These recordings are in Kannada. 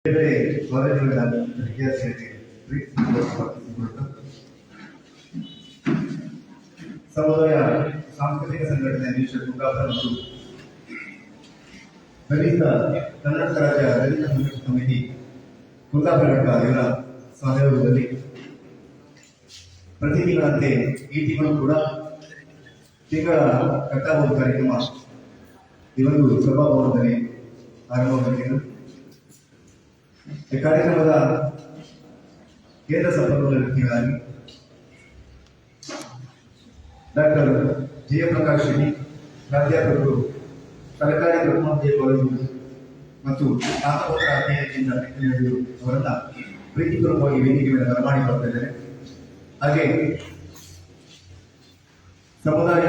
ಬೇರೆ ಕಾಲೇಜುಗಳ ವಿದ್ಯಾರ್ಥಿಗಳಿಗೆ ಪ್ರೀತಿಪೂರ್ವಕ ಸಮುದಾಯ ಸಾಂಸ್ಕೃತಿಕ ಸಂಘಟನೆ ಅಧ್ಯಕ್ಷ ಕುಂದಾಪುರ ಮತ್ತು ದಲಿತ ಕರ್ನಾಟಕ ರಾಜ್ಯ ದಲಿತ ಸಂಘರ್ಷ ಸಮಿತಿ ಕುಂದಾಪುರ ಘಟಕ ಇವರ ಸಹಯೋಗದಲ್ಲಿ ಪ್ರತಿ ತಿಂಗಳಂತೆ ಈ ತಿಂಗಳು ಕೂಡ ತಿಂಗಳ ಕಟ್ಟಾಬೋದು ಕಾರ್ಯಕ್ರಮ ಈ ಒಂದು ಸಭಾಭವನದಲ್ಲಿ ಆರಂಭವಾಗಿದ್ದು ಈ ಕಾರ್ಯಕ್ರಮದ ಕೇಂದ್ರ ಸಂಪನ್ಮೂಲ ವ್ಯಕ್ತಿಗಳಾಗಿ ಡಾಕ್ಟರ್ ಜಯಪ್ರಕಾಶ್ ಶೆಟ್ಟಿ, ಪ್ರಾಧ್ಯಾಪಕರು, ಸರ್ಕಾರಿ ಪ್ರಥಮೋದಯ ಕಾಲೇಜು ಮತ್ತು ಸ್ನಾತಕೋತ್ತರ ಅಧ್ಯಯನದಿಂದ ಅವರನ್ನ ಪ್ರೀತಿಪೂರ್ವಕವಾಗಿ ವೇದಿಕೆ ಮೇಲೆ ಬರಮಾಡಿ ಬರ್ತಾ ಇದ್ದಾರೆ. ಹಾಗೆ ಸಮುದಾಯ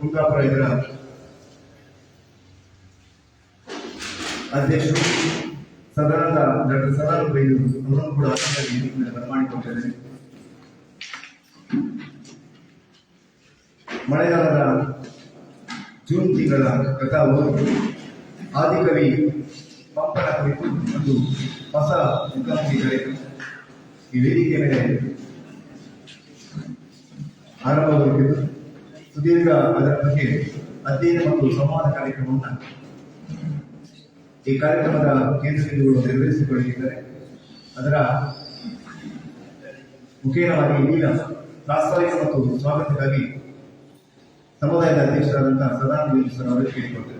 ಕುಂದಾಪುರ ಇದರ ಅಧ್ಯಕ್ಷರು ಸದಾನಂದ ಡಾಕ್ಟರ್ ಸದಾನಂದ ಬೈದೂರು ಅವರನ್ನು ಕೂಡ ವೇದಿಕೆ ಮೇಲೆ ಬರಮಾಡಿಕೊಳ್ತಾ ಇದ್ದಾರೆ. ಮಳೆಗಾಲದ ಜೂನ್ ತಿಂಗಳ ಕಥಾವು ಆದಿಕವಿ ಪಂಪನ ಕುರಿತು ಒಂದು ಹೊಸ ಮುಖಾಮುಖಿ ಕಾರ್ಯಕ್ರಮ ಈ ವೇದಿಕೆ ಮೇಲೆ ಆರಂಭವಾಗಿದ್ದು ಸುದೀರ್ಘ ಅದರ ಬಗ್ಗೆ ಅಧ್ಯಯನ ಮತ್ತು ಸಂವಾದ ಕಾರ್ಯಕ್ರಮವನ್ನು ಈ ಕಾರ್ಯಕ್ರಮದ ಕೇಂದ್ರ ಬಿಂದುಗಳು ನಿರ್ವಹಿಸಿಕೊಳ್ಳಲಿದ್ದಾರೆ. ಅದರ ಮುಖೇನವಾಗಿ ಈಗ ಪ್ರಾಸ್ತಾವಿಕ ಮತ್ತು ಸ್ವಾಗತಕ್ಕಾಗಿ ಸಮುದಾಯದ ಅಧ್ಯಕ್ಷರಾದಂತಹ ಸದಾನಂದ ಸರ್ ಅವರಿಗೆ ಕೇಳಿಕೊಳ್ತೇವೆ.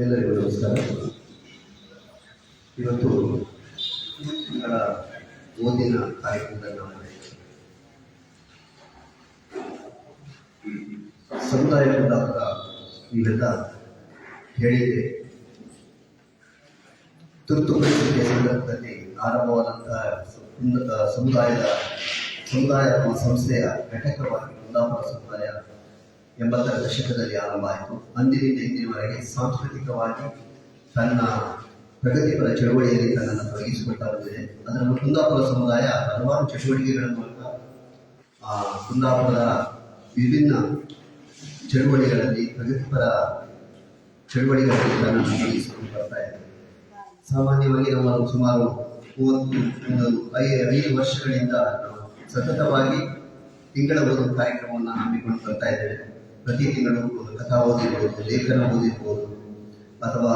ಎಲ್ಲರಿಗೂ ನಮಸ್ಕಾರ. ಇವತ್ತು ತಿಂಗಳ ಓದಿನ ಕಾರ್ಯಕ್ರಮದಲ್ಲಿ ನಾವು ಸಮುದಾಯ ಕುಂದಾಪುರ ಇವೆಲ್ಲ ಹೇಳಿದೆ. ತುರ್ತು ಪರಿಸ್ಥಿತಿಯ ಸಂದರ್ಭದಲ್ಲಿ ಆರಂಭವಾದಂತಹ ಸಮುದಾಯ ಸಂಸ್ಥೆಯ ಘಟಕವಾಗಿ ಕುಂದಾಪುರ ಸಮುದಾಯ 80ರ ದಶಕದಲ್ಲಿ ಆರಂಭ ಆಯಿತು. ಅಂದಿನಿಂದ ಇಂದಿನವರೆಗೆ ಸಾಂಸ್ಕೃತಿಕವಾಗಿ ತನ್ನ ಪ್ರಗತಿಪರ ಚಳವಳಿಯಲ್ಲಿ ತನ್ನನ್ನು ತೊಡಗಿಸಿಕೊಳ್ತಾ ಬಂದಿದೆ. ಅದರಲ್ಲಿ ಕುಂದಾಪುರ ಸಮುದಾಯ ಹಲವಾರು ಚಟುವಟಿಕೆಗಳ ಮೂಲಕ ಕುಂದಾಪುರದ ವಿಭಿನ್ನ ಚಳುವಳಿಗಳಲ್ಲಿ ಪ್ರಗತಿಪರ ಚಳುವಳಿಗಳಲ್ಲಿ ತನ್ನನ್ನು ತೊಡಗಿಸಿಕೊಂಡು ಬರ್ತಾ ಇದೆ. ಸಾಮಾನ್ಯವಾಗಿ ನಾವು ಸುಮಾರು 5 ವರ್ಷಗಳಿಂದ ಸತತವಾಗಿ ತಿಂಗಳ ಓದುವ ಕಾರ್ಯಕ್ರಮವನ್ನು ಹಮ್ಮಿಕೊಂಡು ಬರ್ತಾ ಇದ್ದೇವೆ. ಪ್ರತಿ ತಿಂಗಳು ಒಂದು ಕಥಾ ಓದಿರ್ಬೋದು, ಲೇಖನ ಓದಿರ್ಬೋದು, ಅಥವಾ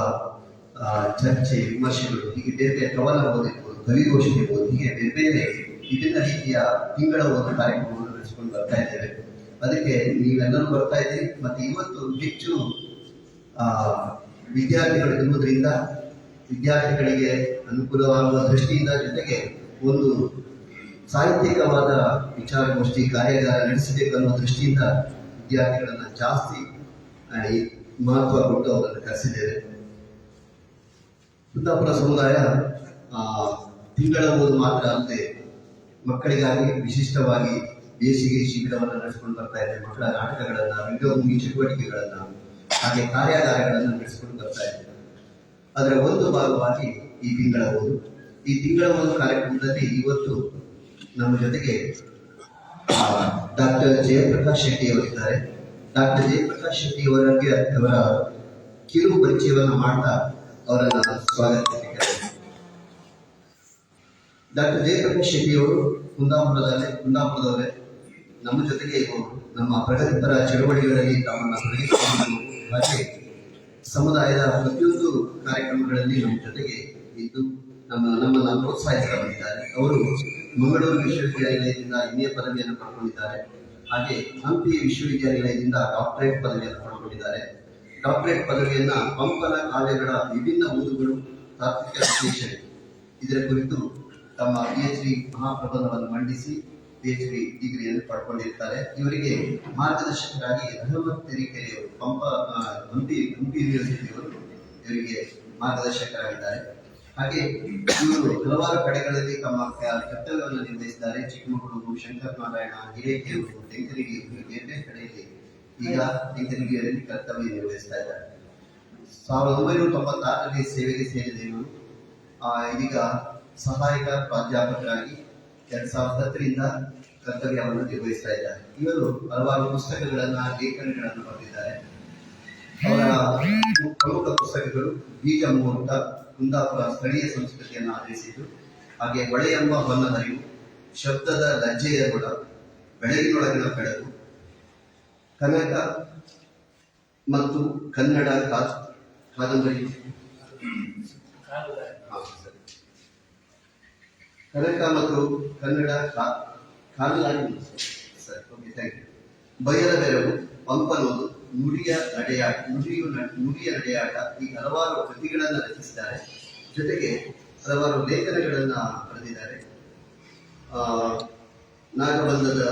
ಚರ್ಚೆ ವಿಮರ್ಶೆಗಳು, ಹೀಗೆ ಬೇರೆ ಬೇರೆ ಪ್ರಬಂಧ ಓದಿರ್ಬೋದು, ಕವಿಗೋಷ್ಠಿ ಇರ್ಬೋದು, ಹೀಗೆ ಬೇರೆ ಬೇರೆ ವಿಭಿನ್ನ ರೀತಿಯ ತಿಂಗಳ ಒಂದು ಕಾರ್ಯಕ್ರಮವನ್ನು ನಡೆಸಿಕೊಂಡು ಬರ್ತಾ ಇದ್ದೇವೆ. ಅದಕ್ಕೆ ನೀವೆಲ್ಲರೂ ಬರ್ತಾ ಇದ್ದೀರಿ. ಮತ್ತು ಇವತ್ತು ಹೆಚ್ಚು ವಿದ್ಯಾರ್ಥಿಗಳು ಇರುವುದರಿಂದ ವಿದ್ಯಾರ್ಥಿಗಳಿಗೆ ಅನುಕೂಲವಾಗುವ ದೃಷ್ಟಿಯಿಂದ, ಜೊತೆಗೆ ಒಂದು ಸಾಹಿತ್ಯಿಕವಾದ ವಿಚಾರಗೋಷ್ಠಿ ಕಾರ್ಯಾಗಾರ ನಡೆಸಬೇಕನ್ನುವ ದೃಷ್ಟಿಯಿಂದ ವಿದ್ಯಾರ್ಥಿಗಳನ್ನು ಜಾಸ್ತಿ ಮಹತ್ವ ಕೊಟ್ಟು ಅವರನ್ನು ಕರೆಸಿದ್ದೇವೆ. ಕುಂದಾಪುರ ಸಮುದಾಯ ತಿಂಗಳ ಓದು ಮಾತ್ರ ಅಲ್ಲದೆ ಮಕ್ಕಳಿಗಾಗಿ ವಿಶಿಷ್ಟವಾಗಿ ಬೇಸಿಗೆ ಶಿಬಿರವನ್ನು ನಡೆಸಿಕೊಂಡು ಬರ್ತಾ ಇದೆ. ಮಕ್ಕಳ ನಾಟಕಗಳನ್ನು, ರಂಗಭೂಮಿ ಚಟುವಟಿಕೆಗಳನ್ನು, ಹಾಗೆ ಕಾರ್ಯಾಗಾರಗಳನ್ನು ನಡೆಸಿಕೊಂಡು ಬರ್ತಾ ಇದೆ. ಅದರ ಒಂದು ಭಾಗವಾಗಿ ಈ ತಿಂಗಳ ಓದು. ಈ ತಿಂಗಳ ಓದು ಕಾರ್ಯಕ್ರಮದಲ್ಲಿ ಇವತ್ತು ನಮ್ಮ ಜೊತೆಗೆ ಡಾಕ್ಟರ್ ಜಯಪ್ರಕಾಶ್ ಶೆಟ್ಟಿ ಅವರಿದ್ದಾರೆ. ಡಾಕ್ಟರ್ ಜಯಪ್ರಕಾಶ್ ಶೆಟ್ಟಿ ಅವರ ಕಿರು ಪರಿಚಯವನ್ನು ಮಾಡ್ತಾ ಅವರನ್ನು ಸ್ವಾಗತಿಸಿದ್ದಾರೆ. ಡಾಕ್ಟರ್ ಜಯಪ್ರಕಾಶ್ ಶೆಟ್ಟಿ ಅವರು ಕುಂದಾಪುರದವರೇ. ನಮ್ಮ ಜೊತೆಗೆ ನಮ್ಮ ಪ್ರಗತಿಪರ ಚಳವಳಿಗಳಲ್ಲಿ ತಮ್ಮನ್ನು ತೊಡಗಿಸಿಕೊಂಡು, ಹಾಗೆ ಸಮುದಾಯದ ಪ್ರತಿಯೊಂದು ಕಾರ್ಯಕ್ರಮಗಳಲ್ಲಿ ನಮ್ಮ ಜೊತೆಗೆ ಇದ್ದು ನಮ್ಮನ್ನು ಪ್ರೋತ್ಸಾಹಿಸ್ತಾ ಬಂದಿದ್ದಾರೆ. ಅವರು ಮಂಗಳೂರು ವಿಶ್ವವಿದ್ಯಾನಿಲಯದಿಂದ MA ಪದವಿಯನ್ನು ಪಡ್ಕೊಂಡಿದ್ದಾರೆ. ಹಾಗೆ ಹಂಪಿ ವಿಶ್ವವಿದ್ಯಾನಿಲಯದಿಂದ ಡಾಕ್ಟರೇಟ್ ಪದವಿಯನ್ನು ಪಡ್ಕೊಂಡಿದ್ದಾರೆ. ಡಾಕ್ಟರೇಟ್ ಪದವಿಯನ್ನ ಪಂಪನ ಕಾವ್ಯಗಳ ವಿಭಿನ್ನ ಓದುಗಳು, ತಾತ್ವಿಕ ವಿಶ್ಲೇಷಣೆ ಇದರ ಕುರಿತು ತಮ್ಮ PhD ಮಹಾಪ್ರಬಂಧವನ್ನು ಮಂಡಿಸಿ PhD ಡಿಗ್ರಿಯನ್ನು ಪಡ್ಕೊಂಡಿರ್ತಾರೆ. ಇವರಿಗೆ ಮಾರ್ಗದರ್ಶಕರಾಗಿ ಅಹಮದ್ ತೆರಿಕೆರೆಯವರು ಹಂಪಿ ಯೂನಿವರ್ಸಿಟಿಯವರು ಇವರಿಗೆ ಮಾರ್ಗದರ್ಶಕರಾಗಿದ್ದಾರೆ. ಹಾಗೆ ಇವರು ಹಲವಾರು ಕಡೆಗಳಲ್ಲಿ ತಮ್ಮ ಕರ್ತವ್ಯವನ್ನು ನಿರ್ವಹಿಸಿದ್ದಾರೆ. ಚಿಕ್ಕಮಗಳೂರು, ಶಂಕರನಾರಾಯಣ, ಹಿರೇಕೆರೂರು, ತೆಂಕನಗಿರಿ, ಬೇರೆ ಬೇರೆ ಕಡೆಯಲ್ಲಿ ಈಗ ತೆಂಕನಗಿರಿಯಲ್ಲಿ ಕರ್ತವ್ಯ ನಿರ್ವಹಿಸ್ತಾ ಇದ್ದಾರೆ. 1996ರಲ್ಲಿ ಸೇವೆಗೆ ಸೇರಿದ ಇವರು ಇದೀಗ ಸಹಾಯಕ ಪ್ರಾಧ್ಯಾಪಕರಾಗಿ 2010ರಿಂದ ಕರ್ತವ್ಯವನ್ನು ನಿರ್ವಹಿಸ್ತಾ ಇದ್ದಾರೆ. ಇವರು ಹಲವಾರು ಪುಸ್ತಕಗಳನ್ನ ಲೇಖನಗಳನ್ನು ಬರೆದಿದ್ದಾರೆ. ಅವರ ಪ್ರಮುಖ ಪುಸ್ತಕಗಳು ಬೀಜ ಮುಹೂರ್ತ, ಕುಂದಾಪುರ ಸ್ಥಳೀಯ ಸಂಸ್ಕೃತಿಯನ್ನು ಆಧರಿಸಿದ್ದು, ಹಾಗೆ ಹೊಳೆ ಎಂಬ ಹೊನ್ನಹರಿವು, ಶಬ್ದದ ಲಜ್ಜೆಯ ಗುಣ, ಬೆಳಗಿನೊಳಗಿನ ಬೆಳಕು, ಕನಕ ಮತ್ತು ಕನ್ನಡ ಕಾದಂಬರಿ, ಕನಕ ಮತ್ತು ಕನ್ನಡ ಬಯಲ ಬೆರವು, ಪಂಪನೋದು, ನುಡಿಯ ನಡೆಯಾಟ ಈ ಹಲವಾರು ಕೃತಿಗಳನ್ನು ರಚಿಸಿದ್ದಾರೆ. ಜೊತೆಗೆ ಹಲವಾರು ಲೇಖನಗಳನ್ನ ಬರೆದಿದ್ದಾರೆ. ನಾಗಬಂಧದ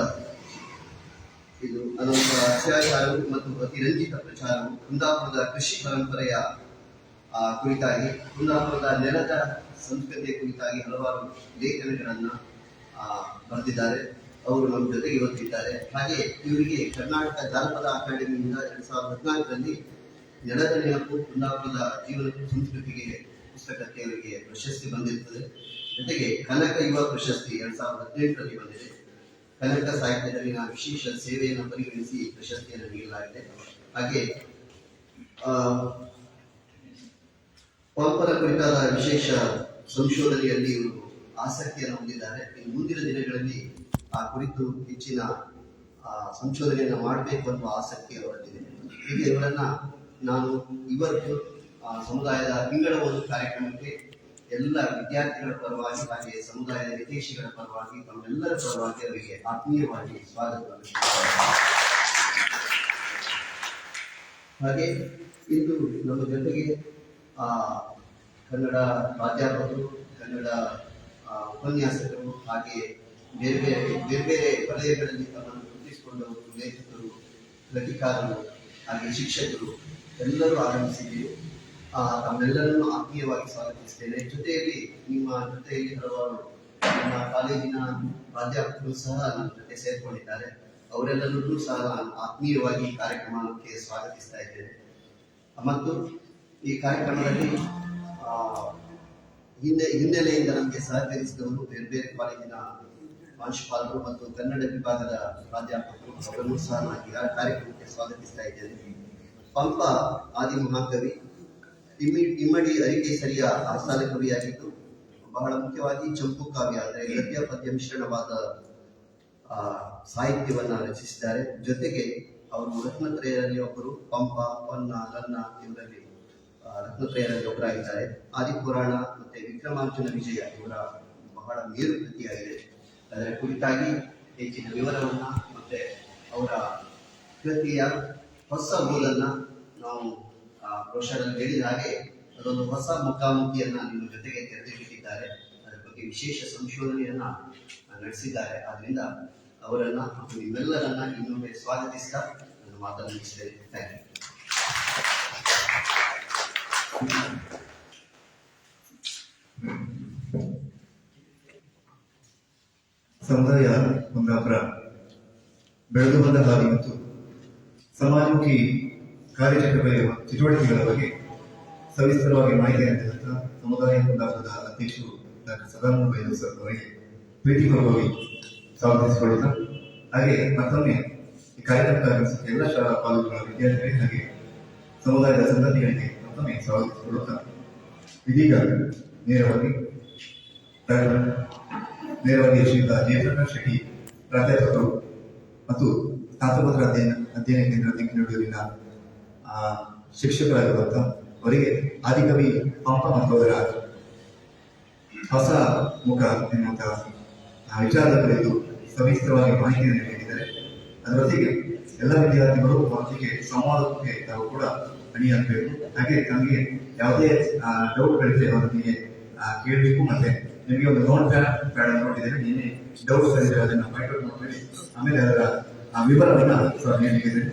ಇದು ಅನಂತರ ಅತ್ಯಾಚಾರವು ಮತ್ತು ಅತಿರಂಜಿತ ಪ್ರಚಾರವು, ಕುಂದಾಪುರದ ಕೃಷಿ ಪರಂಪರೆಯ ಕುರಿತಾಗಿ, ಕುಂದಾಪುರದ ನೆಲದ ಸಂಸ್ಕೃತಿಯ ಕುರಿತಾಗಿ ಹಲವಾರು ಲೇಖನಗಳನ್ನ ಬರೆದಿದ್ದಾರೆ. ಅವರು ನಮ್ಮ ಜೊತೆಗೆ ಇವತ್ತಿದ್ದಾರೆ. ಹಾಗೆ ಇವರಿಗೆ ಕರ್ನಾಟಕ ಜಾನಪದ ಅಕಾಡೆಮಿಯಿಂದ 2014ರಲ್ಲಿ ನೆಲದ ನೆನಪು ಕುಂದಾಪುರದ ಜೀವನ ಸಂಸ್ಕೃತಿಗೆ ಪುಸ್ತಕಕ್ಕೆ ಅವರಿಗೆ ಪ್ರಶಸ್ತಿ ಬಂದಿರುತ್ತದೆ. ಜೊತೆಗೆ ಕನಕ ಯುವ ಪ್ರಶಸ್ತಿ 2018ರಲ್ಲಿ ಬಂದಿದೆ. ಕನಕ ಸಾಹಿತ್ಯದಲ್ಲಿನ ವಿಶೇಷ ಸೇವೆಯನ್ನು ಪರಿಗಣಿಸಿ ಪ್ರಶಸ್ತಿಯನ್ನು ನೀಡಲಾಗಿದೆ. ಹಾಗೆ ಪಂಪನ ಕುರಿತಾದ ವಿಶೇಷ ಸಂಶೋಧನೆಯಲ್ಲಿ ಇವರು ಆಸಕ್ತಿಯನ್ನು ಹೊಂದಿದ್ದಾರೆ. ಇನ್ನು ಮುಂದಿನ ದಿನಗಳಲ್ಲಿ ಆ ಕುರಿತು ಹೆಚ್ಚಿನ ಸಂಶೋಧನೆಯನ್ನು ಮಾಡಬೇಕು ಅನ್ನುವ ಆಸಕ್ತಿ ಅವರಲ್ಲಿದೆ. ಹೀಗೆ ಇವರನ್ನ ನಾನು ಇವತ್ತು ಸಮುದಾಯದ ತಿಂಗಳ ಒಂದು ಕಾರ್ಯಕ್ರಮಕ್ಕೆ ಎಲ್ಲ ವಿದ್ಯಾರ್ಥಿಗಳ ಪರವಾಗಿ ಹಾಗೆ ಸಮುದಾಯದ ಹಿತೈಷಿಗಳ ಪರವಾಗಿ ತಮ್ಮೆಲ್ಲರ ಪರವಾಗಿ ಅವರಿಗೆ ಆತ್ಮೀಯವಾಗಿ ಸ್ವಾಗತವನ್ನು. ಹಾಗೆ ಇಂದು ನಮ್ಮ ಜೊತೆಗೆ ಕನ್ನಡ ಪ್ರಾಧ್ಯಾಪಕರು, ಕನ್ನಡ ಉಪನ್ಯಾಸಕರು, ಹಾಗೆ ಬೇರೆ ಬೇರೆ ವಲಯಗಳಲ್ಲಿ ತಮ್ಮನ್ನು ಗುರುತಿಸಿಕೊಂಡವರು, ಲೇಖಕರು, ಕೃತಿಕಾರರು, ಹಾಗೆ ಶಿಕ್ಷಕರು ಎಲ್ಲರೂ ಆಗಮಿಸಿದ್ದೀರಿ. ತಮ್ಮೆಲ್ಲರನ್ನು ಆತ್ಮೀಯವಾಗಿ ಸ್ವಾಗತಿಸ್ತೇನೆ. ಜೊತೆಯಲ್ಲಿ ನಿಮ್ಮ ಜೊತೆಯಲ್ಲಿ ಹಲವಾರು ನಮ್ಮ ಕಾಲೇಜಿನ ಪ್ರಾಧ್ಯಾಪಕರು ಸಹ ನನ್ನ ಜೊತೆ ಸೇರ್ಕೊಂಡಿದ್ದಾರೆ. ಅವರೆಲ್ಲರೂ ಸಹ ನಾನು ಆತ್ಮೀಯವಾಗಿ ಕಾರ್ಯಕ್ರಮಕ್ಕೆ ಸ್ವಾಗತಿಸ್ತಾ ಇದ್ದೇನೆ. ಮತ್ತು ಈ ಕಾರ್ಯಕ್ರಮದಲ್ಲಿ ಹಿನ್ನೆಲೆಯಿಂದ ನಮಗೆ ಸಹಕರಿಸಿದವರು ಬೇರೆ ಬೇರೆ ಕಾಲೇಜಿನ ಪ್ರಾಂಶುಪಾಲರು ಮತ್ತು ಕನ್ನಡ ವಿಭಾಗದ ಪ್ರಾಧ್ಯಾಪಕರು, ಅವರನ್ನು ಸಹ ನಾನು ಕಾರ್ಯಕ್ರಮಕ್ಕೆ ಸ್ವಾಗತಿಸ್ತಾ ಇದ್ದೇನೆ. ಪಂಪ ಆದಿ ಮಹಾಕವಿ, ಇಮ್ಮಡಿ ಅರಿಕೇಸರಿಯ ಆಸ್ಥಾನ ಕವಿಯಾಗಿದ್ದು, ಬಹಳ ಮುಖ್ಯವಾಗಿ ಚಂಪು ಕಾವ್ಯ ಅಂದರೆ ಗದ್ಯ ಪದ್ಯ ಮಿಶ್ರಣವಾದ ಸಾಹಿತ್ಯವನ್ನ ರಚಿಸಿದ್ದಾರೆ. ಜೊತೆಗೆ ಅವರು ರತ್ನತ್ರಯರಲ್ಲಿ ಒಬ್ಬರು, ಪಂಪ, ಪೊನ್ನ, ರನ್ನ ಇವರಲ್ಲಿ ರತ್ನತ್ರಯರಲ್ಲಿ ಒಬ್ಬರಾಗಿದ್ದಾರೆ. ಆದಿಪುರಾಣ ಮತ್ತೆ ವಿಕ್ರಮಾರ್ಜುನ ವಿಜಯ ಇವರ ಬಹಳ ಮೇರು ಕೃತಿಯಾಗಿದೆ. ಅದರ ಕುರಿತಾಗಿ ಹೆಚ್ಚಿನ ವಿವರವನ್ನ ಮತ್ತೆ ಅವರ ಕೃತಿಯ ಹೊಸ ಓದನ್ನ ನಾವು ಪ್ರೋಷರಲ್ಲಿ ಹೇಳಿದ ಹಾಗೆ ಅದೊಂದು ಹೊಸ ಮುಖಾಮುಖಿಯನ್ನ ನಿಮ್ಮ ಜೊತೆಗೆ ತೆರೆದಿಟ್ಟಿದ್ದಾರೆ. ಅದರ ಬಗ್ಗೆ ವಿಶೇಷ ಸಂಶೋಧನೆಯನ್ನ ನಡೆಸಿದ್ದಾರೆ. ಆದ್ರಿಂದ ಅವರನ್ನ ಮತ್ತು ನಿಮ್ಮೆಲ್ಲರನ್ನ ಇನ್ನೊಮ್ಮೆ ಸ್ವಾಗತಿಸ್ತಾ ನಾನು ಮಾತನ್ನು ಮುಗಿಸ್ತೇನೆ. Thank you. ಸಮುದಾಯ ಕುಂದಾಪುರ ಬೆಳೆದು ಬಂದ ಹಾದಿ ಮತ್ತು ಸಮಾಜಮುಖಿ ಚಟುವಟಿಕೆಗಳ ಬಗ್ಗೆ ಸವಿಸ್ತರವಾಗಿ ಮಾಹಿತಿಯನ್ನು ನೀಡಿದಂತ ಸಮುದಾಯ ಕುಂದಾಪುರದ ಅಧ್ಯಕ್ಷರು ಡಾಕ್ಟರ್ ಸದಾನಂದ ಬೈಲು ಸರ್ ಅವರಿಗೆ ಪ್ರೀತಿಪೂರ್ವಕವಾಗಿ ಸ್ವಾಗತಿಸಿಕೊಳ್ಳುತ್ತಾ, ಹಾಗೆ ಮತ್ತೊಮ್ಮೆ ಈ ಕಾರ್ಯಕ್ರಮಕ್ಕೆ ಆಗಮಿಸಿದ ಎಲ್ಲ ಶಾಲಾ ಕಾಲೇಜುಗಳ ವಿದ್ಯಾರ್ಥಿಗಳಿಗೆ ಹಾಗೆ ಸಮುದಾಯದ ಸಂತತಿಗಳಿಗೆ ಮತ್ತೊಮ್ಮೆ ಸ್ವಾಗತಿಸಿಕೊಳ್ಳುತ್ತಾ, ಇದೀಗ ನೇರವಾಗಿ ಶ್ರೀಯುತ ಜಯಪ್ರಕಾಶ್ ಶೆಟ್ಟಿ ಪ್ರಾಧ್ಯಾಪಕರು ಮತ್ತು ಸ್ನಾತಕೋತ್ತರ ಅಧ್ಯಯನ ಕೇಂದ್ರ ಬೆಂಗಳೂರಿನ ಶಿಕ್ಷಕರಾಗಿರುವಂತಹ ಅವರಿಗೆ ಆದಿಕವಿ ಪಂಪ ಮತ್ತು ಅವರ ಹೊಸ ಮುಖ ಎನ್ನುವಂತಹ ವಿಚಾರದ ಕುರಿತು ಸವಿಸ್ತರವಾಗಿ ಮಾಹಿತಿಯನ್ನು ನೀಡಿದ್ದಾರೆ. ಅದರೊಂದಿಗೆ ಎಲ್ಲ ವಿದ್ಯಾರ್ಥಿಗಳು ಅವರೊಂದಿಗೆ ಸಂವಾದಕ್ಕೆ ತಾವು ಕೂಡ ಅಣಿಯಾಗಬೇಕು. ಹಾಗೆ ನಮಗೆ ಯಾವುದೇ ಡೌಟ್ಗಳಿದ್ರೆ ಅವರೊಂದಿಗೆ ಕೇಳಬೇಕು. ಮತ್ತೆ ನಿಮಗೆ ಒಂದು ನೋಟ್ ಪ್ಯಾಡ್ ಅನ್ನು ನೋಡಿದ್ದೇನೆ, ಏನೇ ಡೌಟ್ಸ್ ಇದ್ರೆ ಅದನ್ನು ಮೈಕ್ರೋಟ್ ಮಾಡಿ ಆಮೇಲೆ ಅದರ ವಿವರವನ್ನ ಸರ್ ನೀಡಿದ್ದೇನೆ.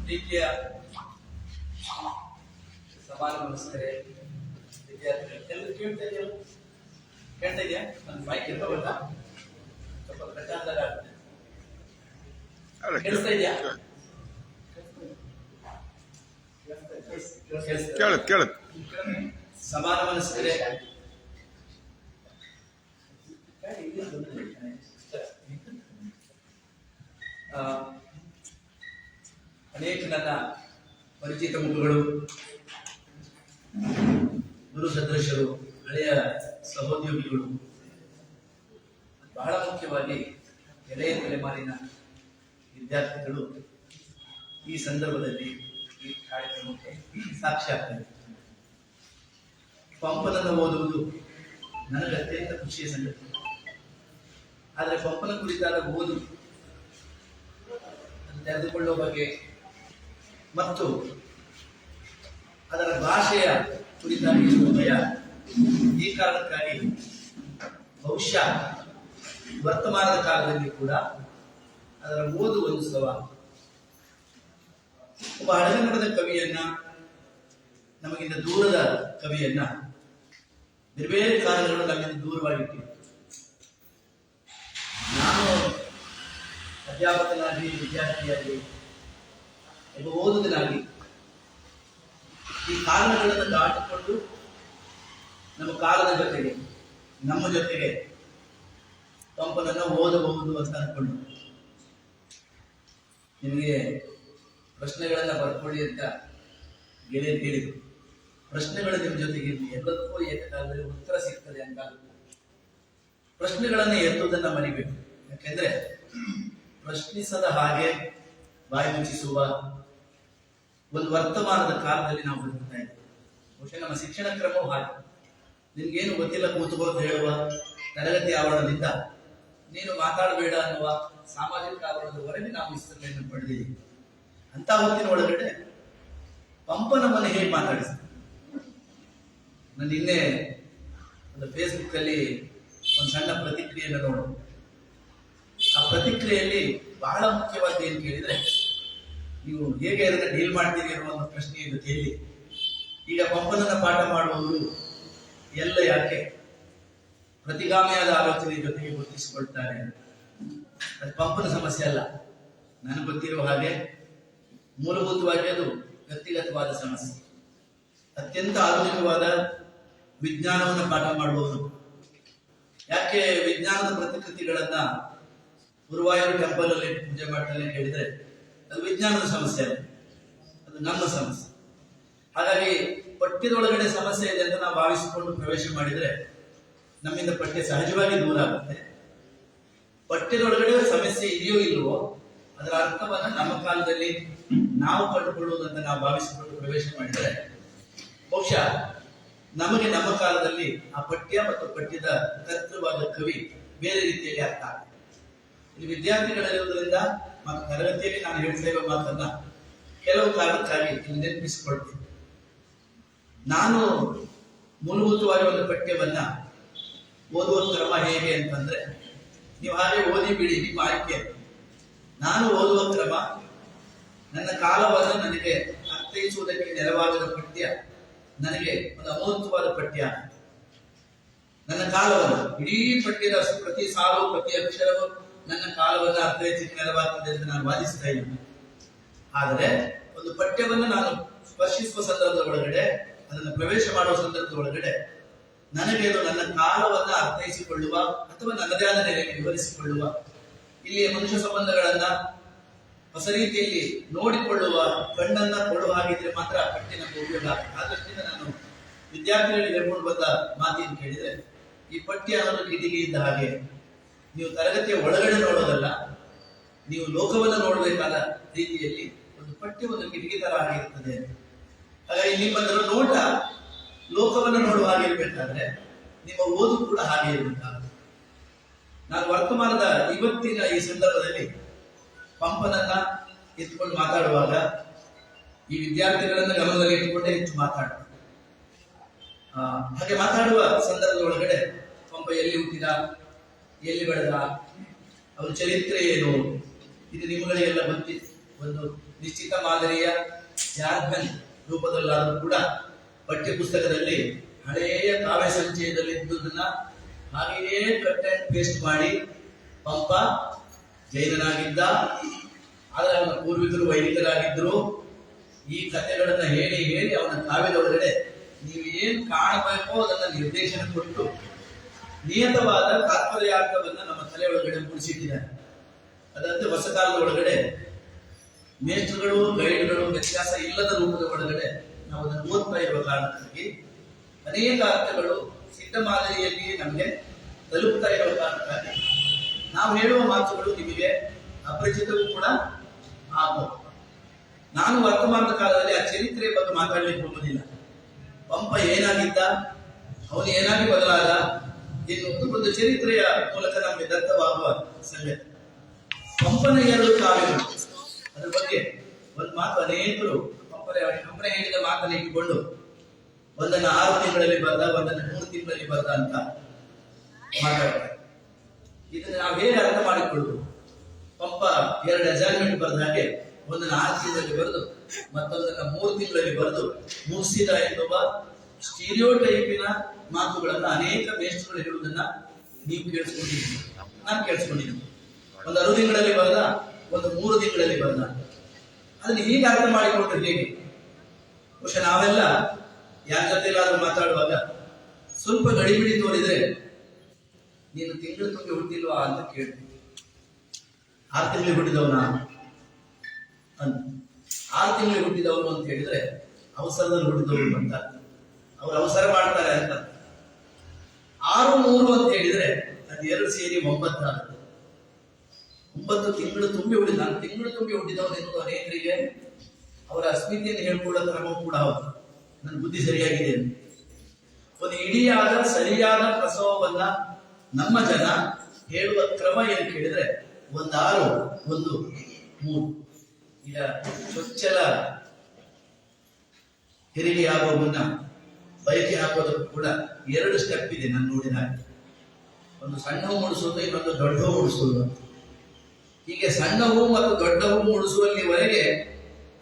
ಪ್ರೀತಿಯ ಸಮಾನ ನಮಸ್ಕರೇ ವಿದ್ಯಾರ್ಥಿಗಳು ಎಲ್ಲರೂ ಕೇಳ್ತಾ ಇದೆಯಾ? ನನ್ನ ಮೈಕ್ ಇರ್ಬೋದಾ? ಸ್ವಲ್ಪ ಪ್ರಚಾರದಾಗ ಆಗ್ತದೆ. ಕೇಳಿಸ್ತಾ ಇದೆಯಾ? ಕೇಳತ್ ಸಮಾನ ಮನಸ್ಕರೇ, ಅನೇಕ ನನ್ನ ಪರಿಚಿತ ಮುಖಗಳು, ಗುರು ಸದೃಶರು, ಹಳೆಯ ಸಹೋದ್ಯೋಗಿಗಳು, ಬಹಳ ಮುಖ್ಯವಾಗಿ ಎಳೆಯ ತಲೆಮಾರಿನ ವಿದ್ಯಾರ್ಥಿಗಳು ಈ ಸಂದರ್ಭದಲ್ಲಿ ಈ ಕಾರ್ಯಕ್ರಮಕ್ಕೆ ಸಾಕ್ಷಿಯಾಗ್ತದೆ. ಪಂಪನನ್ನು ಓದುವುದು ನನಗೆ ಅತ್ಯಂತ ಖುಷಿಯ ಸಂಗತಿ. ಆದರೆ ಪಂಪನ ಕುರಿತಾದ ಓದು, ತೆರೆದುಕೊಳ್ಳುವ ಬಗ್ಗೆ ಮತ್ತು ಅದರ ಭಾಷೆಯ ಕುರಿತಾಗಿ ಇರುವ ಭಯ, ಈ ಕಾರಣಕ್ಕಾಗಿ ಬಹುಶಃ ವರ್ತಮಾನದ ಕಾಲದಲ್ಲಿ ಕೂಡ ಅದರ ಓದು ಒಂದು ಸವಾಲು. ಒಬ್ಬ ಹಳೆಗನ್ನಡದ ಕವಿಯನ್ನ, ನಮಗಿಂತ ದೂರದ ಕವಿಯನ್ನ ಬೇರೆ ಬೇರೆ ಕಾರಣಗಳು ನಮ್ಮಿಂದ ದೂರವಾಗಿಟ್ಟಿವೆ. ನಾನು ಅಧ್ಯಾಪಕನಾಗಿ, ವಿದ್ಯಾರ್ಥಿಯಾಗಿ, ಒಬ್ಬ ಓದುಗನಾಗಿ ಈ ಕಾರಣಗಳನ್ನು ದಾಟಿಕೊಂಡು ನಮ್ಮ ಕಾಲದ ಜೊತೆಗೆ, ನಮ್ಮ ಜೊತೆಗೆ ಪಂಪನನ್ನು ಓದಬಹುದು ಅಂತ ಅನ್ಕೊಂಡು ನಿಮಗೆ ಪ್ರಶ್ನೆಗಳನ್ನ ಬರ್ಕೊಳ್ಳಿ ಅಂತ ಗೆಳೆಯರು ಹೇಳಿದ್ರು. ಪ್ರಶ್ನೆಗಳು ನಿಮ್ಮ ಜೊತೆಗೆ ಎಲ್ಲದಕ್ಕೂ ಏಕಕಾಲದಲ್ಲಿ ಉತ್ತರ ಸಿಗ್ತದೆ ಅಂತ ಪ್ರಶ್ನೆಗಳನ್ನ ಎತ್ತುವುದನ್ನ ಮರಿಬೇಕು. ಯಾಕೆಂದ್ರೆ ಪ್ರಶ್ನಿಸದ ಹಾಗೆ ಬಾಯಿ ಮುಚ್ಚಿಸುವ ಒಂದು ವರ್ತಮಾನದ ಕಾಲದಲ್ಲಿ ನಾವು ಬದುಕ್ತಾ ಇದ್ದೇವೆ. ಬಹುಶಃ ನಮ್ಮ ಶಿಕ್ಷಣ ಕ್ರಮವೂ ಹಾಗೆ. ನಿನ್ಗೇನು ಗೊತ್ತಿಲ್ಲ ಕೂತುಕೋ ಅಂತ ಹೇಳುವ ತರಗತಿ ಆವರಣದಿಂದ ನೀನು ಮಾತಾಡಬೇಡ ಅನ್ನುವ ಸಾಮಾಜಿಕ ಆವರಣದವರೆಗೆ ನಾವು ವಿಸ್ತರಣೆಯನ್ನು ಪಡೆದಿದ್ದೀವಿ. ಅಂತ ಹೊತ್ತಿನ ಒಳಗಡೆ ಪಂಪ ನಮ್ಮನ್ನು ಹೇಗೆ ಮಾತಾಡಿಸ್ತಾರೆ. ನಾನು ನಿನ್ನೆ ಒಂದು ಫೇಸ್ಬುಕ್ ಅಲ್ಲಿ ಒಂದು ಸಣ್ಣ ಪ್ರತಿಕ್ರಿಯೆಯನ್ನು ನೋಡು. ಆ ಪ್ರತಿಕ್ರಿಯೆಯಲ್ಲಿ ಬಹಳ ಮುಖ್ಯವಾದ ಏನು ಕೇಳಿದ್ರೆ, ನೀವು ಹೇಗೆ ಅದನ್ನ ಡೀಲ್ ಮಾಡ್ತೀರಿ ಅನ್ನೋ ಒಂದು ಪ್ರಶ್ನೆ ಇದು ಕೇಳಿ. ಈಗ ಪಂಪನನ್ನ ಪಾಠ ಮಾಡುವವರು ಎಲ್ಲ ಯಾಕೆ ಪ್ರತಿಗಾಮಿಯಾದ ಆಲೋಚನೆ ಜೊತೆಗೆ ಗುರುತಿಸಿಕೊಳ್ತಾರೆ? ಅದು ಪಂಪನ ಸಮಸ್ಯೆ ಅಲ್ಲ. ನನಗೆ ಗೊತ್ತಿರುವ ಹಾಗೆ ಮೂಲಭೂತವಾಗಿ ಅದು ವ್ಯಕ್ತಿಗತವಾದ ಸಮಸ್ಯೆ. ಅತ್ಯಂತ ಆಧುನಿಕವಾದ ವಿಜ್ಞಾನವನ್ನು ಪಾಠ ಮಾಡುವವರು ಯಾಕೆ ವಿಜ್ಞಾನದ ಪ್ರತಿಕೃತಿಗಳನ್ನ ಗುರುವಾಯೂರು ಟೆಂಪಲ್ ಅಲ್ಲಿ ಪೂಜೆ ಮಾಡ್ತಾರೆ ಅಂತ ಹೇಳಿದ್ರೆ, ಅದು ವಿಜ್ಞಾನದ ಸಮಸ್ಯೆ ಅಲ್ಲ, ಅದು ನಮ್ಮ ಸಮಸ್ಯೆ. ಹಾಗಾಗಿ ಪಠ್ಯದೊಳಗಡೆ ಸಮಸ್ಯೆ ಇದೆ ಅಂತ ನಾವು ಭಾವಿಸಿಕೊಂಡು ಪ್ರವೇಶ ಮಾಡಿದ್ರೆ ನಮ್ಮಿಂದ ಪಠ್ಯ ಸಹಜವಾಗಿ ದೂರ ಆಗುತ್ತೆ. ಪಠ್ಯದೊಳಗಡೆ ಸಮಸ್ಯೆ ಇದೆಯೋ ಇಲ್ವೋ ಅದರ ಅರ್ಥವನ್ನ ನಮ್ಮ ಕಾಲದಲ್ಲಿ ನಾವು ಕಂಡುಕೊಳ್ಳುವುದಂತ ನಾವು ಭಾವಿಸಿಕೊಂಡು ಪ್ರವೇಶ ಮಾಡಿದರೆ ಬಹುಶಃ ನಮಗೆ ನಮ್ಮ ಕಾಲದಲ್ಲಿ ಆ ಪಠ್ಯ ಮತ್ತು ಪಠ್ಯದ ಕರ್ತೃವಾದ ಕವಿ ಬೇರೆ ರೀತಿಯಲ್ಲಿ ಅರ್ಥ ಆಗುತ್ತೆ. ಇಲ್ಲಿ ವಿದ್ಯಾರ್ಥಿಗಳಿರುವುದರಿಂದ ಮತ್ತು ತರಗತಿಯಲ್ಲಿ ನಾನು ಹೇಳ್ತಾ ಇರುವ ಮಾತನ್ನ ಕೆಲವು ಕಾರಣಕ್ಕಾಗಿ ಇಲ್ಲಿ ನೆನಪಿಸಿಕೊಳ್ತೀನಿ. ನಾನು ಮೂಲಭೂತವಾಗಿ ಒಂದು ಪಠ್ಯವನ್ನ ಓದುವ ಕ್ರಮ ಹೇಗೆ ಅಂತಂದ್ರೆ, ನೀವು ಹಾಗೆ ಓದಿ ಬಿಡಿ, ನಿಮ್ಮ ಆಯ್ಕೆ. ನಾನು ಓದುವ ಕ್ರಮ, ನನ್ನ ಕಾಲವನ್ನು ನನಗೆ ಅರ್ಥೈಸುವುದಕ್ಕೆ ನೆರವಾಗದ ಪಠ್ಯ ನನಗೆ ಒಂದು ಅಮೂರ್ತವಾದ ಪಠ್ಯ. ನನ್ನ ಕಾಲವನ್ನು, ಇಡೀ ಪಠ್ಯದ ಪ್ರತಿ ಸಾಲು ಪ್ರತಿ ಅಕ್ಷರವು ನನ್ನ ಕಾಲವನ್ನು ಅರ್ಥೈಸಲಿಕ್ಕೆ ನೆರವಾಗ್ತದೆ ಅಂತ ನಾನು ವಾದಿಸ್ತಾ ಇದ್ದೀನಿ. ಆದರೆ ಒಂದು ಪಠ್ಯವನ್ನು ನಾನು ಸ್ಪರ್ಶಿಸುವ ಸಂದರ್ಭದ ಒಳಗಡೆ, ಅದನ್ನು ಪ್ರವೇಶ ಮಾಡುವ ಸಂದರ್ಭದ ಒಳಗಡೆ ನನಗೆ ಅದು ನನ್ನ ಕಾಲವನ್ನ ಅರ್ಥೈಸಿಕೊಳ್ಳುವ ಅಥವಾ ನನ್ನದೇ ಆದ ನೆಲೆಯಲ್ಲಿ ವಿವರಿಸಿಕೊಳ್ಳುವ, ಇಲ್ಲಿಯ ಮನುಷ್ಯ ಸಂಬಂಧಗಳನ್ನ ಹೊಸ ರೀತಿಯಲ್ಲಿ ನೋಡಿಕೊಳ್ಳುವ ಕಣ್ಣನ್ನ ಕೊಡುವ ಹಾಗಿದ್ರೆ ಮಾತ್ರ ಪಠ್ಯ ನಮಗೆ ಉಪಯೋಗ ಆಗುತ್ತೆ. ಆ ದೃಷ್ಟಿಯಿಂದ ನಾನು ವಿದ್ಯಾರ್ಥಿಗಳಿಗೆ ಹೇಳ್ಕೊಂಡು ಬಂದ ಮಾತೇನು ಕೇಳಿದ್ರೆ, ಈ ಪಠ್ಯ ಅನ್ನೋದು ಕಿಟಿಕಿ ಇದ್ದ ಹಾಗೆ. ನೀವು ತರಗತಿಯ ಒಳಗಡೆ ನೋಡೋದಲ್ಲ, ನೀವು ಲೋಕವನ್ನು ನೋಡಬೇಕಾದ ರೀತಿಯಲ್ಲಿ ಒಂದು ಪಠ್ಯ ಒಂದು ಕಿಟಕಿ ತರ ಆಗಿರ್ತದೆ. ಹಾಗಾಗಿ ನಿಮ್ಮದರ ನೋಟ ಲೋಕವನ್ನು ನೋಡುವ ಹಾಗೆ ಇರಬೇಕಾದ್ರೆ ನಿಮ್ಮ ಓದು ಕೂಡ ಹಾಗೆ ಇರಬೇಕಾಗುತ್ತೆ. ನಾನು ವರ್ತಮಾನದ ಇವತ್ತಿನ ಈ ಸಂದರ್ಭದಲ್ಲಿ ಪಂಪನನ್ನ ಎತ್ಕೊಂಡು ಮಾತಾಡುವಾಗ ಈ ವಿದ್ಯಾರ್ಥಿಗಳನ್ನ ಗಮನದಲ್ಲಿ ಇಟ್ಟುಕೊಂಡೇ ಹೆಚ್ಚು ಮಾತಾಡ್ತಾರೆ. ಹಾಗೆ ಮಾತಾಡುವ ಸಂದರ್ಭದ ಒಳಗಡೆ ಪಂಪ ಎಲ್ಲಿ ಹುಟ್ಟಿದ, ಎಲ್ಲಿ ಬೆಳೆದ, ಅವರ ಚರಿತ್ರೆ ಏನು, ಇದು ನಿಮ್ಮಗಳಿಗೆಲ್ಲ ಗೊತ್ತಿತ್ತು. ಒಂದು ನಿಶ್ಚಿತ ಮಾದರಿಯ ಜಾರ್ಖಂಡ್ ರೂಪದಲ್ಲಾದರೂ ಕೂಡ ಪಠ್ಯ ಪುಸ್ತಕದಲ್ಲಿ ಹಳೆಯ ಕಾವ್ಯ ಸಂಚಯದಲ್ಲಿ ಇದ್ದುದನ್ನ ಹಾಗೆಯೇ ಕಟ್ ಅಂಡ್ ಪೇಸ್ಟ್ ಮಾಡಿ ಪಂಪ ಜೈನನಾಗಿದ್ದ, ಆದರೆ ಅವನ ಪೂರ್ವಿಕರು ವೈದಿಕರಾಗಿದ್ದರು. ಈ ಕಥೆಗಳನ್ನ ಹೇಳಿ ಹೇಳಿ ಅವನ ಕಾವ್ಯದ ಒಳಗಡೆ ನೀವು ಏನು ಕಾಣಬೇಕೋ ಅದನ್ನ ನಿರ್ದೇಶನ ಕೊಟ್ಟು ನಿಯತವಾದ ತಾತ್ಪರ್ಯಾರ್ಥವನ್ನ ನಮ್ಮ ತಲೆ ಒಳಗಡೆ ಮೂಡಿಸಿಟ್ಟಿದ್ದಾರೆ. ಅದಂತೆ ಹೊಸ ಕಾಲದ ಒಳಗಡೆ ಮೇಷ್ಟ್ರುಗಳು ಗೈಡ್ಗಳು ವ್ಯತ್ಯಾಸ ಇಲ್ಲದ ರೂಪದ ಒಳಗಡೆ ನಾವು ಅದನ್ನು ಓದ್ತಾ ಇರುವ ಕಾರಣಕ್ಕಾಗಿ ಅನೇಕ ಅರ್ಥಗಳು ಸಿದ್ಧ ಮಾದರಿಯಲ್ಲಿ ನಮಗೆ ತಲುಪ್ತಾ ಇರುವ ಕಾರಣಕ್ಕಾಗಿ ನಾವು ಹೇಳುವ ಮಾತುಗಳು ನಿಮಗೆ ಅಪರಿಚಿತವೂ ಕೂಡ ಆಗಬಹುದು. ನಾನು ವರ್ತಮಾನದ ಕಾಲದಲ್ಲಿ ಆ ಚರಿತ್ರೆಯ ಬಗ್ಗೆ ಮಾತಾಡಲಿಕ್ಕೆ ಹೋಗುವುದಿಲ್ಲ. ಪಂಪ ಏನಾಗಿದ್ದ, ಅವನು ಏನಾಗಿ ಬದಲಾದ ಎನ್ನುವುದು ಒಂದು ಚರಿತ್ರೆಯ ಮೂಲಕ ನಮಗೆ ದತ್ತವಾಗುವ ಸಂಗತಿ. ಪಂಪನ 2 ಕಾವ್ಯಗಳು, ಅದರ ಬಗ್ಗೆ ಒಂದು ಮಾತು ಅನೇಕರು ಕಂಪನೆ ಹೇಳಿದ ಮಾತನ್ನು ಇಟ್ಟುಕೊಂಡು ಒಂದನ್ನು 6 ತಿಂಗಳಲ್ಲಿ ಬರೆದ, ಒಂದನ್ನು 3 ತಿಂಗಳಲ್ಲಿ ಬರೆದ ಅಂತ ಮಾತಾಡ್ತಾರೆ. ಇದನ್ನು ನಾವು ಹೇಗೆ ಅರ್ಥ ಮಾಡಿಕೊಳ್ಳುವುದು? ಪಂಪ 2 ಅಜಾಯ್ಮೆಂಟ್ ಬರೆದ ಹಾಗೆ ಒಂದನ್ನು 6 ತಿಂಗಳಲ್ಲಿ ಬರೆದು ಮತ್ತೊಂದನ್ನು 3 ತಿಂಗಳಲ್ಲಿ ಬರೆದು ಮುಗಿಸಿದ ಎನ್ನುವ ಸ್ಟೀರಿಯೋಟೈಪಿನ ಮಾತುಗಳನ್ನು ಅನೇಕ ಮೇಷ್ಟ್ರುಗಳು ಹೇಳುವುದನ್ನ ನೀವು ಕೇಳಿಸ್ಕೊಂಡಿದ್ದೀರಿ, ನಾನು ಕೇಳಿಸ್ಕೊಂಡಿದ್ದೀನಿ. ಒಂದು 6 ತಿಂಗಳಲ್ಲಿ ಬರೆದ, ಒಂದು 3 ತಿಂಗಳಲ್ಲಿ ಬರೆದ. ಅದನ್ನು ಹೀಗೆ ಅರ್ಥ ಮಾಡಿಕೊಂಡ್ರೆ ಹೇಗೆ? ಬಹುಶಃ ನಾವೆಲ್ಲ ಯಾರ ಜೊತೆಲಾದ್ರೂ ಮಾತಾಡುವಾಗ ಸ್ವಲ್ಪ ಗಡಿಬಿಡಿ ತೋರಿದ್ರೆ ನೀನು ತಿಂಗಳು ತುಂಬಿ ಹುಟ್ಟಿಲ್ವಾ ಅಂತ ಕೇಳ್ತೀನಿ. 6 ತಿಂಗಳಿಗೆ ಹುಟ್ಟಿದವನ ಅಂತ, 6 ತಿಂಗಳಿಗೆ ಹುಟ್ಟಿದವನು ಅಂತ ಹೇಳಿದ್ರೆ ಅವಸರದಲ್ಲಿ ಹುಟ್ಟಿದವರು ಅಂತ, ಅವ್ರು ಅವಸರ ಮಾಡ್ತಾರೆ ಅಂತ. 6 3 ಅಂತ ಹೇಳಿದ್ರೆ ಅದು 2 ಸೇರಿ 9 ಆಗುತ್ತೆ. 9 ತಿಂಗಳು ತುಂಬಿ ಹುಟ್ಟಿದ, ನಾನು ತಿಂಗಳು ತುಂಬಿ ಹುಟ್ಟಿದವನು ಎನ್ನುವುದು ಅನೇಕರಿಗೆ ಅವರ ಅಸ್ಮಿತೆಯನ್ನು ಹೇಳ್ಕೊಳ್ಳೋ ಕ್ರಮ ಕೂಡ ಹೌದು. ನನ್ನ ಬುದ್ಧಿ ಸರಿಯಾಗಿದೆ. ಒಂದು ಇಡಿಯಾದ ಸರಿಯಾದ ಪ್ರಸವವನ್ನ ನಮ್ಮ ಜನ ಹೇಳುವ ಕ್ರಮ ಏನು ಕೇಳಿದ್ರೆ 1 6 1 3. ಈಗ ಚೊಚ್ಚಲ ಹೆರಿಗೆ ಆಗುವ ಮುನ್ನ ಬಯಕೆ ಹಾಕೋದಕ್ಕೂ ಕೂಡ 2 ಸ್ಟೆಪ್ ಇದೆ ನಾನು ನೋಡಿದ ಹಾಗೆ. ಒಂದು ಸಣ್ಣವು ಮೂಡಿಸುವುದು, ಇನ್ನೊಂದು ದೊಡ್ಡವು ಮೂಡಿಸುವುದು. ಹೀಗೆ ಸಣ್ಣವು ಮತ್ತು ದೊಡ್ಡವು ಮೂಡಿಸುವಲ್ಲಿವರೆಗೆ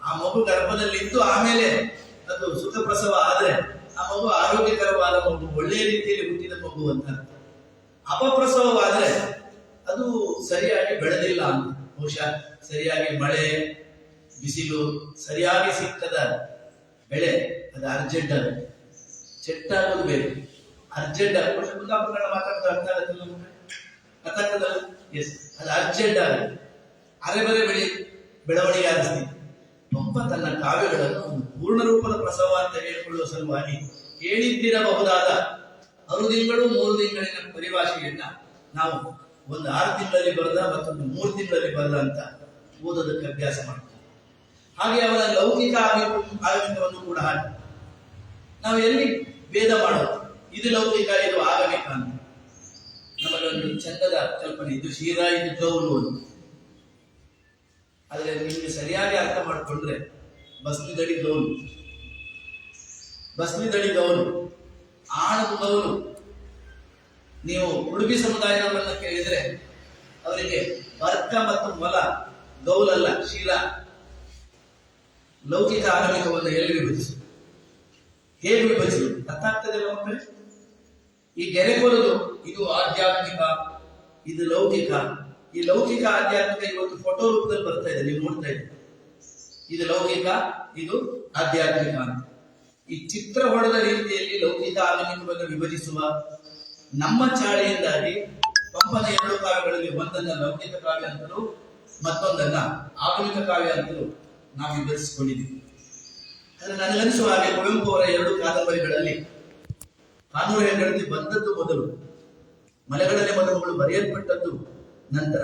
ಆ ಮಗು ಗರ್ಭದಲ್ಲಿದ್ದು ಆಮೇಲೆ ಅದು ಸುಖ ಪ್ರಸವ ಆದ್ರೆ ಆ ಮಗು ಆರೋಗ್ಯಕರವಾದ ಮಗು, ಒಳ್ಳೆಯ ರೀತಿಯಲ್ಲಿ ಹುಟ್ಟಿದ ಮಗು ಅಂತ. ಅಪಪ್ರಸವವಾದ್ರೆ ಅದು ಸರಿಯಾಗಿ ಬೆಳೆದಿಲ್ಲ ಅಂತ, ಬಹುಶಃ ಸರಿಯಾಗಿ ಮಳೆ ಬಿಸಿಲು ಸರಿಯಾಗಿ ಸಿಕ್ಕದ ಬೆಳೆ, ಅದು ಅರ್ಜೆಂಟ್ ಆಗುತ್ತೆ. ಚೆಟ್ಟಾಗೋದು ಬೇರೆ, ಅರ್ಜೆಂಟ್ ಆಗುತ್ತೆ. ಕುಂದಾಪುರ ಮಾತಾಡ್ತಾ ಅರ್ಥ ಆಗುತ್ತಲ್ಲ, ಎಸ್, ಅದು ಅರ್ಜೆಂಟ್ ಆಗುತ್ತೆ. ಅರೆಬರೆ ಬೆಳವಣಿಗೆ ಆಗಿಸ್ತೀವಿ. ಪಂಪ ತನ್ನ ಕಾವ್ಯಗಳನ್ನು ಒಂದು ಪೂರ್ಣ ರೂಪದ ಪ್ರಸವ ಅಂತ ಹೇಳಿಕೊಳ್ಳುವ ಸಲುವಾಗಿ ಹೇಳಿದ್ದಿರಬಹುದಾದ 6 ತಿಂಗಳು 3 ತಿಂಗಳಿನ ಪರಿಭಾಷೆಯನ್ನ ನಾವು ಒಂದು 6 ತಿಂಗಳಲ್ಲಿ ಬರೆದ, ಮತ್ತೊಂದು 3 ತಿಂಗಳಲ್ಲಿ ಬರೆದ ಅಂತ ಓದೋದಕ್ಕೆ ಅಭ್ಯಾಸ ಮಾಡ್ತೀವಿ. ಹಾಗೆ ಅವನ ಲೌಕಿಕ ಆಗಮಿಕವನ್ನು ಕೂಡ ಹಾಗೆ ನಾವು ಎಲ್ಲಿ ಭೇದ ಮಾಡೋದು, ಇದು ಲೌಕಿಕ ಇದು ಆಗಮಿಕ ಅಂತ ನಮಗೊಂದು ಚಂದದ ಕಲ್ಪನೆ. ಇದು ಶೀರ, ಇದು ಗೌರು ಅಂತ. ಆದ್ರೆ ನಿಮ್ಗೆ ಸರಿಯಾಗಿ ಅರ್ಥ ಮಾಡಿಕೊಂಡ್ರೆ ಬಸ್ನಿದಡಿ ಗೌರು, ಬಸ್ನಿದಡಿ ಗೌರು, ಆಣದ ಗೌರು. ನೀವು ಉಡುಪಿ ಸಮುದಾಯದವರನ್ನ ಕೇಳಿದ್ರೆ ಅವರಿಗೆ ಬರ್ಕ ಮತ್ತು ಮೊಲ ಗೌಲಲ್ಲ, ಶೀಲ. ಲೌಕಿಕ ಆಗಮಿಕವನ್ನು ಎಲ್ಲಿ ವಿಭಜಿಸಿ, ಹೇಗೆ ವಿಭಜಿಸಿ ಅರ್ಥ ಆಗ್ತದೆ ಮಕ್ಕಳೇ? ಈ ಗೆರೆಕೊಲದು ಇದು ಆಧ್ಯಾತ್ಮಿಕ, ಇದು ಲೌಕಿಕ. ಈ ಲೌಕಿಕ ಆಧ್ಯಾತ್ಮಿಕ ಇವತ್ತು ಫೋಟೋ ರೂಪದಲ್ಲಿ ಬರ್ತಾ ಇದೆ, ನೀವು ನೋಡ್ತಾ ಇದ್ದೀರಿ. ಇದು ಲೌಕಿಕ, ಇದು ಆಧ್ಯಾತ್ಮಿಕ ಅಂತ. ಈ ಚಿತ್ರ ಹೊಡೆದ ರೀತಿಯಲ್ಲಿ ಲೌಕಿಕ ಆಗಮಿಕವನ್ನು ವಿಭಜಿಸುವ ನಮ್ಮ ಚಾಳಿಯಿಂದಾಗಿ ಪಂಪನ 2 ಕಾವ್ಯಗಳಲ್ಲಿ ಒಂದನ್ನ ಲೌಕಿಕ ಕಾವ್ಯ ಅಂತಲೂ ಮತ್ತೊಂದನ್ನ ಆಗಮಿಕ ಕಾವ್ಯ ಅಂತಲೂ ನಾವು ವಿಭಜಿಸಿಕೊಂಡಿದ್ದೀವಿ. ಆದ್ರೆ ನನಗನ್ನಿಸುವ ಹಾಗೆ ಕುವೆಂಪು ಅವರ 2 ಕಾದಂಬರಿಗಳಲ್ಲಿ ಕಾನೂರು ಹೆಗ್ಗಡತಿ ಬಂದದ್ದು ಮೊದಲು, ಮಲೆಗಳಲ್ಲಿ ಮದುಮಗಳು ಬರೆಯಲ್ಪಟ್ಟದ್ದು ನಂತರ.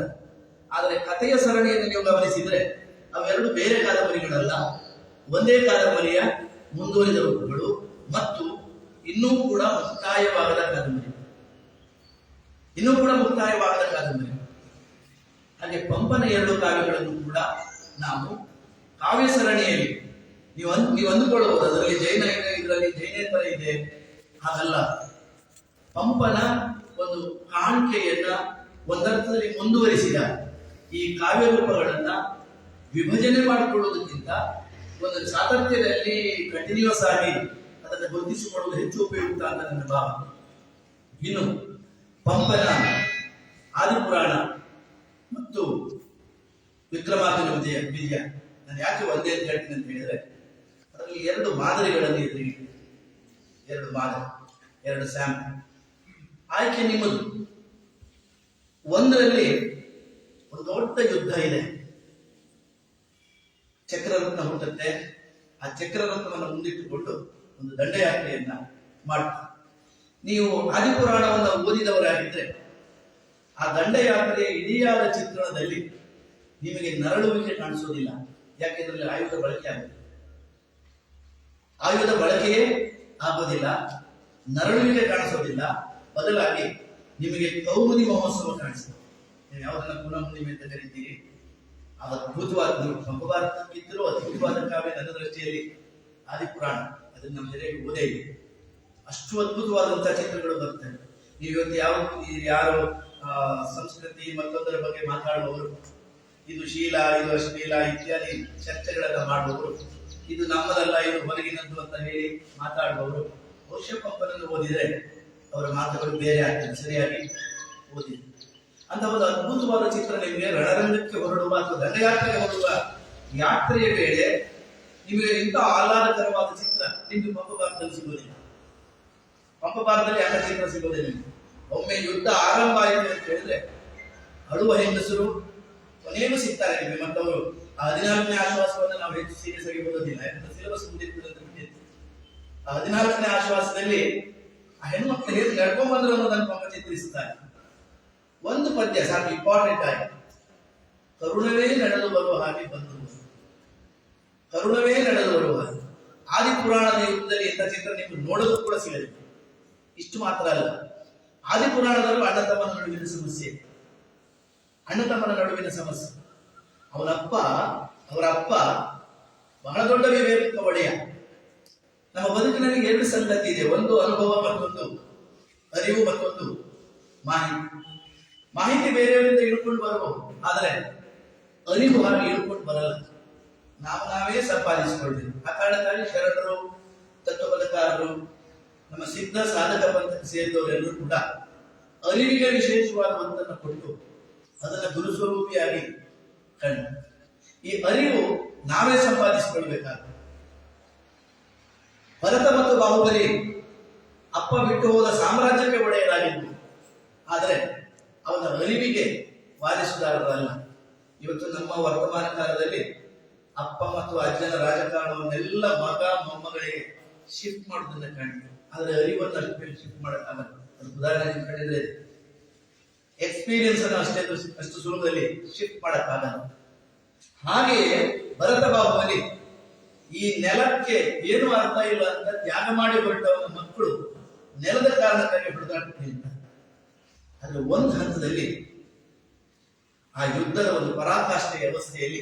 ಆದರೆ ಕಥೆಯ ಸರಣಿಯನ್ನು ನೀವು ಗಮನಿಸಿದ್ರೆ ಅವೆರಡು ಬೇರೆ ಕಾದಂಬರಿಗಳಲ್ಲ, ಒಂದೇ ಕಾದಂಬರಿಯ ಮುಂದುವರಿದ ರೂಪಗಳು ಮತ್ತು ಇನ್ನೂ ಕೂಡ ಮುಕ್ತಾಯವಾಗದ ಕಾದಂಬರಿ. ಹಾಗೆ ಪಂಪನ 2 ಕಾವ್ಯಗಳನ್ನು ಕೂಡ ನಾವು ಕಾವ್ಯ ಸರಣಿಯಲ್ಲಿ ನೀವು ಅಂದುಕೊಳ್ಳಬಹುದು ಅದರಲ್ಲಿ ಜೈನ ಇದೆ, ಇದರಲ್ಲಿ ಜೈನೇತರ ಇದೆ. ಹಾಗಲ್ಲ. ಪಂಪನ ಒಂದು ಕಾಣಿಕೆಯನ್ನ ಒಂದರ್ಥದಲ್ಲಿ ಮುಂದುವರಿಸಿದ ಈ ಕಾವ್ಯ ರೂಪಗಳನ್ನ ವಿಭಜನೆ ಮಾಡಿಕೊಳ್ಳುವುದಕ್ಕಿಂತ ಒಂದು ಸಾತತ್ಯದಲ್ಲಿ ಕಂಟಿನ್ಯೂಸ್ ಆಗಿ ಅದನ್ನು ಗುರುತಿಸಿಕೊಳ್ಳುವುದು ಹೆಚ್ಚು ಉಪಯುಕ್ತ ಅಂತ ನನ್ನ ಭಾವನೆ. ಇನ್ನು ಪಂಪನ ಆದಿಪುರಾಣ ಮತ್ತು ವಿಕ್ರಮಾರ್ಜುನ ವಿಜಯ ನಾನು ಯಾಕೆ ಒಂದೇ ಅಂತ ಹೇಳ್ತೀನಿ ಅಂತ ಹೇಳಿದ್ರೆ ಅದರಲ್ಲಿ 2 ಮಾದರಿಗಳನ್ನು ಎದುರಿಗೆ, 2 ಮಾದರಿ, 2 ಸ್ಯಾಂಪಲ್ ಆಯ್ಕೆ ನಿಮ್ಮದು. ಒಂದರಲ್ಲಿ ಒಂದು ದೊಡ್ಡ ಯುದ್ಧ ಇದೆ, ಚಕ್ರರತ್ನ ಹುಟ್ಟುತ್ತೆ. ಆ ಚಕ್ರರತ್ನವನ್ನು ಮುಂದಿಟ್ಟುಕೊಂಡು ಒಂದು ದಂಡಯಾತ್ರೆಯನ್ನ ಮಾಡ್ತಾರೆ. ನೀವು ಆದಿಪುರಾಣವನ್ನು ಓದಿದವರಾಗಿದ್ರೆ ಆ ದಂಡಯಾತ್ರೆಯ ಇಡಿಯಾದ ಚಿತ್ರಣದಲ್ಲಿ ನಿಮಗೆ ನರಳುವಿಕೆ ಕಾಣಿಸೋದಿಲ್ಲ. ಯಾಕೆಂದ್ರೆ ಆಯುಧ ಬಳಕೆ ಆಗುತ್ತೆ, ಆಯುಧ ಬಳಕೆಯೇ ಆಗೋದಿಲ್ಲ, ನರಳುವಿಕೆ ಕಾಣಿಸೋದಿಲ್ಲ. ಬದಲಾಗಿ ನಿಮಗೆ ಕೌಮುದಿ ಮಹೋತ್ಸವ ಕಾಣಿಸ್ತದೆ. ನೀವು ಯಾವುದನ್ನ ಪುನಃಹುಣ್ಣಿಮೆ ಅಂತ ಕರಿತೀರಿ. ಆ ಅದ್ಭುತವಾದ, ನೀವು ಮಹಾಭಾರತಕ್ಕಿದ್ದರೂ ಅದ್ಭುತವಾದ ಕಾವ್ಯ ನನ್ನ ದೃಷ್ಟಿಯಲ್ಲಿ ಆದಿಪುರಾಣ. ಅದನ್ನ ನಮ್ಮ ಜೊತೆಗೆ ಓದೇ ಇದೆ. ಅಷ್ಟು ಅದ್ಭುತವಾದಂತಹ ಚಿತ್ರಗಳು ಬರ್ತವೆ. ನೀವು ಇವತ್ತು ಯಾರು ಸಂಸ್ಕೃತಿ ಮತ್ತೊಂದರ ಬಗ್ಗೆ ಮಾತಾಡುವವರು, ಇದು ಶೀಲ, ಇದು ಅಶ್ಲೀಲ ಇತ್ಯಾದಿ ಚರ್ಚೆಗಳನ್ನ ಮಾಡುವವರು, ಇದು ನಮ್ಮದಲ್ಲ, ಇದು ಹೊರಗಿನದ್ದು ಅಂತ ಹೇಳಿ ಮಾತಾಡುವವರು, ಬಹುಶಃ ಪಂಪನನ್ನು ಓದಿದ್ರೆ ಅವರ ಮಾತುಗಳು ಬೇರೆ ಆಗ್ತದೆ. ಸರಿಯಾಗಿ ಓದಿದ್ರು ಅಂತ ಒಂದು ಅದ್ಭುತವಾದ ಚಿತ್ರ ನಿಮಗೆ ರಣರಂಗಕ್ಕೆ ಹೊರಡುವ ಅಥವಾ ದಂಡಯಾತ್ರೆಗೆ ಹೊರಡುವ ಯಾತ್ರೆಯ ವೇಳೆ ನಿಮಗೆ ಇಂಥ ಆಹ್ಲಾದಕರವಾದ ಚಿತ್ರ ನಿಮ್ಗೆ ಪಂಪಭಾರತದಲ್ಲಿ ಸಿಗೋದಿಲ್ಲ. ಪಂಪಭಾರತದಲ್ಲಿ ಅಂಥ ಚಿತ್ರ ಸಿಗೋದಿಲ್ಲ. ಒಮ್ಮೆ ಯುದ್ಧ ಆರಂಭ ಆಯಿತು ಅಂತ ಹೇಳಿದ್ರೆ ಅಳುವ ಹೆಂಗಸರು ಕೊನೆಗೂ ಸಿಗ್ತಾರೆ ನಿಮಗೆ. ಮತ್ತವರು ಆ 14ನೇ ಆಶ್ವಾಸವನ್ನು ನಾವು ಹೆಚ್ಚು ಸೀರಿಯಸ್ ಆಗಿ ಓದೋದಿಲ್ಲ, ಯಾಕಂದ್ರೆ ಸಿಲೆಬಸ್ ಮುಂದಿತ್ತು ಅಂತ ಬಿಟ್ಟಿತ್ತು. ಆ 14ನೇ ಆಶ್ವಾಸದಲ್ಲಿ ಆ ಹೆಣ್ಮಕ್ಳು ಹೇಗೆ ನಡ್ಕೊಂಡ್ ಬಂದ್ರು ಅನ್ನೋದನ್ನು ಪಂಪ ಚಿತ್ರಿಸುತ್ತಾರೆ. ಒಂದು ಪದ್ಯ ಸಾಕು ಇಂಪಾರ್ಟೆಂಟ್ ಆಗಿ, ಕರುಣವೇ ನಡೆದು ಬರುವ ಹಾಗೆ ಬಂದು, ಕರುಣವೇ ನಡೆದು ಬರುವ ಹಾಗೆ. ಆದಿಪುರಾಣದ ಯುಗದಲ್ಲಿ ಇಂಥ ಚಿತ್ರ ನೀವು ನೋಡೋದು ಕೂಡ ಸಿಗಲಿಲ್ಲ. ಇಷ್ಟು ಮಾತ್ರ ಅಲ್ಲ, ಆದಿಪುರಾಣದಲ್ಲೂ ಅಣ್ಣ ತಮ್ಮನ ನಡುವಿನ ಸಮಸ್ಯೆ, ಅಣ್ಣ ತಮ್ಮನ ನಡುವಿನ ಸಮಸ್ಯೆ. ಅವರ ಅಪ್ಪ ಬಹಳ ದೊಡ್ಡ ವಿವೇಕ ಒಡೆಯ. ನಮ್ಮ ಬದುಕಿನಲ್ಲಿ 2 ಸಂಗತಿ ಇದೆ, ಒಂದು ಅನುಭವ, ಮತ್ತೊಂದು ಅರಿವು, ಮತ್ತೊಂದು ಮಾಹಿತಿ. ಮಾಹಿತಿ ಬೇರೆಯವರಿಂದ ಇಳ್ಕೊಂಡು ಬರಬಹುದು, ಆದರೆ ಅರಿವು ಹಾಗೆ ಇಳ್ಕೊಂಡು ಬರಲ್ಲ, ನಾವೇ ಸಂಪಾದಿಸಿಕೊಳ್ತೀವಿ. ಆ ಕಾರಣಕ್ಕಾಗಿ ಶರಣರು, ತತ್ವಪದಕಾರರು, ನಮ್ಮ ಸಿದ್ಧ ಸಾಧಕ ಪಂಥಕ್ಕೆ ಸೇರಿದವರೆಲ್ಲರೂ ಕೂಡ ಅರಿವಿಗೆ ವಿಶೇಷವಾದ ಒಂದನ್ನು ಕೊಟ್ಟು ಅದನ್ನು ಗುರುಸ್ವರೂಪಿಯಾಗಿ ಕಂಡು ಈ ಅರಿವು ನಾವೇ ಸಂಪಾದಿಸಿಕೊಳ್ಬೇಕಾಗ್ತದೆ. ಭರತ ಮತ್ತು ಬಾಹುಬಲಿ ಅಪ್ಪ ಬಿಟ್ಟು ಹೋದ ಸಾಮ್ರಾಜ್ಯಕ್ಕೆ ಒಡೆಯರಾಗಿದ್ದು, ಆದರೆ ಅವನ ಅರಿವಿಗೆ ವಾರಿಸುದಾರರಲ್ಲ. ಇವತ್ತು ನಮ್ಮ ವರ್ತಮಾನ ಕಾಲದಲ್ಲಿ ಅಪ್ಪ ಮತ್ತು ಅಜ್ಜನ ರಾಜಕಾರಣವನ್ನೆಲ್ಲ ಮಗ ಮೊಮ್ಮಗಳಿಗೆ ಶಿಫ್ಟ್ ಮಾಡೋದನ್ನ ಕಾಣ್ತೀವಿ, ಆದರೆ ಅರಿವನ್ನು ಅಷ್ಟು ಶಿಫ್ಟ್ ಮಾಡೋಕ್ಕಾಗಲ್ಲ. ಅದು ಉದಾಹರಣೆ ಕಂಡಿದ್ರೆ ಎಕ್ಸ್ಪೀರಿಯನ್ಸ್ ಅನ್ನು ಅಷ್ಟು ಸುಲಭದಲ್ಲಿ ಶಿಫ್ಟ್ ಮಾಡೋಕ್ಕಾಗಲ್ಲ. ಹಾಗೆಯೇ ಭರತ ಬಾಹುಬಲಿ ಈ ನೆಲಕ್ಕೆ ಏನು ಅರ್ಥ ಇಲ್ಲ ಅಂತ ತ್ಯಾಗ ಮಾಡಿ ಹೊರಟವನ ಮಕ್ಕಳು ನೆಲದ ಕಾರಣಕ್ಕಾಗಿ ಹೊಡೆದಾಡ್ತಿರ್ತಾರೆ. ಆದ್ರೆ ಒಂದು ಹಂತದಲ್ಲಿ ಆ ಯುದ್ಧದ ಒಂದು ಪರಾಕಾಷ್ಠೆ ವ್ಯವಸ್ಥೆಯಲ್ಲಿ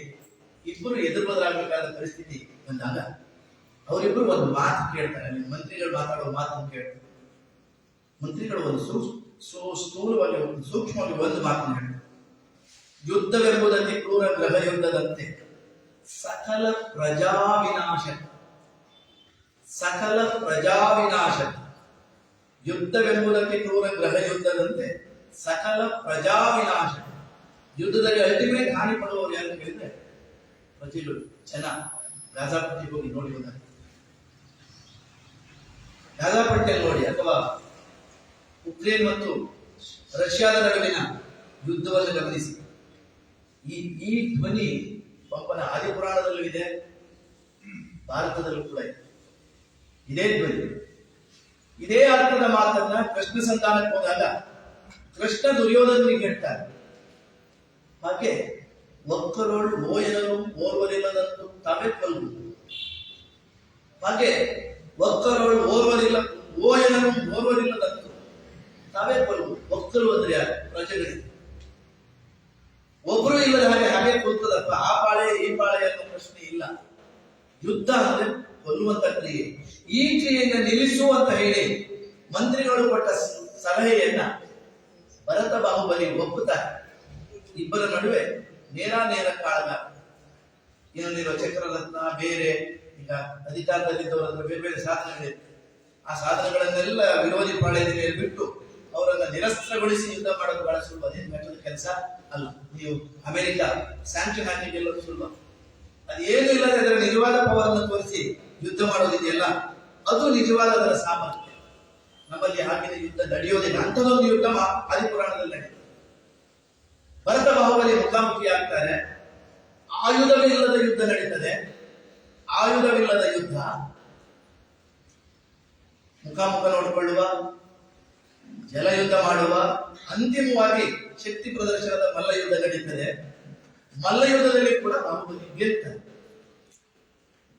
ಇಬ್ಬರು ಎದುರು ಬದಲಾಗಬೇಕಾದ ಪರಿಸ್ಥಿತಿ ಬಂದಾಗ ಅವರಿಬ್ಬರು ಒಂದು ಮಾತು ಕೇಳ್ತಾರೆ. ಅಲ್ಲಿ ಮಂತ್ರಿಗಳು ಮಾತಾಡುವ ಮಾತನ್ನು ಕೇಳ್ತಾರೆ. ಮಂತ್ರಿಗಳು ಒಂದು ಸ್ಥೂಲವಾಗಿ ಸೂಕ್ಷ್ಮವಾಗಿ ಒಂದು ಮಾತನ್ನು ಹೇಳ್ತಾರೆ. ಯುದ್ಧವೆಂಬುದಕ್ಕೆ ಕ್ರೂರ ಗ್ರಹ ಯುದ್ಧದಂತೆ ಸಕಲ ಪ್ರಜಾವಿನಾಶ, ಸಕಲ ಪ್ರಜಾವಿನಾಶ. ಯುದ್ಧವೆಂಬುದಕ್ಕೆ ಕ್ರೂರ ಗ್ರಹ ಯುದ್ಧದಂತೆ ಸಕಲ ಪ್ರಜಾವಿನಾಶ. ಯುದ್ಧದಲ್ಲಿ ಅಲ್ಟಿಮೇಟ್ ಹಾನಿ ಪಡುವವರು ಯಾರು ಕೇಳಿದ್ರೆ ಪ್ರಜೆಗಳು, ಜನ. ಗಾಜಾಪಟ್ಟಿಗೆ ಹೋಗಿ ನೋಡಿ, ಗಾಜಾಪಟ್ಟಿಯಲ್ಲಿ ನೋಡಿ, ಅಥವಾ ಉಕ್ರೇನ್ ಮತ್ತು ರಷ್ಯಾದ ನಡುವಿನ ಯುದ್ಧವನ್ನು ಗಮನಿಸಿ. ಈ ಧ್ವನಿ ಪಂಪನ ಆದಿಪುರಾಣದಲ್ಲೂ ಇದೆ, ಭಾರತದಲ್ಲೂ ಕೂಡ ಇದೆ. ಇದೇ ಧ್ವನಿ, ಇದೇ ಅರ್ಥದ ಮಾತನ್ನ ಕೃಷ್ಣ ಸಂತಾನಕ್ಕೆ ಹೋದಾಗ ಕೃಷ್ಣ ದುರ್ಯೋಧನಿಗೆ ಹೇಳ್ತಾರೆ. ಹಾಗೆ ಒಕ್ಕರೋಳು ಓಯನರು ಓರ್ವರಿಲ್ಲದಂತೂ ತಾವೇ ಕಲ್ಲು. ಹಾಗೆ ಒಕ್ಕರೋಳು ಓಯನರು ಓರ್ವರಿಲ್ಲದಂತೂ ತಾವೇ ಕಲ್ಲು. ಒಕ್ಕಲು ಅಂದ್ರೆ ಯಾರು? ಪ್ರಜೆಗಳಿಗೆ. ಒಬ್ರು ಇಲ್ಲದ ಹಾಗೆ ಕೂತದಪ್ಪ. ಆ ಪಾಳೆ ಈ ಪಾಳೆ ಅನ್ನೋ ಪ್ರಶ್ನೆ ಇಲ್ಲ. ಯುದ್ಧ ಅಂದ್ರೆ ಕೊಲ್ಲುವಂತ ಕ್ರಿಯೆ. ಈ ಕ್ರಿಯೆಯನ್ನು ನಿಲ್ಲಿಸುವಂತ ಹೇಳಿ ಮಂತ್ರಿಗಳು ಕೊಟ್ಟ ಸಲಹೆಯನ್ನ ಭರತ ಬಾಹುಬಲಿ ಒಪ್ಪುತ್ತಾರೆ. ಇಬ್ಬರ ನಡುವೆ ನೇರ ಕಾಳಗ. ಇನ್ನೊಂದಿರುವ ಚಕ್ರರತ್ನ ಬೇರೆ, ಈಗ ಅಧಿಕಾರದಲ್ಲಿದ್ದವರ ಬೇರೆ ಬೇರೆ ಸಾಧನೆಗಳಿವೆ. ಆ ಸಾಧನೆಗಳನ್ನೆಲ್ಲ ವಿರೋಧಿ ಪಾಳೆಯಲ್ಲಿ ಬಿಟ್ಟು ಅವರನ್ನ ನಿರಸ್ತ್ರಗೊಳಿಸಿ ಯುದ್ಧ ಮಾಡೋದು ಬಹಳ ಸುಲಭ. ಅದೇ ಕೆಲಸ ಅಲ್ಲ. ನೀವು ಅಮೆರಿಕ ಸ್ಯಾಂಕ್ಷನ್ ಹಾಕಿ ಗೆಲ್ಲೋದು ಸುಲಭ. ಅದೇನು ಇಲ್ಲದೆ ಅದರ ನಿಜವಾದ ಪವರ್ ಅನ್ನು ತೋರಿಸಿ ಯುದ್ಧ ಮಾಡೋದಿದೆಯಲ್ಲ, ಅದು ನಿಜವಾದ ಅದರ ಸಾಮರ್ಥ್ಯ. ನಮ್ಮಲ್ಲಿ ಹಾಕಿದ ಯುದ್ಧ ನಡೆಯೋದಿಲ್ಲ. ಅಂಥದೊಂದು ಯುದ್ಧ ಆದಿಪುರಾಣದಲ್ಲಿ ನಡೆಯುತ್ತೆ. ಭರತ ಬಾಹುಬಲಿ ಮುಖಾಮುಖಿ ಆಗ್ತಾರೆ. ಆಯುಧವಿಲ್ಲದ ಯುದ್ಧ ನಡೀತದೆ. ಆಯುಧವಿಲ್ಲದ ಯುದ್ಧ, ಮುಖಾಮುಖ ನೋಡಿಕೊಳ್ಳುವ, ಜಲಯುದ್ಧ ಮಾಡುವ, ಅಂತಿಮವಾಗಿ ಶಕ್ತಿ ಪ್ರದರ್ಶನದ ಮಲ್ಲಯುದ್ಧ ನಡೀತದೆ. ಮಲ್ಲಯುದ್ಧದಲ್ಲಿ ಕೂಡ ಬಾಹುಬಲಿ ಗೆಲ್ತಾರೆ.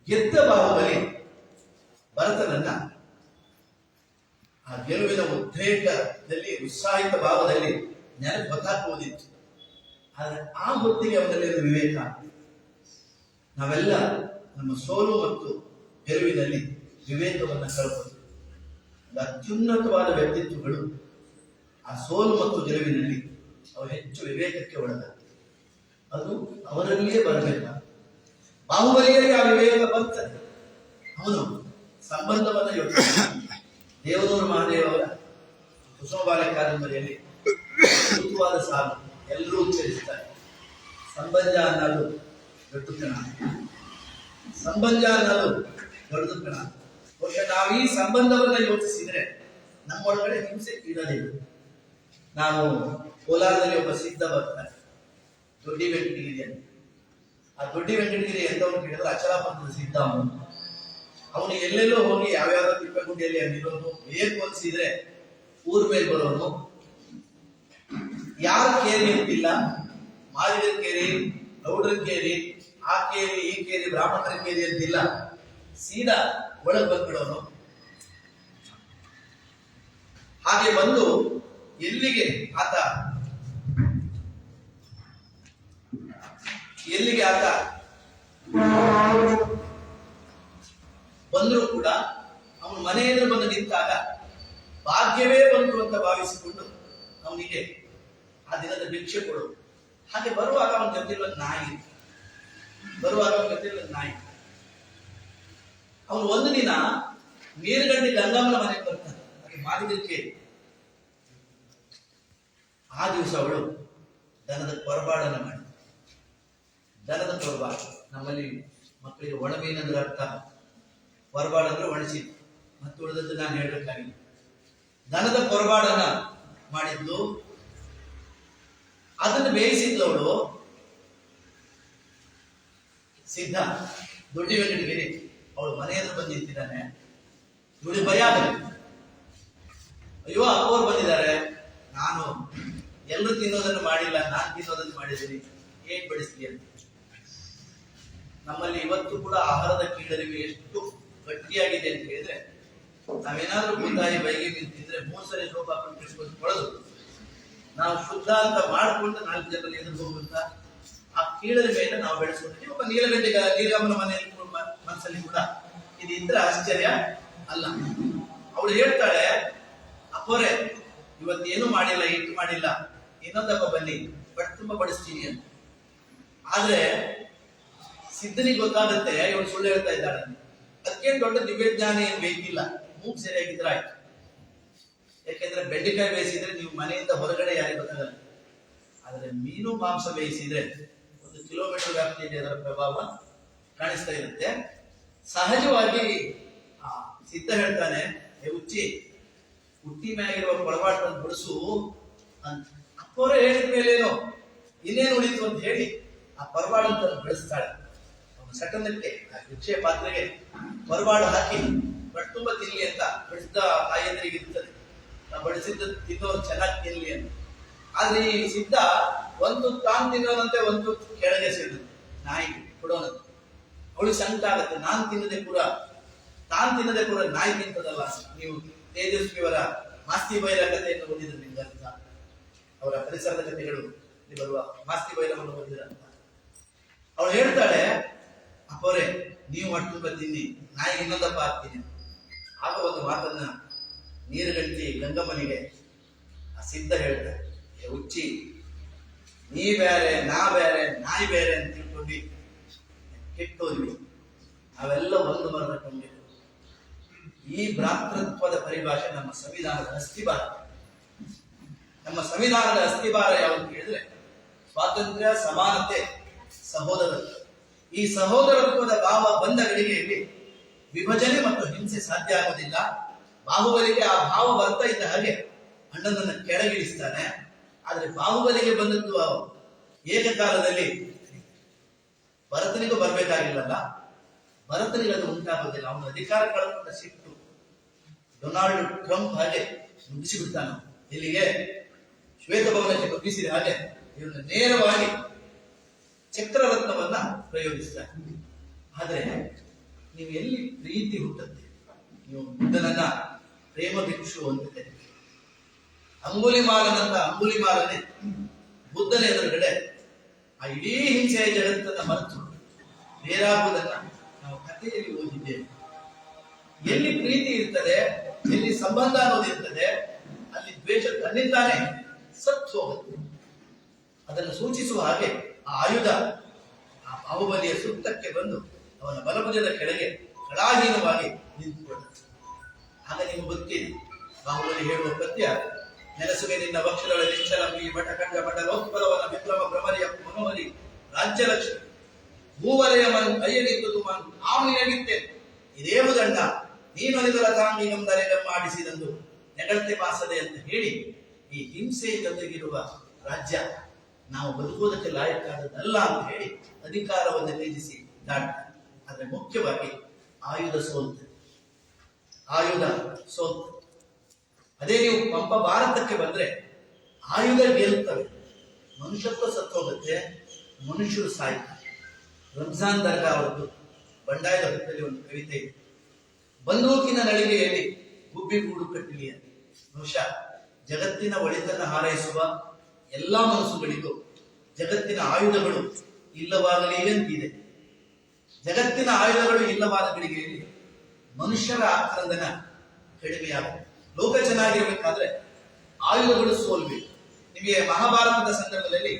ಗೆದ್ದ ಬಾಹುಬಲಿ ಭರತನನ್ನ ಆ ಗೆಲುವಿನ ಉದ್ರೇಕದಲ್ಲಿ, ಉತ್ಸಾಹಿತ ಭಾವದಲ್ಲಿ ನೆನಪು ಗೊತ್ತಾಗುವುದಿತ್ತು. ಆದರೆ ಆ ಹೊತ್ತಿಗೆ ಅವನಲ್ಲಿ ಒಂದು ವಿವೇಕ. ನಾವೆಲ್ಲ ನಮ್ಮ ಸೋಲು ಮತ್ತು ಗೆಲುವಿನಲ್ಲಿ ವಿವೇಕವನ್ನು ಕಳ್ಕೊಳ್ತೀವಿ. ಅತ್ಯುನ್ನತವಾದ ವ್ಯಕ್ತಿತ್ವಗಳು ಆ ಸೋಲು ಮತ್ತು ಗೆಲುವಿನಲ್ಲಿ ಅವರು ಹೆಚ್ಚು ವಿವೇಕಕ್ಕೆ ಒಳಗಾಗ್ತದೆ. ಅದು ಅವರಲ್ಲಿಯೇ ಬರಬೇಕು. ಬಾಹುಬಲಿಯಲ್ಲಿ ಆ ವಿವೇಕ ಬರ್ತದೆ. ಅವನು ಸಂಬಂಧವನ್ನು ಯೋಚಿಸ ದೇವನೂರು ಮಹಾದೇವ ಅವರ ಕುಸುಮ ಬಾಲ ಕಾದಂಬರಿಯಲ್ಲಿ ಅದ್ಭುತವಾದ ಸಾಲು ಎಲ್ಲರೂ ಉಚ್ಚರಿಸ್ತಾರೆ. ಸಂಬಂಧ ಅನ್ನೋದು ದೊಡ್ಡತನ, ಸಂಬಂಧ ಅನ್ನೋದು ದೊಡ್ಡತನ. ಬಹುಶಃ ನಾವು ಈ ಸಂಬಂಧವನ್ನ ಯೋಚಿಸಿದ್ರೆ ನಮ್ಮೊಳಗಡೆ ಹಿಂಸೆ ಇರೋದಿಲ್ಲ. ನಾವು ಕೋಲಾರದಲ್ಲಿ ಒಬ್ಬ ಸಿದ್ಧ ಬರ್ತಾರೆ, ದೊಡ್ಡಿ ವೆಂಕಟಗಿರಿ ಅಂತ. ಆ ದೊಡ್ಡಿ ವೆಂಕಟಗಿರಿ ಎಂತವನು ಕೇಳಿದ್ರೆ ಅಚಲಾಪಂಥದ ಸಿದ್ಧ ಅವನು. ಅವನು ಎಲ್ಲೆಲ್ಲೋ ಹೋಗಿ ಯಾವ್ಯಾವ ತಿಪ್ಪಗುಂಡಿಯಲ್ಲಿ ಅಲ್ಲಿರೋನು, ಬೇಕು ಅನ್ಸಿದ್ರೆ ಊರ್ ಮೇಲೆ ಬರೋನು. ಯಾರ ಕೇರಿ ಅಂತಿಲ್ಲ, ಮಾದಿಗರ ಕೇರಿ, ಗೌಡ್ರ ಕೇರಿ, ಆ ಕೇರಿ ಈ ಕೇರಿ, ಬ್ರಾಹ್ಮಣರ ಕೇರಿ ಅಂತಿಲ್ಲ. ಸೀದಾ ಒಳಗೆ ಬಂದ್ಬಿಡೋನು. ಹಾಗೆ ಬಂದು ಎಲ್ಲಿಗೆ ಆತ ಬಂದರೂ ಕೂಡ ಅವನು ಮನೆಯನ್ನು ಬಂದು ನಿಂತಾಗ ಭಾಗ್ಯವೇ ಬಂತು ಅಂತ ಭಾವಿಸಿಕೊಂಡು ಅವನಿಗೆ ಆ ದಿನದ ಭಿಕ್ಷೆ ಕೊಡು. ಹಾಗೆ ಬರುವಾಗ ಅವನ ಜೊತೆಯಲ್ಲಿ ನಾಯಿ, ಅವನು ಒಂದು ದಿನ ನೀರುಗಂಡಿ ಗಂಗಮ್ಮನ ಮನೆಗೆ ಬರ್ತಾನೆ. ಹಾಗೆ ಮಾದಿಗರಿಗೆ ಆ ದಿವಸ ಅವಳು ದನದ ಕೊರಬಾಡನ್ನ ಮಾಡಿ, ದನದ ಕೊರಬಾಡ ನಮ್ಮಲ್ಲಿ ಮಕ್ಕಳಿಗೆ ಒಣಮೀನಂದ್ರೆ ಅರ್ಥ, ಕೊರಬಾಡ ಅಂದ್ರೆ ಒಣಸಿ, ಮತ್ತೆ ಉಳಿದದ್ದು ನಾನು ಹೇಳ್ಬೇಕಾಗಿಲ್ಲ. ದನದ ಕೊರಬಾಡನ್ನ ಮಾಡಿದ್ಲು, ಅದನ್ನು ಬೇಯಿಸಿದ್ಲವಳು ಸಿದ್ಧ ದೊಡ್ಡಿ ವೆಂಕಟಗಿರಿ. ಅವಳು ಮನೆಯನ್ನು ಬಂದು ನಿಂತಿದ್ದಾನೆ. ಇವಳಿಗೆ ಭಯ ಆಗಲಿ, ಅಯ್ಯೋ ಅಪ್ಪವ್ರು ಬಂದಿದ್ದಾರೆ, ನಾನು ಎಲ್ಲರೂ ತಿನ್ನೋದನ್ನು ಮಾಡಿಲ್ಲ, ನಾನು ತಿನ್ನೋದನ್ನು ಮಾಡಿದ್ದೀನಿ, ಹೇಗೆ ಬಡಿಸ್ತೀಯ ಅಂತ. ನಮ್ಮಲ್ಲಿ ಇವತ್ತು ಕೂಡ ಆಹಾರದ ಕೀಳರಿಮೆ ಎಷ್ಟು ಗಟ್ಟಿಯಾಗಿದೆ ಅಂತ ಹೇಳಿದ್ರೆ, ನಾವೇನಾದ್ರೂ ಬೂತಾಯಿ ಬೈಗೆ ನಿಂತಿದ್ರೆ 3 ಸರಿ ಸೋಪ್ ಹಾಕೊಂಡು ಬಿಡಿಸ್ಕೊಂಡು ಕೊಡೋದು, ನಾವು ಶುದ್ಧ ಅಂತ ಮಾಡಿಕೊಂಡು 4 ಜನರಲ್ಲಿ ಎದುರು ಹೋಗುವಂತ ಆ ಕೀಳರಿಮೆಯನ್ನು ನಾವು ಬೆಳೆಸ್ಕೊಳ್ತೀವಿ. ಒಬ್ಬ ನೀಲಗಂಗಮ್ಮನ ಮನೆಯಲ್ಲಿ ಮನಸ್ಸಲ್ಲಿ ಕೂಡ ಇದು ಇದ್ರೆ ಆಶ್ಚರ್ಯ ಅಲ್ಲ. ಅವಳು ಹೇಳ್ತಾಳೆ, ಅಪ್ಪೋರೆ ಇವತ್ತೇನು ಮಾಡಿಲ್ಲ, ಹಿಟ್ಟು ಮಾಡಿಲ್ಲ, ಇನ್ನೊಂದಪ್ಪ ಬನ್ನಿ ಬಟ್ ತುಂಬಾ ಬಡಿಸ್ತೀನಿ ಅಂತ. ಆದ್ರೆ ಸಿದ್ಧನಿಗೆ ಗೊತ್ತಾಗುತ್ತೆ ಇವಳು ಸುಳ್ಳು ಹೇಳ್ತಾ ಇದ್ದಾಳೆ. ಅದಕ್ಕೇನು ದೊಡ್ಡ ದಿವ್ಯಜ್ಞಾನ ಏನ್ ಬೇಕಿಲ್ಲ, ಮೂಗ್ ಸರಿಯಾಗಿದ್ರೆ ಆಯ್ತು. ಯಾಕೆಂದ್ರೆ ಬೆಂಡೆಕಾಯಿ ಬೇಯಿಸಿದ್ರೆ ನೀವು ಮನೆಯಿಂದ ಹೊರಗಡೆ ಯಾರಿಗೆ ಗೊತ್ತಾಗಲ್ಲ. ಆದ್ರೆ ಮೀನು ಮಾಂಸ ಬೇಯಿಸಿದ್ರೆ 1 ಕಿಲೋಮೀಟರ್ ವ್ಯಾಪ್ತಿಯಲ್ಲಿ ಅದರ ಪ್ರಭಾವ ಕಾಣಿಸ್ತಾ ಇರುತ್ತೆ. ಸಹಜವಾಗಿ ಸಿದ್ಧ ಹೇಳ್ತಾನೆ, ಹುಚ್ಚಿ ಹುಟ್ಟಿ ಮ್ಯಾಗಿರುವ ಕೊಳವಾಟವನ್ನು ಬಿಡಿಸು ಅಂತ. ಅಪ್ಪವರೇ ಹೇಳಿದ ಮೇಲೇನೋ ಇನ್ನೇನು ಉಳಿತು ಅಂತ ಹೇಳಿ ಆ ಪರವಾಡಂತ ಬೆಳೆಸ್ತಾಳೆ. ಅವನು ಸಟನಕ್ಕೆ ಆ ಭಿಕ್ಷೆ ಪಾತ್ರೆಗೆ ಪರವಾಡ ಹಾಕಿ ಬಟ್ ತುಂಬಾ ತಿನ್ಲಿ ಅಂತ ಬೆಳೆಸಿದ ತಾಯಿಯಂದ್ರಿಗೆ ಇರ್ತದೆ, ನಾವು ಬಡಿಸಿದ್ದ ತಿನ್ನೋರು ಚೆನ್ನಾಗಿ ತಿನ್ಲಿ ಅಂತ. ಆದ್ರೆ ಈ ಸಿದ್ಧ ಒಂದು ತಾನು ತಿನ್ನೋನಂತೆ ಒಂದು ಕೆಳಗೆ ಸೇರಿದ ನಾಯಿ ಕೊಡೋನಂತೆ. ಅವಳಿಗೆ ಸಂಕಟ ಆಗುತ್ತೆ, ತಾನು ತಿನ್ನದೆ ಕೂಡ ನಾಯಿ ತಿಂತದಲ್ಲ. ನೀವು ತೇಜಸ್ವಿಯವರ ಮಾಸ್ತಿ ಬೈಲ ಕಥೆಯನ್ನು ಓದಿದ್ರೆ ನಿಮ್ಗೆ ಅರ್ಥ, ಅವರ ಪರಿಸರದ ಕಥೆಗಳು ಬರುವ ಮಾಸ್ತಿ ಬೈಲವನ್ನು ಓದಿದ್ರ ಅಂತ. ಅವಳು ಹೇಳ್ತಾಳೆ, ಅಪ್ಪವರೇ ನೀವು ಹೊಟ್ಟು ತುಂಬ ತಿನ್ನಿ, ನಾಯಿಗೆ ಇನ್ನೊಂದಪ್ಪ ಹಾಕ್ತೀನಿ. ಆಗ ಒಂದು ಮಾತನ್ನ ನೀರುಗಂಟಿ ಗಂಗಮ್ಮನಿಗೆ ಆ ಸಿದ್ಧ ಹೇಳ್ತಾರೆ, ಹುಚ್ಚಿ ನೀ ಬೇರೆ ನಾ ಬೇರೆ ನಾಯಿ ಬೇರೆ ಅಂತ ತಿಳ್ಕೊಂಡು ಕೆಟ್ಟೋದ್ವಿ, ನಾವೆಲ್ಲ ಒಂದು ಮರದ ಕೊಂಡಿದ್ದು. ಈ ಭ್ರಾತೃತ್ವದ ಪರಿಭಾಷೆ ನಮ್ಮ ಸಂವಿಧಾನದ ಅಸ್ಥಿಭಾರ. ನಮ್ಮ ಸಂವಿಧಾನದ ಅಸ್ಥಿಭಾರ ಯಾವುದು ಕೇಳಿದ್ರೆ ಸ್ವಾತಂತ್ರ್ಯ, ಸಮಾನತೆ, ಸಹೋದರತ್ವ. ಈ ಸಹೋದರತ್ವದ ಭಾವ ಬಂದ ಗಳಿಗೆಯಲ್ಲಿ ವಿಭಜನೆ ಮತ್ತು ಹಿಂಸೆ ಸಾಧ್ಯ ಆಗುವುದಿಲ್ಲ. ಬಾಹುಬಲಿಗೆ ಆ ಭಾವ ಬರ್ತಾ ಇದ್ದ ಹಾಗೆ ಅಣ್ಣನನ್ನು ಕೆಳಗಿಳಿಸ್ತಾನೆ. ಆದ್ರೆ ಬಾಹುಬಲಿಗೆ ಬಂದದ್ದು ಏಕಕಾಲದಲ್ಲಿ ಭರತನಿಗೂ ಬರ್ಬೇಕಾಗಿಲ್ಲಲ್ಲ, ಭರತನಿಗೆ ಅದು ಉಂಟಾಗೋದಿಲ್ಲ. ಅವನ ಅಧಿಕಾರ ಕಳ್ಕೊಂಡ ಸಿಟ್ಟು ಡೊನಾಲ್ಡ್ ಟ್ರಂಪ್ ಹಾಗೆ ನುಗ್ಗಿಸಿಬಿಡ್ತಾನೆ. ಇಲ್ಲಿಗೆ ಶ್ವೇತಭವನಕ್ಕೆ ನುಗ್ಗಿಸಿದ ಹಾಗೆ ಇವನು ನೇರವಾಗಿ ಚಕ್ರರತ್ನವನ್ನ ಪ್ರಯೋಗಿಸ್ತಾನೆ. ಆದ್ರೆ ನೀವು ಎಲ್ಲಿ ಪ್ರೀತಿ ಹುಟ್ಟುತ್ತೆ? ನೀವು ಬುದ್ಧನನ್ನ ಪ್ರೇಮ ಭಿಕ್ಷು ಅಂತ ಕರೀತೀರಿ. ಅಂಗುಲಿಮಾಲನೇ ಬುದ್ಧನ ಎದುರುಗಡೆ ಆ ಇಡೀ ಹಿಂಸೆಯ ಜಗತ್ತನ್ನ ಮರೆತು ಬೇರಾಗುವುದನ್ನ ನಾವು ಕಥೆಯಲ್ಲಿ ಓದಿದ್ದೇವೆ. ಎಲ್ಲಿ ಪ್ರೀತಿ ಇರ್ತದೆ, ಎಲ್ಲಿ ಸಂಬಂಧ ಅನ್ನೋದಿರ್ತದೆ, ಅಲ್ಲಿ ದ್ವೇಷ ತನ್ನಿಂದಾನೇ ಸತ್ತು ಹೋಗುತ್ತೆ. ಅದನ್ನು ಸೂಚಿಸುವ ಹಾಗೆ ಆ ಆಯುಧ ಆ ಬಾಹುಬಲಿಯ ಸುತ್ತಕ್ಕೆ ಬಂದು ಅವನ ಬಲಭುಜದ ಕೆಳಗೆ ಕಳಾಹೀನವಾಗಿ ನಿಂತುಕೊಳ್ಳುತ್ತೆ. ಆಗ ನಿಮಗೆ ಗೊತ್ತಿದೆ ಬಾಹುಬಲಿ ಹೇಳುವ ಪದ್ಯ, ನೆಲಸುವೆ ನಿನ್ನ ವಕ್ಷಗಳ ನಿಶ್ಚಲಂಬಿ ಬಟಕಂಡ ಬಟಲೋತ್ಪಲವನ ವಿಕ್ರಮ ಭ್ರಮರಿಯ ಮನೋಹರಿ ರಾಜ್ಯ ಲಕ್ಷ್ಮಿ ಭೂವಲಯ ಮನ್ ಅಯ್ಯನಿದ್ದು ಮನ್ ಆವನಿಯಾಗಿದ್ದೇನೆ ಇದೇವು ದಂಡ ನೀನೊಲಿದರ ತಾಂಗಿಗಂದರೆ ಮಾಡಿಸಿದಂದು ನೆಗಳತೆ ಪಾಸದೆ ಅಂತ ಹೇಳಿ ಈ ಹಿಂಸೆ ಜೊತೆಗಿರುವ ರಾಜ್ಯ ನಾವು ಬದುಕುವುದಕ್ಕೆ ಲಾಯಕ್ಕಾದದ್ದಲ್ಲ ಅಂತ ಹೇಳಿ ಅಧಿಕಾರವನ್ನು ತ್ಯಜಿಸಿ ದಾಟ್ತಾರೆ. ಆದ್ರೆ ಮುಖ್ಯವಾಗಿ ಆಯುಧ ಸೋಲ್ತದೆ. ಅದೇ ನೀವು ಪಂಪ ಭಾರತಕ್ಕೆ ಬಂದ್ರೆ ಆಯುಧ ಗೆಲ್ತವೆ, ಮನುಷ್ಯತ್ವ ಸತ್ತು ಹೋಗುತ್ತೆ, ಮನುಷ್ಯರು ಸಾಯ್ತಾರೆ. ರಂಜಾನ್ ದರ್ಗಾ ಅವರದ್ದು ಬಂಡಾಯದ ಹೊತ್ತಲ್ಲಿ ಒಂದು ಕವಿತೆ ಇದೆ. ಬಂದೂಕಿನ ನಳಿಗೆಯಲ್ಲಿ ಗುಬ್ಬಿಗೂಡು ಕಟ್ಟಿಲಿಯ. ಬಹುಶಃ ಜಗತ್ತಿನ ಒಳಿತನ್ನು ಹಾರೈಸುವ ಎಲ್ಲಾ ಮನಸ್ಸುಗಳಿಗೂ ಜಗತ್ತಿನ ಆಯುಧಗಳು ಇಲ್ಲವಾಗಲಿ ಅಂತಿದೆ. ಜಗತ್ತಿನ ಆಯುಧಗಳು ಇಲ್ಲವಾದ ಗಳಿಗೆಯಲ್ಲಿ ಮನುಷ್ಯರ ಆಕ್ರಂದನ ಕಡಿಮೆಯಾಗುತ್ತೆ. ಲೋಕ ಚೆನ್ನಾಗಿರ್ಬೇಕಾದ್ರೆ ಆಯುಧಗಳು ಸೋಲ್ಬೇಕು. ನಿಮಗೆ ಮಹಾಭಾರತದ ಸಂದರ್ಭದಲ್ಲಿ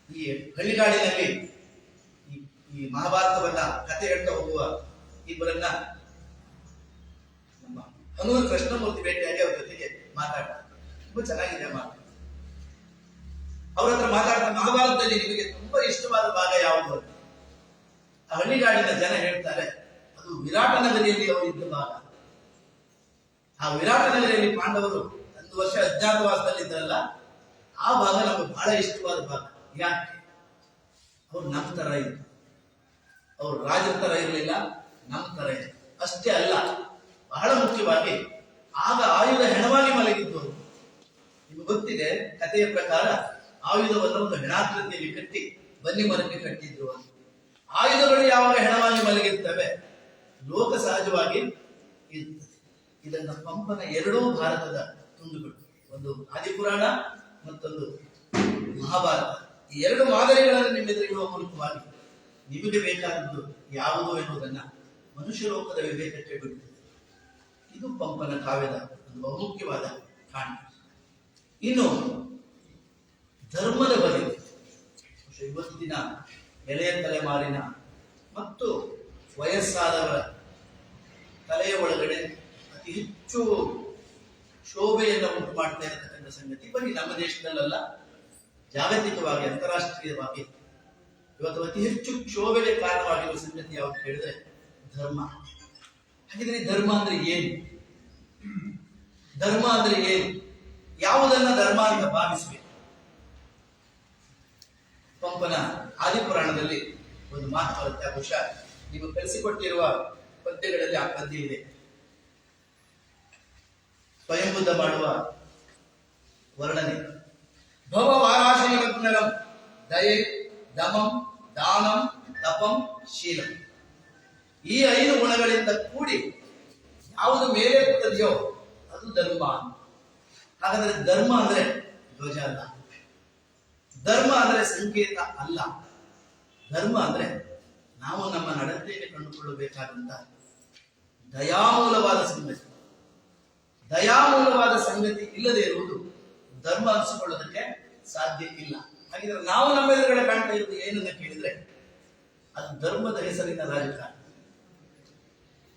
ಈ ಹಳ್ಳಿಗಾಡಿನಲ್ಲಿ ಈ ಮಹಾಭಾರತವನ್ನ ಕಥೆ ಹೇಳ್ತಾ ಹೋಗುವ ಇಬ್ಬರನ್ನ ನಮ್ಮ ಹನೂರು ಕೃಷ್ಣಮೂರ್ತಿ ಭೇಟಿಯಾಗಿ ಅವ್ರ ಜೊತೆಗೆ ಮಾತಾಡ್ತಾರೆ. ತುಂಬಾ ಚೆನ್ನಾಗಿದೆ ಮಾತು. ಅವ್ರ ಹತ್ರ ಮಾತಾಡ್ತಾ ಮಹಾಭಾರತದಲ್ಲಿ ನಿಮಗೆ ತುಂಬಾ ಇಷ್ಟವಾದ ಭಾಗ ಯಾವುದು? ಆ ಹಳ್ಳಿಗಾಡಿನ ಜನ ಹೇಳ್ತಾರೆ, ಅದು ವಿರಾಟ ನಗರಿಯಲ್ಲಿ ಅವರು ಇದ್ದ ಭಾಗ. ಆ ವಿರಾಟ ನಗರಿಯಲ್ಲಿ ಪಾಂಡವರು 1 ವರ್ಷ ಅಜ್ಞಾತವಾಸದಲ್ಲಿದ್ದರಲ್ಲ, ಆ ಭಾಗ ನಮಗೆ ಬಹಳ ಇಷ್ಟವಾದ ಭಾಗ. ಯಾಕೆ? ಅವ್ರು ನಮ್ಮ ತರ ಇದ್ರು, ಅವ್ರು ರಾಜರ ತರ ಇರಲಿಲ್ಲ, ನಮ್ಮ ತರ ಇದ್ರು. ಅಷ್ಟೇ ಅಲ್ಲ, ಬಹಳ ಮುಖ್ಯವಾಗಿ ಆಗ ಆಯುಧ ಹೆಣವಾಗಿ ಮಲಗಿದ್ದವರು. ನಿಮಗೆ ಗೊತ್ತಿದೆ, ಕಥೆಯ ಪ್ರಕಾರ ಆಯುಧವನ್ನು ಒಂದು ಹೆಣಾಕೃತಿಯಲ್ಲಿ ಕಟ್ಟಿ ಬನ್ನಿ ಮರಕ್ಕೆ ಕಟ್ಟಿದ್ರು ಅಂತ. ಆಯುಧಗಳು ಯಾವಾಗ ಹೆಣವಾಗಿ ಮಲಗಿರ್ತವೆ, ಲೋಕ ಸಹಜವಾಗಿ ಇರ್ತದೆ. ಇದನ್ನ ಪಂಪನ 2 ಭಾರತದ ತುಂಡುಗಳು, ಒಂದು ಆದಿಪುರಾಣ ಮತ್ತೊಂದು ಮಹಾಭಾರತ, ಈ 2 ಮಾದರಿಗಳನ್ನು ನಿಮ್ಮೆದುರಿಡುವ ಮೂಲಕವಾಗಿ ನಿಮಗೆ ಬೇಕಾದದ್ದು ಯಾವುದು ಎನ್ನುವುದನ್ನ ಮನುಷ್ಯ ಲೋಕದ ವಿವೇಕಕ್ಕೆ ಬಿಡುತ್ತದೆ. ಇದು ಪಂಪನ ಕಾವ್ಯದ ಒಂದು ಬಹುಮುಖ್ಯವಾದ ಕಾರಣ. ಇನ್ನು ಧರ್ಮದ ಬಗೆಗೆ ಇವತ್ತಿನ ಎಳೆಯ ತಲೆಮಾರಿನ ಮತ್ತು ವಯಸ್ಸಾದವರ ತಲೆಯ ಒಳಗಡೆ ಅತಿ ಹೆಚ್ಚು ಶೋಭೆಯನ್ನು ಉಂಟು ಮಾಡ್ತಾ ಇರತಕ್ಕಂಥ ಸಂಗತಿ ಬರೀ ನಮ್ಮ ದೇಶದಲ್ಲ, ಜಾಗತಿಕವಾಗಿ ಅಂತಾರಾಷ್ಟ್ರೀಯವಾಗಿ ಇವತ್ತು ಅತಿ ಹೆಚ್ಚು ಶೋಭೆಗೆ ಕಾರಣವಾಗಿರುವ ಸಂಗತಿ ಯಾವುದು ಹೇಳಿದ್ರೆ ಧರ್ಮ. ಹಾಗಿದ್ರೆ ಧರ್ಮ ಅಂದ್ರೆ ಏನು? ಧರ್ಮ ಅಂದ್ರೆ ಏನು? ಯಾವುದನ್ನ ಧರ್ಮ ಅಂತ ಭಾವಿಸಬೇಕು? ಪಂಪನ ಆದಿಪುರಾಣದಲ್ಲಿ ಒಂದು ಮಾತು ಬರುತ್ತೆ. ಬಹುಶಃ ನೀವು ಕಲಿಸಿಕೊಟ್ಟಿರುವ ಪದ್ಯಗಳಲ್ಲಿ ಆ ಪದ್ಯ ಇದೆ. ಸ್ವಯಂಬುದ್ಧ ಮಾಡುವ ವರ್ಣನೆ. ಭವ ವಾರಾಶಿನಿಮಗ್ನರಂ ದಯೆ ದಮಂ ದಾನಂ ತಪಂ ಶೀಲಂ. ಈ 5 ಗುಣಗಳಿಂದ ಕೂಡಿ ಯಾವುದು ಮೇಲೆ ಇರ್ತದೆಯೋ ಅದು ಧರ್ಮ. ಹಾಗಾದ್ರೆ ಧರ್ಮ ಅಂದ್ರೆ ಧ್ವಜ ಅಲ್ಲ, ಧರ್ಮ ಅಂದ್ರೆ ಸಂಕೇತ ಅಲ್ಲ. ಧರ್ಮ ಅಂದ್ರೆ ನಾವು ನಮ್ಮ ನಡತೆಯಲ್ಲಿ ಕಂಡುಕೊಳ್ಳಬೇಕಾದಂತ ದಯಾಮೂಲವಾದ ಸಂಗತಿ. ದಯಾಮೂಲವಾದ ಸಂಗತಿ ಇಲ್ಲದೆ ಇರುವುದು ಧರ್ಮ ಅನಿಸಿಕೊಳ್ಳೋದಕ್ಕೆ ಸಾಧ್ಯ ಇಲ್ಲ. ಹಾಗಿದ್ರೆ ನಾವು ನಮ್ಮ ಎದುರುಗಡೆ ಕಾಣ್ತಾ ಇರುವುದು ಏನನ್ನ ಕೇಳಿದ್ರೆ ಅದು ಧರ್ಮದ ಹೆಸರಿನ ರಾಜಕಾರಣ.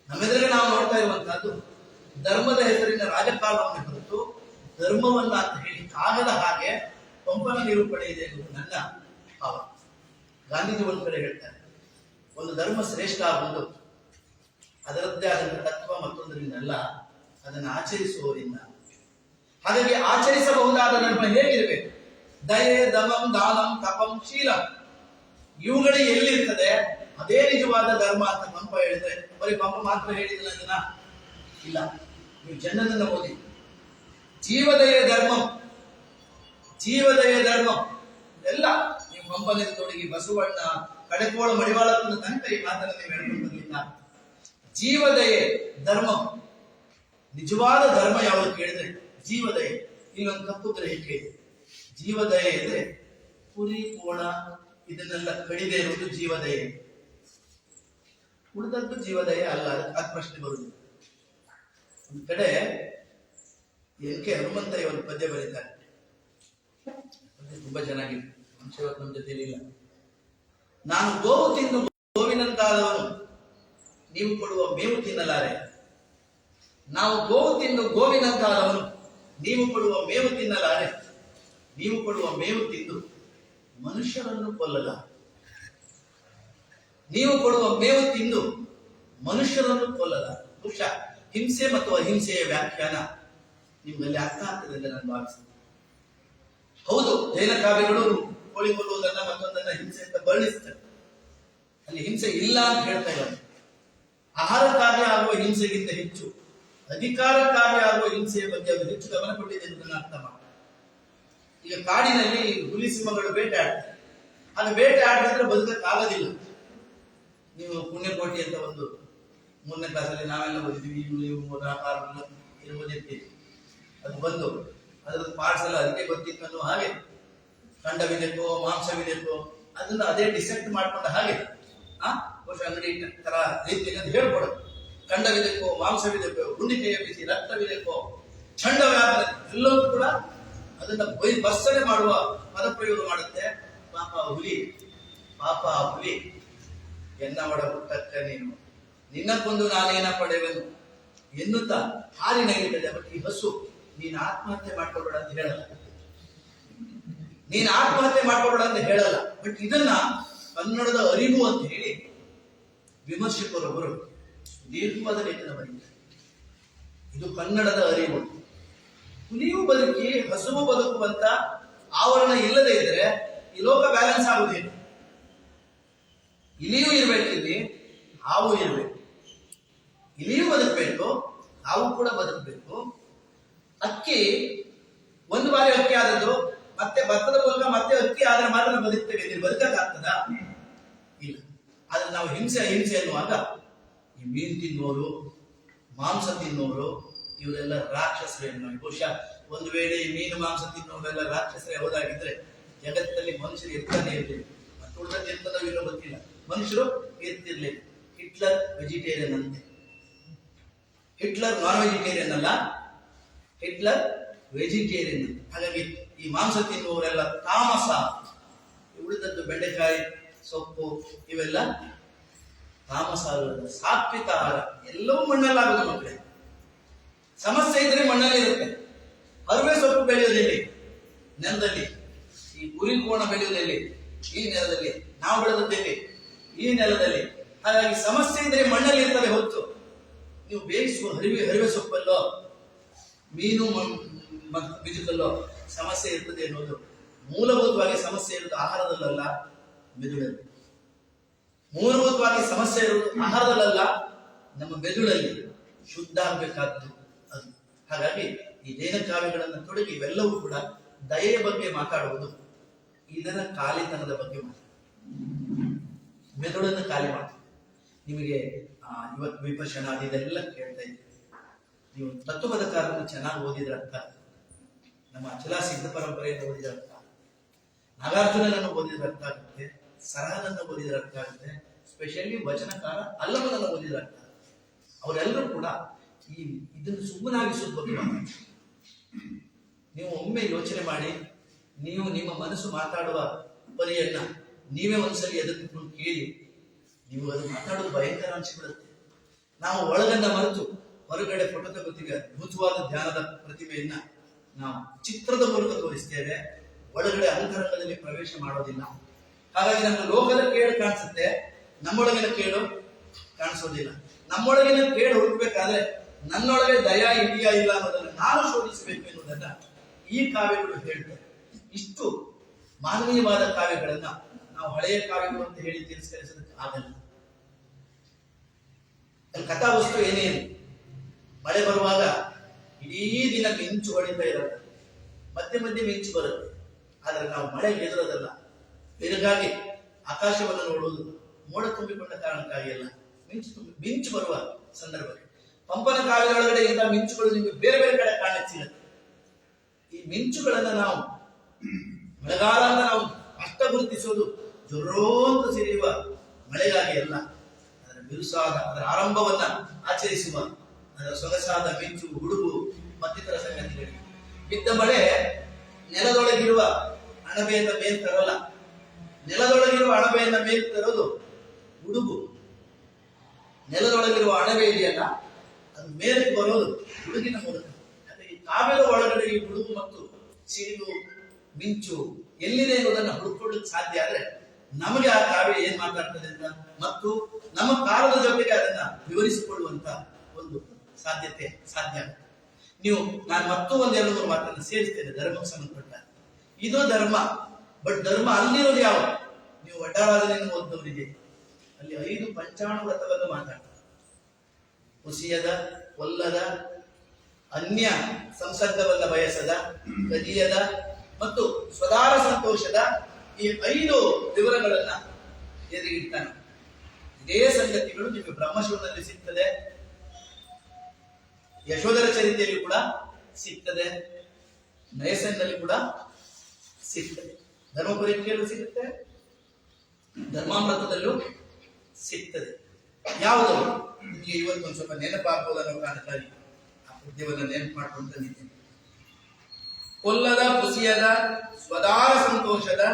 ನಮ್ಮೆದುರಿಗೆ ನಾವು ನೋಡ್ತಾ ಇರುವಂತಹದ್ದು ಧರ್ಮದ ಹೆಸರಿನ ರಾಜಕಾರಣವನ್ನು ಹೊರತು ಧರ್ಮವನ್ನ ಅಂತ ಹೇಳಿ ಆಗದ ಹಾಗೆ ಪಂಪನ ನಿರೂಪಣೆ ಇದೆ ಎನ್ನುವುದು ನನ್ನ ಭಾವ. ಗಾಂಧೀಜಿ ಒಂದು ಕಡೆ ಹೇಳ್ತಾರೆ, ಒಂದು ಧರ್ಮ ಶ್ರೇಷ್ಠ ಆಗುವುದು ಅದರದ್ದೇ ಆದಂತಹ ತತ್ವ ಮತ್ತೊಂದರಿಂದಲ್ಲ, ಅದನ್ನು ಆಚರಿಸುವವರಿಂದ. ಹಾಗಾಗಿ ಆಚರಿಸಬಹುದಾದ ಧರ್ಮ ಹೇಗಿರಬೇಕು? ದಯೆ, ದಮಂ, ದಾನಂ, ತಪಂ, ಶೀಲಂ, ಇವುಗಳೇ ಎಲ್ಲಿರ್ತದೆ ಅದೇ ನಿಜವಾದ ಧರ್ಮ ಅಂತ ಪಂಪ ಹೇಳಿದ್ರೆ, ಬರೀ ಪಂಪ ಮಾತ್ರ ಹೇಳಿದಿಲ್ಲ ಅದನ್ನ, ಇಲ್ಲ, ನೀವು ಜನರನ್ನ ಓದಿ. ಜೀವದಯ ಧರ್ಮಂ, ಜೀವದಯ ಧರ್ಮಂ ಎಲ್ಲ ನೀವು ಪಂಪನಿಂದ ತೊಡಗಿ ಬಸವಣ್ಣ ಕಡೆಕೋಳ ಮಡಿವಾಳಪ್ಪನ ತನಕ ಈ ಮಾತನ್ನು ನೀವು ಹೇಳ್ಕೊಂಡು ಬರ್ಲಿಲ್ಲ. ಜೀವದಯೆ ಧರ್ಮಂ, ನಿಜವಾದ ಧರ್ಮ ಯಾವುದು ಕೇಳಿದ್ರೆ ಜೀವದಯೆ. ಇಲ್ಲೊಂದು ತಪ್ಪು ಗ್ರಹಿಕೆ ಇದೆ. ಜೀವದಯೆ ಅಂದ್ರೆ ಕುರಿ ಕೋಣ ಇದನ್ನೆಲ್ಲ ಕಡಿದೆ ಇರುವುದು ಜೀವದಯೆ, ಉಳಿದದ್ದು ಜೀವದಯೆ ಅಲ್ಲ. ಅದು ಪ್ರಶ್ನೆ ಬರುವುದು. ಒಂದು ಕಡೆ ಎನ್.ಕೆ. ಹನುಮಂತಯ್ಯ ಒಂದು ಪದ್ಯ ಬರೀತಾರೆ, ತುಂಬಾ ಚೆನ್ನಾಗಿದೆ. ಅಂಶ ಇವತ್ತು ನಮ್ಮ ಜೊತೆಲಿ ಇಲ್ಲ. ನಾನು ಗೋವು ತಿಂದು ಗೋವಿನಂತಾದವನು, ನೀವು ಕೊಡುವ ಮೇವು ತಿನ್ನಲಾರೆ. ನಾವು ಗೋವು ತಿಂದು ಗೋವಿನಂತಾದವನು, ನೀವು ಕೊಡುವ ಮೇವು ತಿನ್ನಲಾರೆ. ನೀವು ಕೊಡುವ ಮೇವು ತಿಂದು ಮನುಷ್ಯರನ್ನು ಕೊಲ್ಲಲ. ನೀವು ಕೊಡುವ ಮೇವು ತಿಂದು ಮನುಷ್ಯರನ್ನು ಕೊಲ್ಲಲ. ಬಹುಶಃ ಹಿಂಸೆ ಮತ್ತು ಅಹಿಂಸೆಯ ವ್ಯಾಖ್ಯಾನ ನಿಮ್ಮಲ್ಲಿ ಅರ್ಥ ಆಗ್ತದೆ ಅಂತ ನಾನು ಭಾವಿಸ್ತೇನೆ. ಹೌದು, ಜೈನ ಕಾವ್ಯಗಳು ಕೋಳಿ ಕೊಲ್ಲುವುದನ್ನ ಮತ್ತೊಂದನ್ನ ಹಿಂಸೆ ಅಂತ ವರ್ಣಿಸ್ತವೆ. ಅಲ್ಲಿ ಹಿಂಸೆ ಇಲ್ಲ ಅಂತ ಹೇಳ್ತಾ ಇಲ್ಲ. ಆಹಾರಕ್ಕಾಗಿ ಆಗುವ ಹಿಂಸೆಗಿಂತ ಹೆಚ್ಚು ಅಧಿಕಾರಕ್ಕಾಗಿ ಆಗುವ ಹಿಂಸೆಯ ಬಗ್ಗೆ ಅವರು ಹೆಚ್ಚು ಗಮನ ಕೊಟ್ಟಿದೆ ಎಂದು ಅರ್ಥ ಮಾಡಿ. ಈಗ ಕಾಡಿನಲ್ಲಿ ಹುಲಿ ಸಿಂಹಗಳು ಬೇಟೆ ಆಡ್ತಾರೆ. ಆಗ ಬೇಟೆ ಆಡಿದ್ರೆ ಬದುಕಕ್ಕಾಗೋದಿಲ್ಲ. ನೀವು ಪುಣ್ಯಕೋಟಿ ಅಂತ ಒಂದು 3ನೇ ಕ್ಲಾಸಲ್ಲಿ ನಾವೆಲ್ಲ ಓದಿದ್ವಿ, ನೀವು 4 ಓದಿರ್ತೀವಿ. ಅದು ಬಂದು ಅದ್ರ ಪಾರ್ಟ್ಸ್ ಎಲ್ಲ ಅದಕ್ಕೆ ಗೊತ್ತಿತ್ತು ಅನ್ನೋ ಹಾಗೆ, ಖಂಡವಿದೆಕೋ ಮಾಂಸವಿದೆಕೋ ಅದನ್ನ ಅದೇ ಡಿಸೆಕ್ಟ್ ಮಾಡ್ಕೊಂಡ ಹಾಗೆ ಬಹುಶಃ ಅಂಗಡಿ ತರ ರೀತಿಯಲ್ಲಿ ಅದು ಹೇಳ್ಕೊಡೋದು. ಖಂಡವಿದೆಕೋ ಮಾಂಸವಿದೆಕೋ, ಗುಂಡಿಕೆಯ ಬಿಸಿ ರಕ್ತವಿದೆಕೋ, ಛಂಡವ್ಯಾಪಾರ ಎಲ್ಲವೂ ಕೂಡ ಅದನ್ನ ಭರ್ಸನೆ ಮಾಡುವ ಪದಪ್ರಯೋಗ ಮಾಡುತ್ತೆ. ಪಾಪ ಹುಲಿ, ಪಾಪ ಹುಲಿ, ಎನ್ನ ಒಡ ಹುಟ್ಟಕ್ಕ ನೀನು, ನಿನ್ನ ಕೊಂದು ನಾನೇನ ಪಡೆವೆನು ಎನ್ನುತ್ತಾ ಹಾರಿ ನಗೀತದೆ. ಬಟ್ ಈ ಹಸು, ನೀನು ಆತ್ಮಹತ್ಯೆ ಮಾಡ್ಕೊಬೇಡ ಅಂತ ಹೇಳಲ್ಲ, ನೀನು ಆತ್ಮಹತ್ಯೆ ಮಾಡ್ಕೊಬೇಡ ಅಂತ ಹೇಳಲ್ಲ. ಬಟ್ ಇದನ್ನ ಕನ್ನಡದ ಅರಿವು ಅಂತ ಹೇಳಿ ವಿಮರ್ಶಕರೊಬ್ಬರು ದೀರ್ಘವಾದ ಲೇಖನ ಬರೀತಾರೆ. ಇದು ಕನ್ನಡದ ಅರಿವು. ಹುಲಿಯೂ ಬದುಕಿ ಹಸುವು ಬದುಕುವಂತ ಆವರಣ ಇಲ್ಲದೆ ಇದ್ರೆ ಈ ಲೋಕ ಬ್ಯಾಲೆನ್ಸ್ ಆಗುವುದೇನು? ಇಲಿಯೂ ಇರ್ಬೇಕಿಲ್ಲಿ, ಹಾವು ಇರ್ಬೇಕು. ಇಲಿಯೂ ಬದುಕಬೇಕು, ಹಾವು ಕೂಡ ಬದುಕಬೇಕು. ಅಕ್ಕಿ ಒಂದು ಬಾರಿ ಅಕ್ಕಿ ಆದದ್ದು, ಮತ್ತೆ ಭತ್ತದ ಮೂಲಕ ಮತ್ತೆ ಅಕ್ಕಿ ಆದ್ರೆ ಮಾತ್ರ ಬದುಕ್ತೇವೆ. ಇಲ್ಲಿ ಬದುಕಕ್ಕಾಗ್ತದ? ಇಲ್ಲ. ಆದ್ರೆ ನಾವು ಹಿಂಸೆ ಅಹಿಂಸೆ ಅನ್ನುವಾಗ ಈ ಮೀನು ತಿನ್ನೋರು, ಮಾಂಸ ತಿನ್ನೋರು ಇವರೆಲ್ಲ ರಾಕ್ಷಸರೇ. ಬಹುಶಃ ಒಂದು ವೇಳೆ ಈ ಮೀನು ಮಾಂಸ ತಿನ್ನೋರೆಲ್ಲ ರಾಕ್ಷಸರೇ ಹೋದಾಗಿದ್ರೆ ಜಗತ್ತಲ್ಲಿ ಮನುಷ್ಯರು ಇರ್ತಾನೆ ಇರ್ಲಿಲ್ಲ. ಮತ್ತೆ ಉಳಿದದ್ದು ಇರ್ತದೋ ಇಲ್ಲೋ ಗೊತ್ತಿಲ್ಲ, ಮನುಷ್ಯರು ಇರ್ತಿರ್ಲಿಲ್ಲ. ಹಿಟ್ಲರ್ ವೆಜಿಟೇರಿಯನ್ ಅಂತೆ. ಹಿಟ್ಲರ್ ನಾನ್ ವೆಜಿಟೇರಿಯನ್ ಅಲ್ಲ, ಹಿಟ್ಲರ್ ವೆಜಿಟೇರಿಯನ್. ಹಾಗಾಗಿ ಈ ಮಾಂಸ ತಿನ್ನುವವರೆಲ್ಲ ತಾಮಸ. ಉಳಿದದ್ದು ಬೆಂಡೆಕಾಯಿ, ಸೊಪ್ಪು ಇವೆಲ್ಲ ತಾಮಸ. ಸಾತ್ವಿಕ ಆಹಾರ ಎಲ್ಲವೂ ಮಣ್ಣಲ್ಲಾಗೋದು ಮಕ್ಕಳೇ. ಸಮಸ್ಯೆ ಇದ್ರೆ ಮಣ್ಣಲ್ಲಿ ಇರುತ್ತೆ. ಹರುವೆ ಸೊಪ್ಪು ಬೆಳೆಯೋದೆಲ್ಲಿ? ನೆಲದಲ್ಲಿ. ಈ ಗುರಿ ಕೋಣ ಬೆಳೆಯೋದೆಲ್ಲಿ? ಈ ನೆಲದಲ್ಲಿ. ನಾವು ಬೆಳೆದದ್ದೆಲ್ಲಿ? ಈ ನೆಲದಲ್ಲಿ. ಹಾಗಾಗಿ ಸಮಸ್ಯೆ ಇದ್ರೆ ಮಣ್ಣಲ್ಲಿ ಇರ್ತದೆ ಹೊತ್ತು. ನೀವು ಬೇಯಿಸುವ ಹರಿವೆ ಸೊಪ್ಪಲ್ಲೋ ಮೀನು ಬೀಜದಲ್ಲೋ ಸಮಸ್ಯೆ ಇರ್ತದೆ ಅನ್ನೋದು ಮೂಲಭೂತವಾಗಿ ಸಮಸ್ಯೆ ಇರುವುದು ಆಹಾರದಲ್ಲ, ಮೆದುಳಲ್ಲಿ. ಮೂಲಭೂತವಾಗಿ ಸಮಸ್ಯೆ ಇರುವುದು ಆಹಾರದಲ್ಲ, ನಮ್ಮ ಮೆದುಳಲ್ಲಿ. ಶುದ್ಧ ಆಗ್ಬೇಕಾದ್ದು ಅದು. ಹಾಗಾಗಿ ಈ ಜೈನ ಕಾವ್ಯಗಳನ್ನು ತೊಡಗಿ ಇವೆಲ್ಲವೂ ಕೂಡ ದಯೆಯ ಬಗ್ಗೆ ಮಾತಾಡುವುದು, ಇದರ ಖಾಲಿತನದ ಬಗ್ಗೆ ಮಾತಾಡುವುದು, ಮೆದುಳನ್ನು ಖಾಲಿ ಮಾಡಿ. ನಿಮಗೆ ಇವತ್ತು ವಿಪರ್ಶನ ಇದೆಲ್ಲ ಕೇಳ್ತಾ ಇದ್ದೀವಿ. ನೀವು ತತ್ವಪದಕಾರರನ್ನು ಚೆನ್ನಾಗಿ ಓದಿದ್ರೆ ಅರ್ಥ ಆಗ್ತದೆ. ನಮ್ಮ ಅಚಲ ಸಿದ್ಧ ಪರಂಪರೆಯನ್ನು ಓದಿದ್ರೆ ಅರ್ಥ ಆಗುತ್ತೆ. ನಾಗಾರ್ಜುನನನ್ನು ಓದಿದ್ರೆ ಅರ್ಥ ಆಗುತ್ತೆ. ಸರಹದನ್ನು ಓದಿದ್ರೆ ಅರ್ಥ ಆಗುತ್ತೆ. ಸ್ಪೆಷಲಿ ವಚನಕಾರ ಅಲ್ಲಮನನ್ನು ಓದಿದ್ರೆ ಅರ್ಥ ಆಗುತ್ತೆ. ಅವರೆಲ್ಲರೂ ಕೂಡ ಇದನ್ನು ಸುಮ್ಮನಾಗಿಸೋದ್ ಬಗ್ಗೆ ಮಾತಾಡ್ತಾರೆ. ನೀವು ಒಮ್ಮೆ ಯೋಚನೆ ಮಾಡಿ, ನೀವು ನಿಮ್ಮ ಮನಸ್ಸು ಮಾತಾಡುವ ಪರಿಯನ್ನ ನೀವೇ ಒಂದ್ಸಲಿ ಎದುರು ಕೇಳಿ, ನೀವು ಅದು ಮಾತಾಡೋದು ಭಯಂಕರ ಅನಿಸಿಬಿಡುತ್ತೆ. ನಾವು ಒಳಗನ್ನ ಮರೆತು ಹೊರಗಡೆ ಫೋಟೋ ತಗೋತೀವಿ. ಅದ್ಭುತವಾದ ಧ್ಯಾನದ ಪ್ರತಿಭೆಯನ್ನ ನಾವು ಚಿತ್ರದ ಮೂಲಕ ತೋರಿಸ್ತೇವೆ, ಒಳಗಡೆ ಅಂತರಂಗದಲ್ಲಿ ಪ್ರವೇಶ ಮಾಡೋದಿಲ್ಲ. ಹಾಗಾಗಿ ನಮ್ಗೆ ಲೋಕದ ಕೇಳು ಕಾಣಿಸುತ್ತೆ, ನಮ್ಮೊಳಗಿನ ಕೇಳು ಕಾಣಿಸೋದಿಲ್ಲ. ನಮ್ಮೊಳಗಿನ ಕೇಳು ಹುಡುಕ್ಬೇಕಾದ್ರೆ ನನ್ನೊಳಗೆ ದಯ ಇದೆಯಾ ಇಲ್ಲ ಅನ್ನೋದನ್ನು ನಾನು ಶೋಧಿಸಬೇಕು ಎನ್ನುವುದನ್ನ ಈ ಕಾವ್ಯಗಳು ಹೇಳ್ತವೆ. ಇಷ್ಟು ಮಾನವೀಯವಾದ ಕಾವ್ಯಗಳನ್ನ ನಾವು ಹಳೆಯ ಕಾವ್ಯಗಳು ಅಂತ ಹೇಳಿ ತಿರಸ್ಕರಿಸೋದಕ್ಕೆ ಆಗಲ್ಲ. ಕಥಾವಸ್ತು ಏನೇನು, ಮಳೆ ಬರುವಾಗ ಇಡೀ ದಿನ ಮಿಂಚು ಹೊಡಿತಾ ಇರುತ್ತೆ, ಮಧ್ಯೆ ಮಧ್ಯೆ ಮಿಂಚು ಬರುತ್ತೆ, ಆದ್ರೆ ನಾವು ಮಳೆ ಹೆದರೋದಲ್ಲ. ಬೆಳಗಾಗಿ ಆಕಾಶವನ್ನು ನೋಡುವುದು ಮೋಡ ತುಂಬಿಕೊಂಡ ಕಾರಣಕ್ಕಾಗಿ ಅಲ್ಲ, ಮಿಂಚು ಬರುವ ಸಂದರ್ಭದಲ್ಲಿ. ಪಂಪನ ಕಾವ್ಯದೊಳಗಡೆ ಇಂಥ ಮಿಂಚುಗಳು ನಿಮಗೆ ಬೇರೆ ಬೇರೆ ಕಡೆ ಕಾಣಕ್ಕೆ ಸಿಗುತ್ತೆ. ಈ ಮಿಂಚುಗಳನ್ನ ನಾವು ಮಳೆಗಾಲ ಅಂತ ನಾವು ಅಷ್ಟ ಗುರುತಿಸೋದು ಜೊರೋ ಅಂತ ಸಿರಿಯುವ ಮಳೆಗಾಗಿ ಅಲ್ಲ, ಅದರ ಬಿರುಸಾದ ಅದರ ಆರಂಭವನ್ನ ಆಚರಿಸುವ ಅದರ ಸೊಗಸಾದ ಮಿಂಚು, ಗುಡುಗು ಮತ್ತಿತರ ಸಂಗತಿಗಳಿಗೆ. ಬಿದ್ದ ಮಳೆ ನೆಲದೊಳಗಿರುವ ಅಣಬೆಯನ್ನ ಮೇಲ್ ತರಲ್ಲ, ನೆಲದೊಳಗಿರುವ ಅಣಬೆಯನ್ನ ಮೇಲ್ ತರೋದು ಗುಡುಗು. ನೆಲದೊಳಗಿರುವ ಅಣಬೆ ಇದೆಯಲ್ಲ, ಅದು ಮೇಲೆ ಬರೋದು ಗುಡುಗಿನ ಮೂಲಕ. ಈ ಕಾವ್ಯದ ಒಳಗಡೆ ಈ ಗುಡುಗು ಮತ್ತು ಸಿಡಿಲು ಮಿಂಚು ಎಲ್ಲಿದೆ ಎನ್ನುವುದನ್ನು ಹುಡುಕೊಳ್ಳಿಕ್ಕೆ ಸಾಧ್ಯ ಆದ್ರೆ ನಮಗೆ ಆ ಕಾವ್ಯ ಏನ್ ಮಾತಾಡ್ತದೆ ಅಂತ ಮತ್ತು ನಮ್ಮ ಕಾಲದ ಜೊತೆಗೆ ಅದನ್ನ ವಿವರಿಸಿಕೊಳ್ಳುವಂತ ಒಂದು ಸಾಧ್ಯತೆ ಸಾಧ್ಯ. ನೀವು ನಾನು ಮತ್ತೂ ಒಂದೆರಡು ಮೂರು ಮಾತನ್ನು ಸೇರಿಸ್ತೇನೆ ಧರ್ಮಕ್ಕೆ ಸಂಬಂಧಪಟ್ಟ. ಇದು ಧರ್ಮ, ಬಟ್ ಧರ್ಮ ಅಲ್ಲಿರೋದು ಯಾವ? ನೀವು ವಟಾರಾಧನೆಯನ್ನು ಓದಿದವರಿಗೆ ಅಲ್ಲಿ 5 ಪಂಚಾಣುವ್ರತವನ್ನು ಮಾತಾಡ್ತಾರೆ. ಕುಸಿಯದ, ಕೊಲ್ಲದ, ಅನ್ಯ ಸಂಸರ್ಗವನ್ನ ಬಯಸದ, ಕದಿಯದ ಮತ್ತು ಸ್ವದಾರ ಸಂತೋಷದ ಈ 5 ವಿವರಗಳನ್ನ ಎದುರಿಗಿಡ್ತಾನೆ. ಇದೇ ಸಂಗತಿಗಳು ನಿಮಗೆ ಬ್ರಹ್ಮಶಿವನಲ್ಲಿ ಸಿಗ್ತದೆ, ಯಶೋಧರ ಚರಿತೆಯಲ್ಲಿ ಕೂಡ ಸಿಗ್ತದೆ, ನಯಸನ್ನಲ್ಲಿ ಕೂಡ ಸಿಗ್ತದೆ, ಧರ್ಮ ಪರೀಕ್ಷೆಯಲ್ಲೂ ಸಿಗುತ್ತೆ, ಧರ್ಮಾಮೃತದಲ್ಲೂ ಸಿಗ್ತದೆ. ಯಾವುದು ನಿಮಗೆ ಇವತ್ತೊಂದು ಸ್ವಲ್ಪ ನೆನಪಾಗ್ಬೋದು ಅನ್ನೋ ಕಾರಣಕ್ಕಾಗಿ ಆ ಪದ್ಯವನ್ನು ನೆನಪು ಮಾಡ್ಕೊಂಡು ತಂದಿದ್ದೇನೆ. ಕೊಲ್ಲದ, ಕುಸಿಯದ, ಸ್ವದಾರ ಸಂತೋಷದ,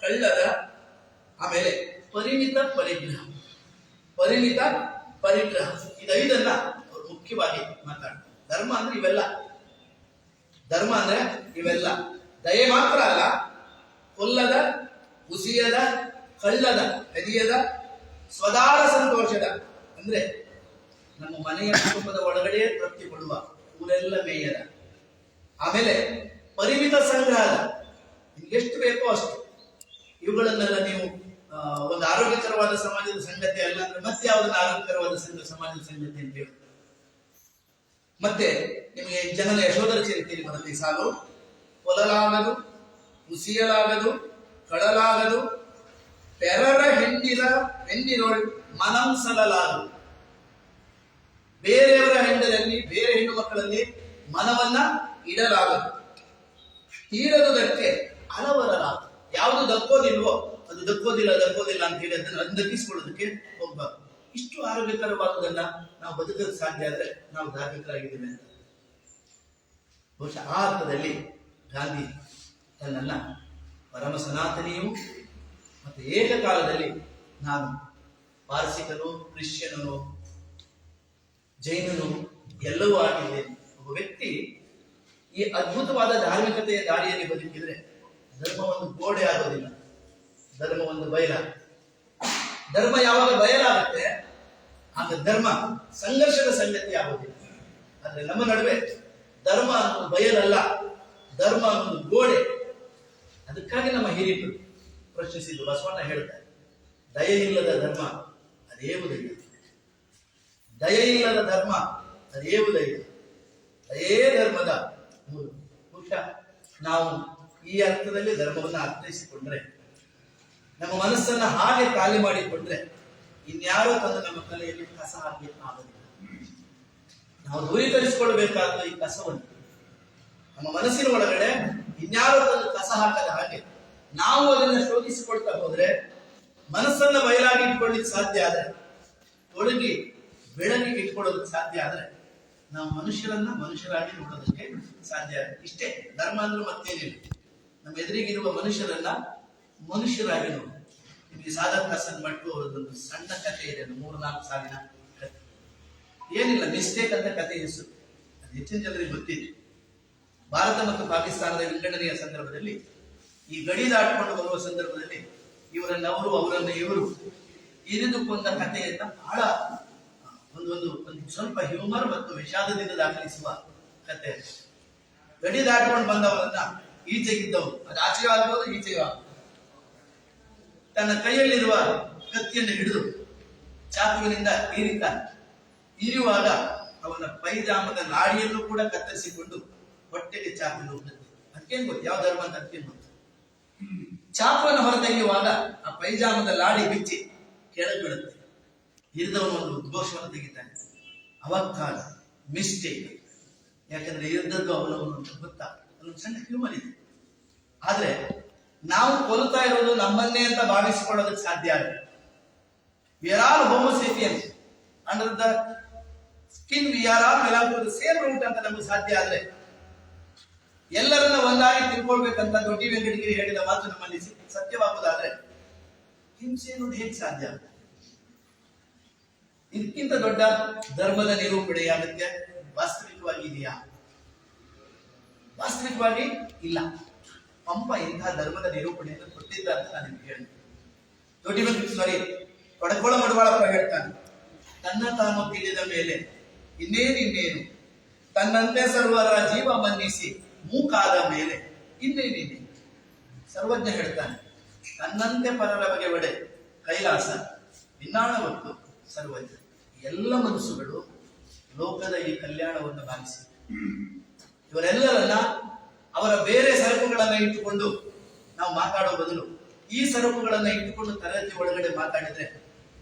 ಕಳ್ಳದ, ಆಮೇಲೆ ಪರಿಮಿತ ಪರಿಗ್ರಹ. ಪರಿಮಿತ ಪರಿಗ್ರಹ, ಇದೈದನ್ನ ಅವರು ಮುಖ್ಯವಾಗಿ ಮಾತಾಡ್ತಾರೆ. ಧರ್ಮ ಅಂದ್ರೆ ಇವೆಲ್ಲ, ಧರ್ಮ ಅಂದ್ರೆ ಇವೆಲ್ಲ. ದಯೆ ಮಾತ್ರ ಅಲ್ಲ, ಕೊಲ್ಲದ, ಕುಸಿಯದ, ಕಳ್ಳದ, ಕದಿಯದ, ಸ್ವದಾರ ಸಂತೋಷದ ಅಂದ್ರೆ ನಮ್ಮ ಮನೆಯ ಕುಟುಂಬದ ಒಳಗಡೆ ತೃಪ್ತಿ ಕೊಡುವ, ಊರೆಲ್ಲ ಮೇಯದ. ಆಮೇಲೆ ಪರಿಮಿತ ಸಂಗ್ರಹದ, ನಿಮ್ಗೆಷ್ಟು ಬೇಕೋ ಅಷ್ಟು. ಇವುಗಳನ್ನೆಲ್ಲ ನೀವು ಒಂದು ಆರೋಗ್ಯಕರವಾದ ಸಮಾಜದ ಸಂಗತಿ ಅಲ್ಲ ಅಂದ್ರೆ ಮತ್ತೆ ಯಾವುದನ್ನ ಆರೋಗ್ಯಕರವಾದ ಸಮಾಜದ ಸಂಗತಿ ಅಂತ ಹೇಳಿ. ಮತ್ತೆ ನಿಮಗೆ ಜನನ ಯಶೋಧರ ಚರಿತೆಯಲ್ಲಿ ಬರುತ್ತೆ ಈ ಸಾಲು: ಕೊಲ್ಲಲಾಗದು, ಕುಸಿಯಲಾಗದು, ಕಳಲಾಗದು, ಪೆರರ ಹೆಣ್ಣಿನೊಳ್ ಮನಂಸಲಲಾಗದು. ಬೇರೆಯವರ ಹೆಂಡರಲ್ಲಿ, ಬೇರೆ ಹೆಣ್ಣು ಮಕ್ಕಳಲ್ಲಿ ಮನವನ್ನ ಇಡಲಾಗದು. ತೀರದುದಕ್ಕೆ ಅಳವರಲಾಗದು. ಯಾವುದು ದಕ್ಕೋದಿಲ್ವೋ ಅದು ದಕ್ಕೋದಿಲ್ಲ ಅಂತ ಹೇಳಿ ಅದನ್ನು ದಕ್ಕಿಸಿಕೊಳ್ಳೋದಕ್ಕೆ ಹೋಗ್ಬಾರ್ದು. ಇಷ್ಟು ಆರೋಗ್ಯಕರವಾದದನ್ನ ನಾವು ಬದುಕಕ್ಕೆ ಸಾಧ್ಯ ಆದ್ರೆ ನಾವು ಧಾರ್ಮಿಕರಾಗಿದ್ದೇವೆ ಅಂತ. ಬಹುಶಃ ಆ ಅರ್ಥದಲ್ಲಿ ಗಾಂಧಿ ತನ್ನನ್ನ ಪರಮ ಸನಾತನಿಯು ಮತ್ತೆ ಏಕಕಾಲದಲ್ಲಿ ನಾನು ಪಾರಸಿಕನು, ಕ್ರಿಶ್ಚಿಯನನು, ಜೈನನು ಎಲ್ಲವೂ ಆಗಿದ್ದೇನೆ. ಒಬ್ಬ ವ್ಯಕ್ತಿ ಈ ಅದ್ಭುತವಾದ ಧಾರ್ಮಿಕತೆಯ ದಾರಿಯಲ್ಲಿ ಬದುಕಿದ್ರೆ ಧರ್ಮ ಒಂದು ಗೋಡೆ ಆಗೋದಿಲ್ಲ, ಧರ್ಮ ಒಂದು ಬಯಲ. ಧರ್ಮ ಯಾವಾಗ ಬಯಲಾಗುತ್ತೆ ಆಗ ಧರ್ಮ ಸಂಘರ್ಷದ ಸಂಗತಿ ಆಗೋದಿಲ್ಲ. ಆದ್ರೆ ನಮ್ಮ ನಡುವೆ ಧರ್ಮ ಅನ್ನೋದು ಬಯಲಲ್ಲ, ಧರ್ಮ ಅನ್ನೋದು ಗೋಡೆ. ಅದಕ್ಕಾಗಿ ನಮ್ಮ ಹಿರಿಯರು ಪ್ರಶ್ನಿಸಿದ್ದು. ಬಸವಣ್ಣ ಹೇಳ್ತಾರೆ, ದಯೆ ಇಲ್ಲದ ಧರ್ಮ ಅದೇ ಉದಯ, ದಯೆ ಇಲ್ಲದ ಧರ್ಮ ಅದೇ ಉದಯ, ದಯೇ ಧರ್ಮದ ಮೂಲ. ಬಹುಶಃ ನಾವು ಈ ಅರ್ಥದಲ್ಲಿ ಧರ್ಮವನ್ನು ಅರ್ಥೈಸಿಕೊಂಡ್ರೆ, ನಮ್ಮ ಮನಸ್ಸನ್ನ ಹಾಗೆ ಖಾಲಿ ಮಾಡಿಕೊಂಡ್ರೆ ಇನ್ಯಾರೋ ತಂದು ನಮ್ಮ ತಲೆಯಲ್ಲಿ ಕಸ ಹಾಕಲಿಕ್ಕೆ ಆಗೋದಿಲ್ಲ. ನಾವು ದೂರೀಕರಿಸಿಕೊಳ್ಬೇಕಾದ ಈ ಕಸವನ್ನು ನಮ್ಮ ಮನಸ್ಸಿನ ಒಳಗಡೆ ಇನ್ಯಾರೋ ತಂದು ಕಸ ಹಾಕದ ಹಾಗೆ ನಾವು ಅದನ್ನ ಶೋಧಿಸಿಕೊಳ್ತಾ ಹೋದ್ರೆ, ಮನಸ್ಸನ್ನ ಬಯಲಾಗಿ ಇಟ್ಕೊಳ್ಳಿಕ್ಕೆ ಸಾಧ್ಯ ಆದ್ರೆ, ಒಳಗಿ ಬೆಳಗಿ ಇಟ್ಕೊಳ್ಳೋದಕ್ಕೆ ಸಾಧ್ಯ ಆದ್ರೆ ನಾವು ಮನುಷ್ಯರನ್ನ ಮನುಷ್ಯರಾಗಿ ನೋಡೋದಕ್ಕೆ ಸಾಧ್ಯ ಆಗುತ್ತೆ. ಇಷ್ಟೇ ಧರ್ಮ ಅಂದ್ರೆ ಮತ್ತೇನಿಲ್ಲ. ನಮ್ಮ ಎದುರಿಗಿರುವ ಮನುಷ್ಯರನ್ನ ಮನುಷ್ಯರಾಗಿ ನೋಡಿ. ನಿಮಗೆ ಸಾಧಕ್ ಹಸನ್ ಭಟ್ರು ಅವರದೊಂದು ಸಣ್ಣ ಕಥೆ ಇದೆ, 3-4 ಸಾಲಿನ ಕಥೆ. ಏನಿಲ್ಲ, ಮಿಸ್ಟೇಕ್ ಅಂತ ಕಥೆ ಹೆಸರು. ಅದು ಹೆಚ್ಚಿನ ಜನರಿಗೆ ಗೊತ್ತಿದೆ. ಭಾರತ ಮತ್ತು ಪಾಕಿಸ್ತಾನದ ವಿಂಗಡಣೆಯ ಸಂದರ್ಭದಲ್ಲಿ ಈ ಗಡಿ ದಾಟಿಕೊಂಡು ಬರುವ ಸಂದರ್ಭದಲ್ಲಿ ಇವರನ್ನವರು ಅವರನ್ನ ಇವರು ಇರಿದುಕೊಂಡ ಕಥೆಯನ್ನ ಬಹಳ ಒಂದು ಸ್ವಲ್ಪ ಹ್ಯೂಮರ್ ಮತ್ತು ವಿಷಾದದಿಂದ ದಾಖಲಿಸುವ ಕಥೆ. ಗಡಿ ದಾಟಿಕೊಂಡು ಬಂದವರನ್ನ ಈಚೆಗಿದ್ದವರು, ಅದು ಆಚೆಯೂ ಆಗ್ಬೋದು ಈಚೆಯೂ ಆಗ್ಬೋದು, ತನ್ನ ಕೈಯಲ್ಲಿರುವ ಕತ್ತಿಯನ್ನು ಹಿಡಿದು ಚಾಕುವಿನಿಂದ ಇರಿಯುವಾಗ ಅವನ ಪೈಜಾಮದ ಲಾಡಿಯನ್ನು ಕೂಡ ಕತ್ತರಿಸಿಕೊಂಡು ಹೊಟ್ಟೆಗೆ ಚಾಕು ನುಗ್ಗುತ್ತೆ. ಅದಕ್ಕೇನು ಗೊತ್ತು ಯಾವ ಧರ್ಮ ಅಂತ ಅದಕ್ಕೇನು ಗೊತ್ತು. ಚಾಕುವನ್ನು ಹೊರತೆಗೆಯುವಾಗ ಆ ಪೈಜಾಮದ ಲಾಡಿ ಬಿಚ್ಚಿ ಕೆಳಗೆ ಬೀಳುತ್ತೆ. ಇರಿದವನು ಒಂದು ಉದ್ಘೋಷವನ್ನು ತೆಗಿತಾನೆ, ಅವಕಾಶ ಮಿಸ್ಟೇಕ್, ಯಾಕಂದ್ರೆ ಇರಿದದ್ದು ಅವನವನು ಗೊತ್ತಾ, ಒಂದು ಸಣ್ಣ ಹ್ಯೂಮರ್ ಇದೆ. ಆದ್ರೆ ನಾವು ಕೊಲ್ತಾ ಇರೋದು ನಮ್ಮನ್ನೇ ಅಂತ ಭಾವಿಸಿಕೊಳ್ಳೋದಕ್ಕೆ ಸಾಧ್ಯ ಆಗುತ್ತೆ. We are all homo sapiens. Under the skin we are all belong to the same root ಅಂತ ನಮಗೆ ಸಾಧ್ಯ ಆದ್ರೆ, ಎಲ್ಲರನ್ನ ಒಂದಾಗಿ ತಿಳ್ಕೊಳ್ಬೇಕಂತ ದೊಡ್ಡ ವೆಂಕಟಗಿರಿ ಹೇಳಿದ ಮಾತು ನಮ್ಮಲ್ಲಿ ಸತ್ಯವಾಗುವುದಾದ್ರೆ ಹಿಂಸೆ ಅನ್ನೋದು ಹೇಗೆ ಸಾಧ್ಯ ಆಗುತ್ತೆ? ಇದಕ್ಕಿಂತ ದೊಡ್ಡ ಧರ್ಮದ ನಿರೂಪಣೆಯ ಅಗತ್ಯ ವಾಸ್ತವಿಕವಾಗಿ ಇದೆಯಾ? ವಾಸ್ತವಿಕವಾಗಿ ಇಲ್ಲ. ಪಂಪ ಇಂತಹ ಧರ್ಮದ ನಿರೂಪಣೆಯನ್ನು ಕೊಟ್ಟಿದ್ದ ಅಂತ ನಾನು ನಿಮ್ಗೆ ಹೇಳಿದೆ. ದೊಡ್ಡ ಒಡಕೋಳ ಮಡವಾಳಪ್ಪ ಹೇಳ್ತಾನೆ, ತನ್ನ ತಾನು ತಿಳಿದ ಮೇಲೆ ಇನ್ನೇನು ತನ್ನಂತೆ ಸರ್ವರ ಜೀವ ಮನ್ನಿಸಿ ಮೂಕಾದ ಮೇಲೆ ಇನ್ನೇನೇನೆ. ಸರ್ವಜ್ಞ ಹೇಳ್ತಾನೆ, ತನ್ನಂತೆ ಪರರ ಬಗೆ ಒಡೆ ಕೈಲಾಸ ವಿನ್ನಾಣವತ್ತು ಸರ್ವಜ್ಞ. ಎಲ್ಲ ಮನಸ್ಸುಗಳು ಲೋಕದ ಈ ಕಲ್ಯಾಣವನ್ನು ಭಾವಿಸಿ ಇವರೆಲ್ಲರನ್ನ ಅವರ ಬೇರೆ ಸರಕುಗಳನ್ನ ಇಟ್ಟುಕೊಂಡು ನಾವು ಮಾತಾಡೋ ಬದಲು ಈ ಸರಕುಗಳನ್ನ ಇಟ್ಟುಕೊಂಡು ತರಗತಿ ಒಳಗಡೆ ಮಾತಾಡಿದ್ರೆ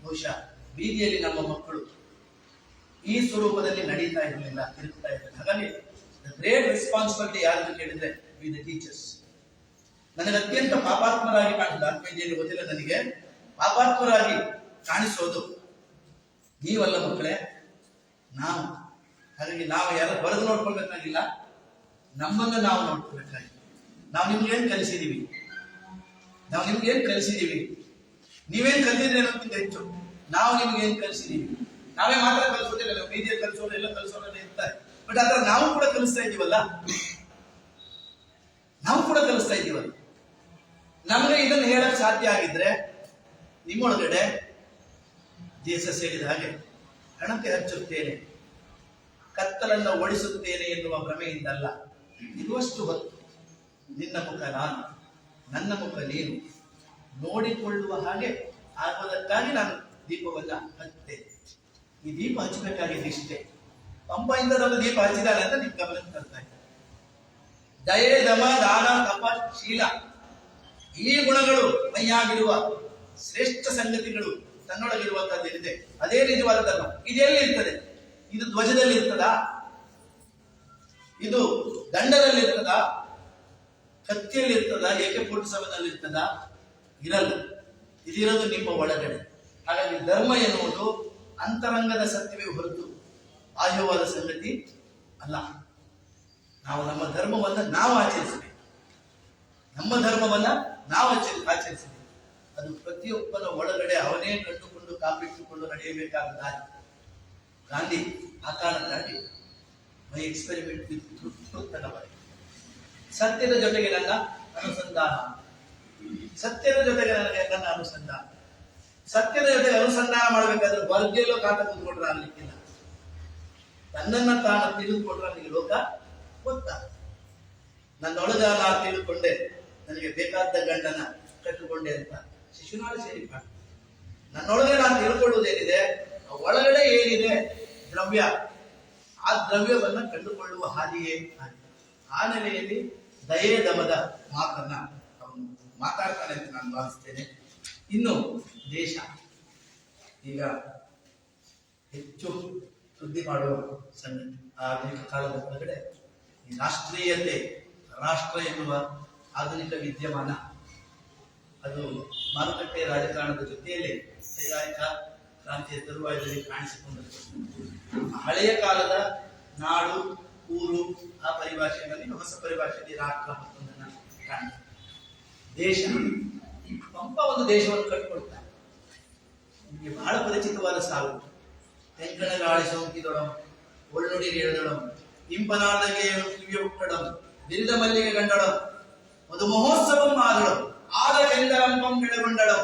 ಬಹುಶಃ ಬೀದಿಯಲ್ಲಿ ನಮ್ಮ ಮಕ್ಕಳು ಈ ಸ್ವರೂಪದಲ್ಲಿ ನಡೀತಾ ಇರಲಿಲ್ಲ, ತಿರುಗ್ತಾ ಇರಲಿಲ್ಲ. ಹಾಗಾಗಿ ಗ್ರೇಟ್ ರೆಸ್ಪಾನ್ಸಿಬಿಲಿಟಿ ಯಾರನ್ನು ಕೇಳಿದ್ರೆ ವಿ ದ ಟೀಚರ್ಸ್. ನನಗೆ ಅತ್ಯಂತ ಪಾಪಾತ್ಮರಾಗಿ ಕಾಣಿಸಿದ ಆತ್ಮೀಯತೆಯಲ್ಲಿ ಗೊತ್ತಿಲ್ಲ ನನಗೆ, ಪಾಪಾತ್ಮರಾಗಿ ಕಾಣಿಸೋದು ನೀವಲ್ಲ ಮಕ್ಕಳೇ, ನಾವು. ಹಾಗಾಗಿ ನಾವು ಯಾರು ಬರೆದು ನೋಡ್ಕೊಳ್ಬೇಕಾಗಿಲ್ಲ, ನಮ್ಮನ್ನು ನಾವು ನೋಡ್ಕೊಳ್ಬೇಕಾಗಿ. ನಾವು ನಿಮ್ಗೇನು ಕಲಿಸಿದೀವಿ, ನೀವೇನ್ ಕಲಿಸಿದ್ರಿ ಅನ್ನೋದಕ್ಕಿಂತ ಹೆಚ್ಚು ನಾವು ನಿಮ್ಗೇನ್ ಕಲಿಸಿದೀವಿ. ನಾವೇ ಮಾತ್ರ ಕಲಿಸೋದಿಲ್ಲ, ನಾವು ಬೀದಿಯಲ್ಲಿ ಕಲಿಸೋರು ಎಲ್ಲ ಕಲಿಸೋರೆಲ್ಲ ಇರ್ತಾರೆ. ಬಟ್ ಆದ್ರೆ ನಾವು ಕೂಡ ಕಲಿಸ್ತಾ ಇದ್ದೀವಲ್ಲ, ನಮ್ಗೆ ಇದನ್ನು ಹೇಳಕ್ ಸಾಧ್ಯ ಆಗಿದ್ರೆ ನಿಮ್ಮೊಳಗಡೆ ಜೇಸಸ್ ಹೇಳಿದ ಹಾಗೆ ಹಣಕ್ಕೆ ಹಚ್ಚುತ್ತೇನೆ, ಕತ್ತಲನ್ನು ಓಡಿಸುತ್ತೇನೆ ಎನ್ನುವ ಭ್ರಮೆಯಿಂದಲ್ಲ, ಇರುವಷ್ಟು ಹೊತ್ತು ನಿನ್ನ ಮುಖ ನಾನು, ನನ್ನ ಮುಖ ನೀನು ನೋಡಿಕೊಳ್ಳುವ ಹಾಗೆ ಆಗುವುದಕ್ಕಾಗಿ ನಾನು ದೀಪವನ್ನ ಹಚ್ಚುತ್ತೇನೆ. ಈ ದೀಪ ಹಚ್ಚಬೇಕಾಗಿದೆ ಇಷ್ಟೇ. ಪಂಪ ಇಂಥದೊಂದು ದೀಪ ಹಚ್ಚಿದಾನೆ ಅಂತ ನಿಮ್ ಗಮನಕ್ಕೆ ತರ್ತಾ ಇದ್ದಾರೆ. ದಯೆ, ದಮ, ದಾನ, ತಪ, ಶೀಲ, ಈ ಗುಣಗಳು ಮೈಯಾಗಿರುವ ಶ್ರೇಷ್ಠ ಸಂಗತಿಗಳು ತನ್ನೊಳಗಿರುವಂತದ್ದೇನಿದೆ ಅದೇ ನಿಜವಾದ ಧರ್ಮ. ಇದೆಲ್ಲಿ ಇರ್ತದೆ? ಇದು ಧ್ವಜದಲ್ಲಿ ಇರ್ತದಾ? ಇದು ದಂಡದಲ್ಲಿ ಇರ್ತದಾ? ಕತ್ತಿಯಲ್ಲಿ ಇರ್ತದಾ? AK-47 ಇರ್ತದಾ? ಇರಲ್ಲ. ಇದಿರೋದು ನಿಮ್ಮ ಒಳಗಡೆ. ಹಾಗಾಗಿ ಧರ್ಮ ಎನ್ನುವುದು ಅಂತರಂಗದ ಸತ್ಯವೇ ಹೊರತು ಬಾಹ್ಯವಾದ ಸಂಗತಿ ಅಲ್ಲ. ನಾವು ನಮ್ಮ ಧರ್ಮವನ್ನ ನಾವು ಆಚರಿಸಬೇಕು. ಆಚರಿಸಬೇಕು. ಅದು ಪ್ರತಿಯೊಬ್ಬನ ಒಳಗಡೆ ಅವನೇ ಕಂಡುಕೊಂಡು ಕಾಪಿಟ್ಟುಕೊಂಡು ನಡೆಯಬೇಕಾದ ದಾರಿ. ಗಾಂಧಿ ಆ ಕಾರಣಕ್ಕಾಗಿ ಮೈ ಎಕ್ಸ್ಪೆರಿಮೆಂಟ್ ವಿತ್ ಟ್ರೂತ್ ಅನ್ನೋ ಸತ್ಯದ ಜೊತೆಗೆ ನನ್ನ ಅನುಸಂಧಾನ, ಸತ್ಯದ ಜೊತೆಗೆ ನನ್ನ ಅನುಸಂಧಾನ. ಸತ್ಯದ ಜೊತೆಗೆ ಅನುಸಂಧಾನ ಮಾಡಬೇಕಾದ್ರೆ ವರ್ಗೆಲ್ಲೋ ಕಾಟ ಕೂತ್ಕೊಂಡ್ರೆ ಆಗ್ಲಿಕ್ಕಿಲ್ಲ. ತನ್ನನ್ನ ತಾನು ತಿಳಿದುಕೊಂಡ್ರೆ ನನಗೆ ಲೋಕ ಗೊತ್ತಾ. ನನ್ನೊಳಗ ನಾನು ತಿಳಿದುಕೊಂಡೆ, ನನಗೆ ಬೇಕಾದ ಗಂಡನ ಕಟ್ಟಿಕೊಂಡೆ ಅಂತ ಶಿಶುನಾಳ ಸೇರಿ ಕಾಣ. ನನ್ನೊಳಗೆ ನಾನು ತಿಳ್ಕೊಳ್ಳುವುದೇನಿದೆ, ಒಳಗಡೆ ಏನಿದೆ ದ್ರವ್ಯ, ಆ ದ್ರವ್ಯವನ್ನ ಕಂಡುಕೊಳ್ಳುವ ಹಾದಿಯೇ ಆ ನೆಲೆಯಲ್ಲಿ ದಯೆ ದಮದ ಮಾತನ್ನ ಅವನು ಮಾತಾಡ್ತಾನೆ ಅಂತ ನಾನು ಭಾವಿಸ್ತೇನೆ. ಇನ್ನು ದೇಶ ಈಗ ಹೆಚ್ಚು ಸುದ್ದಿ ಮಾಡುವ ಸಂಗತಿ. ಆಧುನಿಕ ಕಾಲದ ಒಳಗಡೆ ಈ ರಾಷ್ಟ್ರೀಯತೆ, ರಾಷ್ಟ್ರ ಎನ್ನುವ ಆಧುನಿಕ ವಿದ್ಯಮಾನ ಅದು ಮಾರುಕಟ್ಟೆ ರಾಜಕಾರಣದ ಜೊತೆಯಲ್ಲಿ ಕೈಗಾರಿಕಾ ಕ್ರಾಂತಿಯ ತರುವಾಯದಲ್ಲಿ ಕಾಣಿಸಿಕೊಂಡಿದೆ. ಹಳೆಯ ಕಾಲದ ನಾಡು, ಊರು ಆ ಪರಿಭಾಷೆಯಲ್ಲಿ ಹೊಸ ಪರಿಭಾಷೆಯಲ್ಲಿ ರಾಷ್ಟ್ರ ಮತ್ತೊಂದನ್ನು ಕಾಣ್ತದೆ. ದೇಶ, ಪಂಪ ಒಂದು ದೇಶವನ್ನು ಕಟ್ಟಿಕೊಳ್ತಾನೆ. ನಿಮಗೆ ಬಹಳ ಪರಿಚಿತವಾದ ಸಾಲು. ತೆಂಕಣ ಗಾಳಿ ಸೋಂಕಿದೊಡಂ, ಒಳ್ಳುಡಿ ಎಳೆದೊಡಂ, ಇಂಪನಾದಗೆ ಕಿವಿಯ ಹುಟ್ಟಡಂ, ಬಿರಿದ ಮಲ್ಲಿಗೆ ಗಂಡಡಂ. ಅದು ಮಹೋತ್ಸವಂ ಆದಳು ಆದ ಕೆಂದರಂಪಂ ಕೆಳಗೊಂಡಳು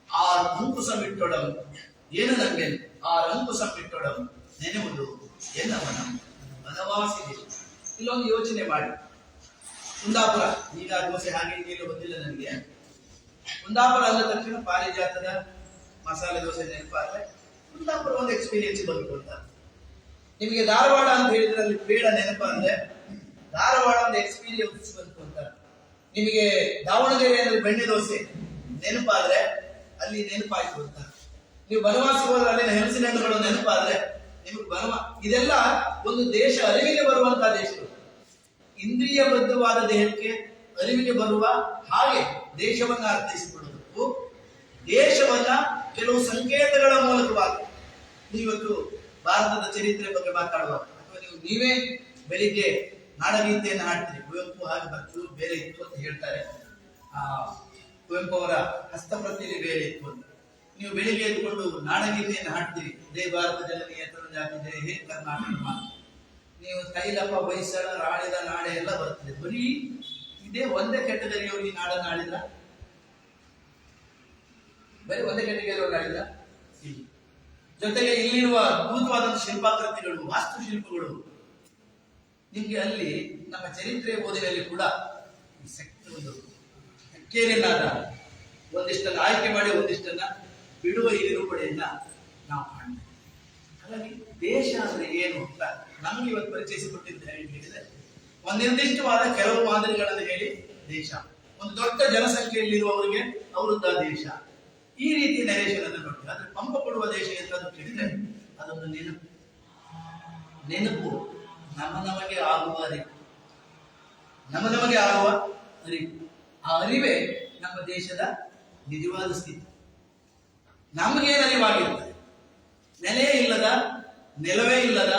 ಆ ಅಂಕುಶಂ ಇಟ್ಟೊಡಂ ಏನು ನಂಗೆ ಆ ಅಂಕುಶಂ ಇಟ್ಟೊಡಂ ನೆನೆಯುವುದು ಎನ್ನವನ ವನವಾಸಿ ದೇಶ. ಇಲ್ಲೊಂದು ಯೋಚನೆ ಮಾಡಿ, ಕುಂದಾಪುರ ಈಗ ದೋಸೆ ಹಾಗೆ ಏನು ಗೊತ್ತಿಲ್ಲ ನನಗೆ. ಕುಂದಾಪುರ ಅಂದ ತಕ್ಷಣ ಪಾರಿಜಾತದ ಮಸಾಲೆ ದೋಸೆ ನೆನಪಾದ್ರೆ ಕುಂದಾಪುರ ಒಂದು ಎಕ್ಸ್ಪೀರಿಯನ್ಸ್ ಬಂತು ಅಂತ. ನಿಮಗೆ ಧಾರವಾಡ ಅಂತ ಹೇಳಿದ್ರೆ ಅಲ್ಲಿ ಬೇಡ ನೆನಪಂದ್ರೆ ಧಾರವಾಡ ಒಂದು ಎಕ್ಸ್ಪೀರಿಯನ್ಸ್ ಬಂತು ಅಂತ. ನಿಮಗೆ ದಾವಣಗೆರೆಯಲ್ಲಿ ಬೆಣ್ಣೆ ದೋಸೆ ನೆನಪಾದ್ರೆ ಅಲ್ಲಿ ನೆನಪಾಯ್ತು ಅಂತ. ನೀವು ಬನವಾಸಿ ಹೋದ್ರೆ ಅಲ್ಲಿನ ಹೆಣಸಿನ ಹಣ್ಣುಗಳು ನೆನಪಾದ್ರೆ ನಿಮಗೆ ಇದೆಲ್ಲ ಒಂದು ದೇಶ ಅರಿವಿಗೆ ಬರುವಂತಹ ದೇಶಗಳು. ಇಂದ್ರಿಯ ಬದ್ಧವಾದ ದೇಹಕ್ಕೆ ಅರಿವಿಗೆ ಬರುವ ಹಾಗೆ ದೇಶವನ್ನ ಅರ್ಥೈಸಿಕೊಳ್ಳುವುದು, ದೇಶವನ್ನ ಕೆಲವು ಸಂಕೇತಗಳ ಮೂಲಕವಾಗಿ. ನೀವತ್ತು ಭಾರತದ ಚರಿತ್ರೆ ಬಗ್ಗೆ ಮಾತಾಡುವಾಗ ಅಥವಾ ನೀವೇ ಬೆಳಿಗ್ಗೆ ನಾಡಗೀತೆಯನ್ನು ಹಾಡ್ತೀರಿ, ಕುವೆಂಪು ಹಾಗೆ ಬರ್ತು ಬೇರೆ ಇತ್ತು ಅಂತ ಹೇಳ್ತಾರೆ. ಕುವೆಂಪು ಅವರ ಹಸ್ತಪ್ರತಿಯಲ್ಲಿ ಬೇರೆ ಇತ್ತು ಅಂತ. ನೀವು ಬೆಳಿಗ್ಗೆ ಎದ್ಕೊಂಡು ನಾಡಗೀತೆಯನ್ನು ಹಾಡ್ತೀರಿ, ಜೈ ಭಾರತ ಜನನೀಯ ಜಾತಿದೆ ಹೇ ಕರ್ನಾಟಕ. ನೀವು ತೈಲಪ್ಪ ಹೊಯ್ಸಳ ಆಳಿದ ನಾಡೆ ಎಲ್ಲ ಬರ್ತದೆ. ಬರೀ ಇದೇ ಒಂದೇ ಕೆಟಗರಿಯವರು ಈ ನಾಡನ್ನು ಆಳಿದ್ರ, ಬರೀ ಒಂದೇ ಕೆಟಗರಿಯವರು ಆಳಿದ್ರ. ಜೊತೆಗೆ ಇಲ್ಲಿರುವ ಅದ್ಭುತವಾದಂತಹ ಶಿಲ್ಪಾಕೃತಿಗಳು, ವಾಸ್ತುಶಿಲ್ಪಗಳು. ನಿಮ್ಗೆ ಅಲ್ಲಿ ನಮ್ಮ ಚರಿತ್ರೆ ಓದಿನಲ್ಲಿ ಕೂಡ ಒಂದು ಹೆಕ್ಕೇರಿನಾದ ಒಂದಿಷ್ಟನ್ನ ಆಯ್ಕೆ ಮಾಡಿ ಒಂದಿಷ್ಟನ್ನ ಬಿಡುವ ಈ ನಿರೂಪಣೆಯನ್ನ ನಾವು ಕಾಣ್ತೇವೆ. ಹಾಗಾಗಿ ದೇಶ ಅಂದ್ರೆ ಏನು ಅಂತ ನಮ್ಗೆ ಇವತ್ತು ಪರಿಚಯಿಸಿಕೊಟ್ಟಿದ್ದ ಹೇಳಿದ್ರೆ, ಒಂದು ನಿರ್ದಿಷ್ಟವಾದ ಕೆಲವು ಮಾದರಿಗಳನ್ನು ಹೇಳಿ ದೇಶ, ಒಂದು ದೊಡ್ಡ ಜನಸಂಖ್ಯೆಯಲ್ಲಿರುವವರಿಗೆ ಅವರದ್ದ ದೇಶ, ಈ ರೀತಿ ನರೇಶನ್ ಅನ್ನು ನೋಡ್ತೀವಿ. ಆದ್ರೆ ಪಂಪ ಕೊಡುವ ದೇಶ ಎಂತ ಕೇಳಿದ್ರೆ ಅದೊಂದು ನೆನಪು ನಮಗೆ ಆಗುವ ಅರಿವು, ನಮಗೆ ಆಗುವ ಅರಿವು. ಆ ಅರಿವೇ ನಮ್ಮ ದೇಶದ ನಿಜವಾದ ಸ್ಥಿತಿ. ನಮಗೇನು ಅರಿವಾಗಿರ್ತದೆ? ನೆಲವೇ ಇಲ್ಲದ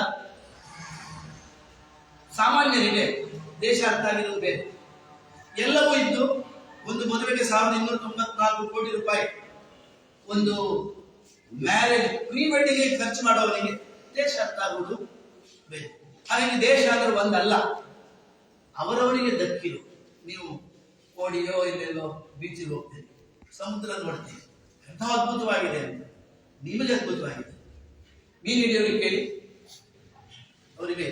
ಸಾಮಾನ್ಯರಿಗೆ ದೇಶ ಅರ್ಥ ಆಗಿರೋದು ಬೇರೆ. ಎಲ್ಲವೂ ಇದ್ದು ಒಂದು ಮದುವೆಗೆ 1294 ಕೋಟಿ ರೂಪಾಯಿ ಒಂದು ಮ್ಯಾರೇಜ್ ಪ್ರೀ ವೆಡ್ಡಿಂಗ್ ಖರ್ಚು ಮಾಡುವವನಿಗೆ ದೇಶ ಅರ್ಥ ಆಗುವುದು ಬೇರೆ. ಹಾಗಾಗಿ ದೇಶ ಅಂದ್ರೆ ಒಂದಲ್ಲ, ಅವರವರಿಗೆ ದಕ್ಕಿರು. ನೀವು ಕೋಡಿಯೋ ಇಲ್ಲೆಲ್ಲೋ ಬೀಚಿಗೆ ಹೋಗ್ತೀರಿ, ಸಮುದ್ರ ನೋಡ್ತೀರಿ, ಎಂಥ ಅದ್ಭುತವಾಗಿದೆ ಅಂತ. ನಿಮಗೆ ಅದ್ಭುತವಾಗಿದೆ. ಮೀನು ಹಿಡಿಯೋರಿಗೆ ಕೇಳಿ, ಅವರಿಗೆ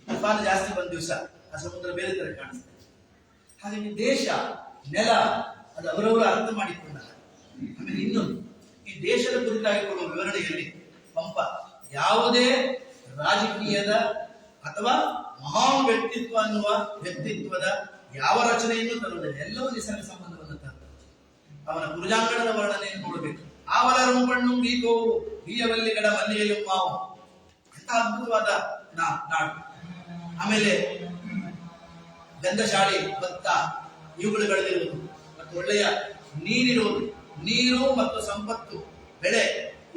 ತುಫಾನು ಜಾಸ್ತಿ ಬಂದ ದಿವಸ ಆ ಸಮುದ್ರ ಬೇರೆ ತರ ಕಾಣಿಸ್ತದೆ. ಹಾಗಾಗಿ ದೇಶ, ನೆಲ ಅದು ಅವರವರು ಅರ್ಥ ಮಾಡಿಕೊಂಡ. ಆಮೇಲೆ ಇನ್ನೊಂದು, ಈ ದೇಶದ ಕುರಿತಾಗಿ ಕೊಡುವ ವಿವರಣೆಯಲ್ಲಿ ಪಂಪ ಯಾವುದೇ ರಾಜಕೀಯದ ಅಥವಾ ಮಹಾನ್ ವ್ಯಕ್ತಿತ್ವ ಅನ್ನುವ ವ್ಯಕ್ತಿತ್ವದ ಯಾವ ರಚನೆಯನ್ನು ತರುವುದಿಲ್ಲ. ಎಲ್ಲವೂ ನಿಸರ್ಗ ಸಂಬಂಧವನ್ನು ತರುತ್ತದೆ. ಅವನ ಪುರುಜಾಂಗಣದ ವರ್ಣನೆಯನ್ನು ನೋಡಬೇಕು. ಆವಲರು ಕಣ್ಣು ಗೀಗೋ ಬೀಯವಲ್ಲಿಗಡ ಮಲ್ಲಿಗೆಯು ಮಾವು, ಎಂತ ಅದ್ಭುತವಾದ ನಾಡು. ಆಮೇಲೆ ಗಂಧಶಾಲಿ, ಭತ್ತ ಇವುಗಳು ಬೆಳೆದಿರುವುದು ಮತ್ತು ಒಳ್ಳೆಯ ನೀರಿರುವುದು, ನೀರು ಮತ್ತು ಸಂಪತ್ತು, ಬೆಳೆ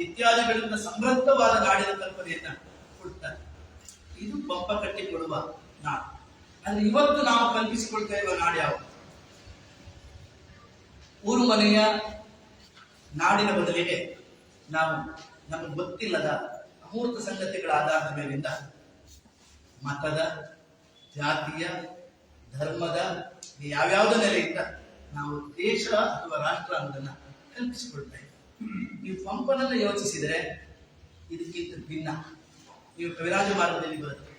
ಇತ್ಯಾದಿಗಳಿಂದ ಸಮೃದ್ಧವಾದ ನಾಡಿನ ಕಲ್ಪನೆಯನ್ನ ಕೊಡ್ತಾರೆ. ಇದು ಪಂಪ ಕಟ್ಟಿಕೊಡುವ ನಾಡು. ಅಂದ್ರೆ ಇವತ್ತು ನಾವು ಕಲ್ಪಿಸಿಕೊಳ್ತಾ ಇರುವ ನಾಡು ಯಾವುದು? ಊರು ಮನೆಯ ನಾಡಿನ ಬದಲಿಗೆ ನಾವು ನಮಗೆ ಗೊತ್ತಿಲ್ಲದ ಅಮೂರ್ತ ಸಂಗತಿಗಳ ಆಧಾರದ ಮೇಲಿಂದ ಮತದ, ಜಾತಿಯ, ಧರ್ಮದ ಯಾವ್ಯಾವುದೋ ನೆಲೆಯಿಂದ ನಾವು ದೇಶ ಅಥವಾ ರಾಷ್ಟ್ರ ಅನ್ನೋದನ್ನ ಕಲ್ಪಿಸಿಕೊಳ್ತಾ ಇದ್ದೀವಿ. ನೀವು ಪಂಪನನ್ನ ಯೋಚಿಸಿದರೆ ಇದಕ್ಕಿಂತ ಭಿನ್ನ. ನೀವು ಕವಿರಾಜ ಮಾರ್ಗದಲ್ಲಿ ಬರುತ್ತೆ,